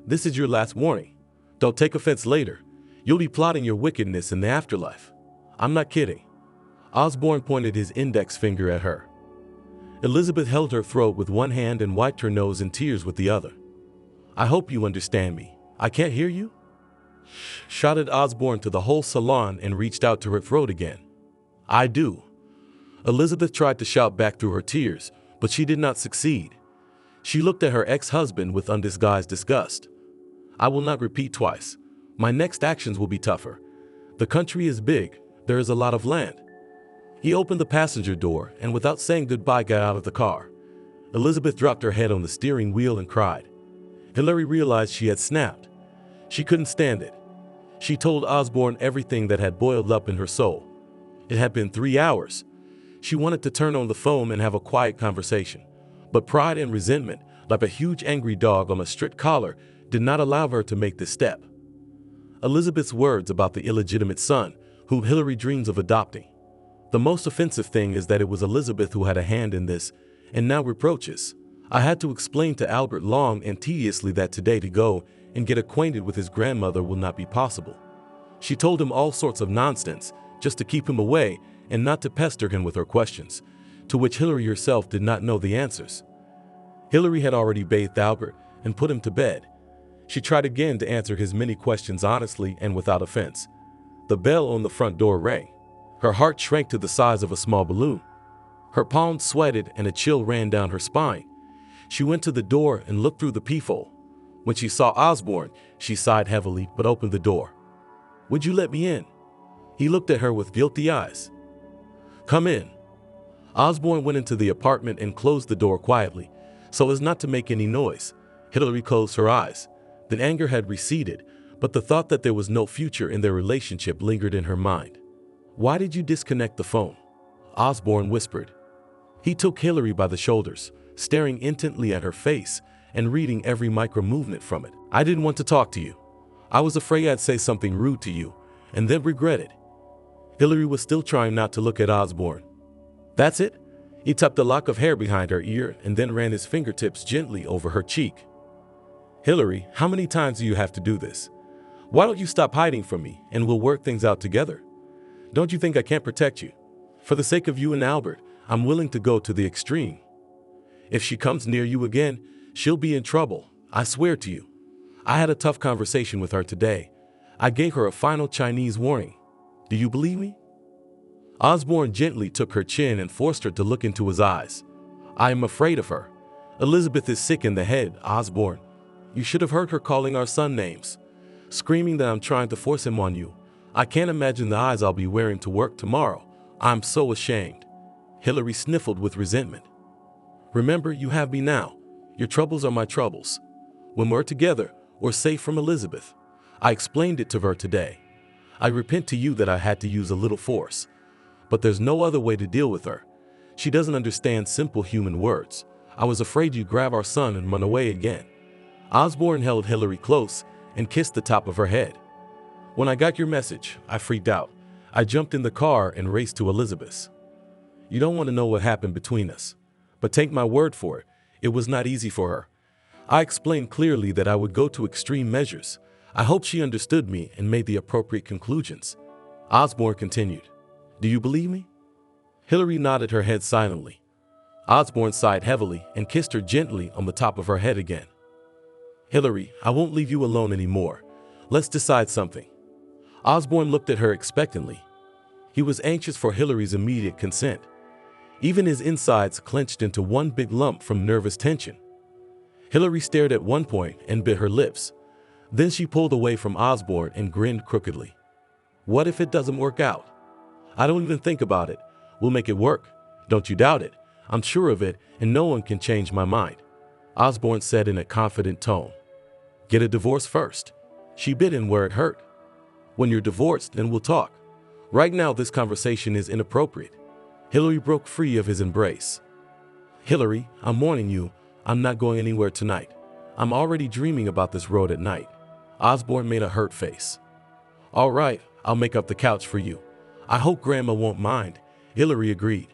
This is your last warning. Don't take offense later. You'll be plotting your wickedness in the afterlife." "I'm not kidding." Osborne pointed his index finger at her. Elizabeth held her throat with one hand and wiped her nose in tears with the other. "I hope you understand me. I can't hear you?" shouted Osborne to the whole salon and reached out to her throat again. "I do." Elizabeth tried to shout back through her tears, but she did not succeed. She looked at her ex-husband with undisguised disgust. "I will not repeat twice. My next actions will be tougher. The country is big. There is a lot of land." He opened the passenger door and without saying goodbye got out of the car. Elizabeth dropped her head on the steering wheel and cried. Hillary realized she had snapped. She couldn't stand it. She told Osborne everything that had boiled up in her soul. It had been 3 hours. She wanted to turn on the phone and have a quiet conversation, but pride and resentment, like a huge angry dog on a strict collar, did not allow her to make this step. Elizabeth's words about the illegitimate son, whom Hillary dreams of adopting. The most offensive thing is that it was Elizabeth who had a hand in this, and now reproaches. I had to explain to Albert long and tediously that today to go and get acquainted with his grandmother will not be possible. She told him all sorts of nonsense just to keep him away and not to pester him with her questions, to which Hillary herself did not know the answers. Hillary had already bathed Albert and put him to bed. She tried again to answer his many questions honestly and without offense. The bell on the front door rang. Her heart shrank to the size of a small balloon. Her palms sweated and a chill ran down her spine. She went to the door and looked through the peephole. When she saw Osborne, she sighed heavily but opened the door. "Would you let me in?" He looked at her with guilty eyes. "Come in." Osborne went into the apartment and closed the door quietly, so as not to make any noise. Hillary closed her eyes. The anger had receded, but the thought that there was no future in their relationship lingered in her mind. "Why did you disconnect the phone?" Osborne whispered. He took Hillary by the shoulders, staring intently at her face and reading every micro-movement from it. "I didn't want to talk to you. I was afraid I'd say something rude to you, and then regret it." Hillary was still trying not to look at Osborne. "That's it?" He tucked a lock of hair behind her ear and then ran his fingertips gently over her cheek. "Hillary, how many times do you have to do this? Why don't you stop hiding from me and we'll work things out together? Don't you think I can't protect you? For the sake of you and Albert, I'm willing to go to the extreme. If she comes near you again, she'll be in trouble, I swear to you. I had a tough conversation with her today. I gave her a final Chinese warning. Do you believe me?" Osborne gently took her chin and forced her to look into his eyes. "I am afraid of her. Elizabeth is sick in the head, Osborne. You should have heard her calling our son names, screaming that I'm trying to force him on you. I can't imagine the eyes I'll be wearing to work tomorrow. I'm so ashamed." Hillary sniffled with resentment. "Remember, you have me now. Your troubles are my troubles. When we're together, we're safe from Elizabeth. I explained it to her today. I repent to you that I had to use a little force. But there's no other way to deal with her. She doesn't understand simple human words. I was afraid you'd grab our son and run away again." Osborne held Hillary close and kissed the top of her head. "When I got your message, I freaked out. I jumped in the car and raced to Elizabeth's. You don't want to know what happened between us. But take my word for it, it was not easy for her. I explained clearly that I would go to extreme measures. I hope she understood me and made the appropriate conclusions." Osborne continued. "Do you believe me?" Hillary nodded her head silently. Osborne sighed heavily and kissed her gently on the top of her head again. "Hillary, I won't leave you alone anymore. Let's decide something." Osborne looked at her expectantly. He was anxious for Hillary's immediate consent. Even his insides clenched into one big lump from nervous tension. Hillary stared at one point and bit her lips. Then she pulled away from Osborne and grinned crookedly. "What if it doesn't work out?" "I don't even think about it. We'll make it work. Don't you doubt it. I'm sure of it, and no one can change my mind," Osborne said in a confident tone. "Get a divorce first." She bit in where it hurt. "When you're divorced, then we'll talk. Right now, this conversation is inappropriate." Hillary broke free of his embrace. "Hillary, I'm warning you, I'm not going anywhere tonight. I'm already dreaming about this road at night." Osborne made a hurt face. "All right, I'll make up the couch for you. I hope Grandma won't mind," Hillary agreed.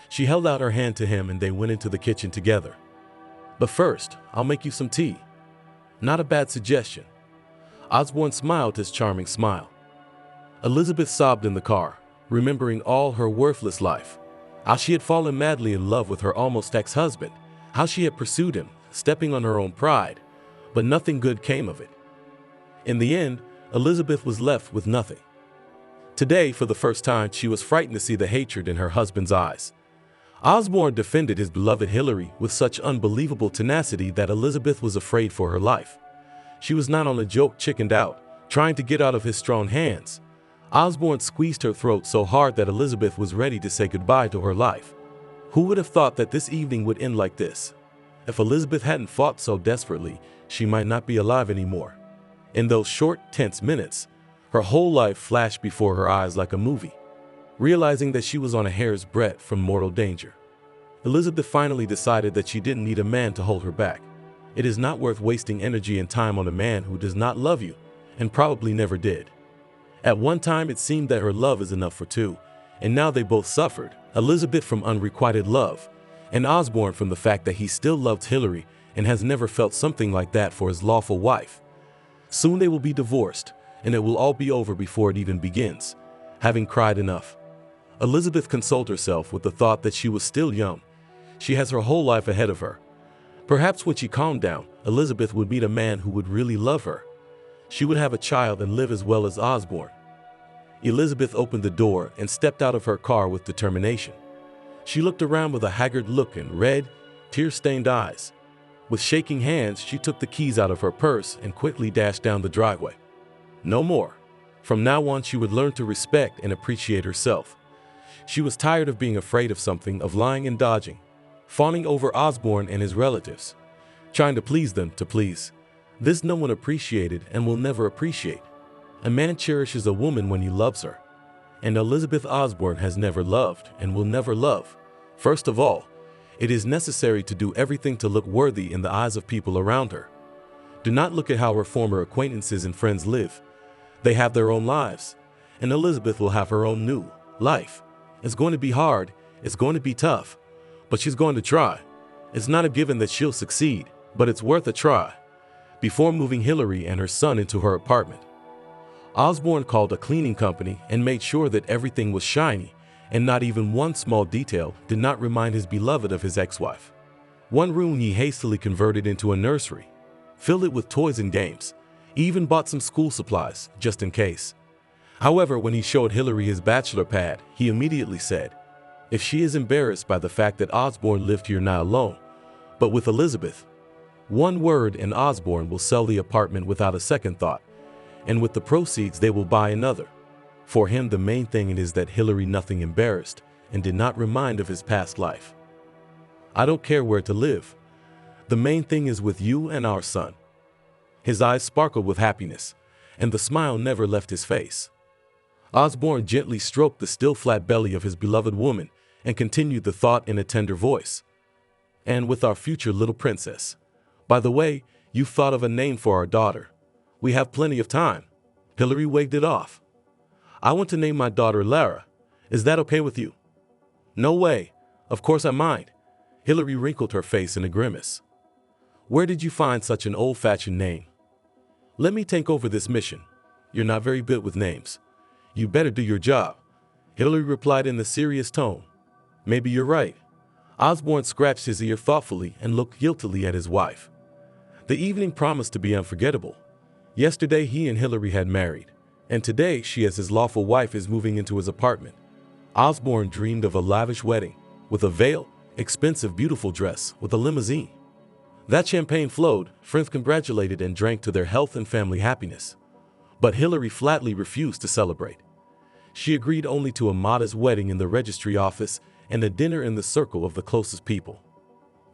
She held out her hand to him and they went into the kitchen together. "But first, I'll make you some tea." "Not a bad suggestion." Osborne smiled his charming smile. Elizabeth sobbed in the car, remembering all her worthless life. How she had fallen madly in love with her almost ex-husband. How she had pursued him, stepping on her own pride. But nothing good came of it. In the end, Elizabeth was left with nothing. Today, for the first time, she was frightened to see the hatred in her husband's eyes. Osborne defended his beloved Hillary with such unbelievable tenacity that Elizabeth was afraid for her life. She was not on a joke chickened out, trying to get out of his strong hands. Osborne squeezed her throat so hard that Elizabeth was ready to say goodbye to her life. Who would have thought that this evening would end like this? If Elizabeth hadn't fought so desperately, she might not be alive anymore. In those short, tense minutes, her whole life flashed before her eyes like a movie. Realizing that she was on a hair's breadth from mortal danger, Elizabeth finally decided that she didn't need a man to hold her back. It is not worth wasting energy and time on a man who does not love you, and probably never did. At one time it seemed that her love is enough for two, and now they both suffered, Elizabeth from unrequited love, and Osborne from the fact that he still loved Hillary and has never felt something like that for his lawful wife. Soon they will be divorced, and it will all be over before it even begins. Having cried enough, Elizabeth consoled herself with the thought that she was still young. She has her whole life ahead of her. Perhaps when she calmed down, Elizabeth would meet a man who would really love her. She would have a child and live as well as Osborne. Elizabeth opened the door and stepped out of her car with determination. She looked around with a haggard look and red, tear-stained eyes. With shaking hands, she took the keys out of her purse and quickly dashed down the driveway. No more. From now on, she would learn to respect and appreciate herself. She was tired of being afraid of something, of lying and dodging, fawning over Osborne and his relatives, trying to please them to please. This no one appreciated and will never appreciate. A man cherishes a woman when he loves her. And Elizabeth Osborne has never loved and will never love. First of all, it is necessary to do everything to look worthy in the eyes of people around her. Do not look at how her former acquaintances and friends live. They have their own lives, and Elizabeth will have her own new life. It's going to be hard, it's going to be tough, but she's going to try. It's not a given that she'll succeed, but it's worth a try. Before moving Hillary and her son into her apartment, Osborne called a cleaning company and made sure that everything was shiny, and not even one small detail did not remind his beloved of his ex-wife. One room he hastily converted into a nursery, filled it with toys and games. He even bought some school supplies, just in case. However, when he showed Hillary his bachelor pad, he immediately said, if she is embarrassed by the fact that Osborne lived here not alone, but with Elizabeth, one word and Osborne will sell the apartment without a second thought, and with the proceeds they will buy another. For him, the main thing is that Hillary nothing embarrassed and did not remind of his past life. I don't care where to live. The main thing is with you and our son. His eyes sparkled with happiness, and the smile never left his face. Osborne gently stroked the still flat belly of his beloved woman and continued the thought in a tender voice. And with our future little princess. By the way, you've thought of a name for our daughter. We have plenty of time. Hillary waved it off. I want to name my daughter Lara. Is that okay with you? No way. Of course I mind. Hillary wrinkled her face in a grimace. Where did you find such an old-fashioned name? Let me take over this mission. You're not very good with names. You better do your job. Hillary replied in a serious tone. Maybe you're right. Osborne scratched his ear thoughtfully and looked guiltily at his wife. The evening promised to be unforgettable. Yesterday he and Hillary had married, and today she as his lawful wife is moving into his apartment. Osborne dreamed of a lavish wedding, with a veil, expensive beautiful dress, with a limousine. That champagne flowed, friends congratulated and drank to their health and family happiness. But Hillary flatly refused to celebrate. She agreed only to a modest wedding in the registry office and a dinner in the circle of the closest people.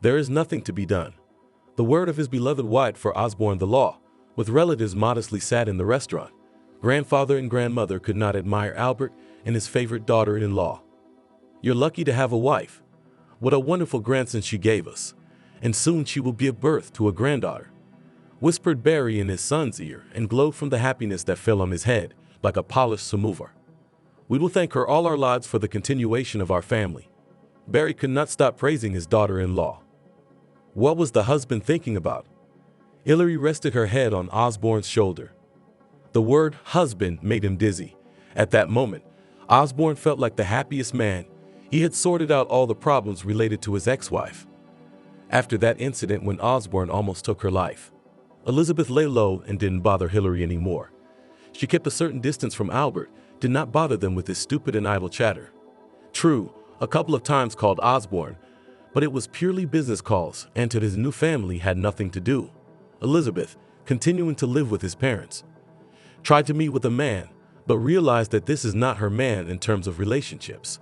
There is nothing to be done. The word of his beloved wife for Osborne the law, with relatives modestly sat in the restaurant. Grandfather and grandmother could not admire Albert and his favorite daughter-in-law. You're lucky to have a wife. What a wonderful grandson she gave us. And soon she will give birth to a granddaughter, whispered Barry in his son's ear and glowed from the happiness that fell on his head like a polished samovar. We will thank her all our lives for the continuation of our family. Barry could not stop praising his daughter-in-law. What was the husband thinking about? Hillary rested her head on Osborne's shoulder. The word husband made him dizzy. At that moment, Osborne felt like the happiest man. He had sorted out all the problems related to his ex-wife. After that incident when Osborne almost took her life, Elizabeth lay low and didn't bother Hillary anymore. She kept a certain distance from Albert, did not bother them with his stupid and idle chatter. True, a couple of times called Osborne, but it was purely business calls and to his new family had nothing to do. Elizabeth, continuing to live with his parents, tried to meet with a man, but realized that this is not her man in terms of relationships.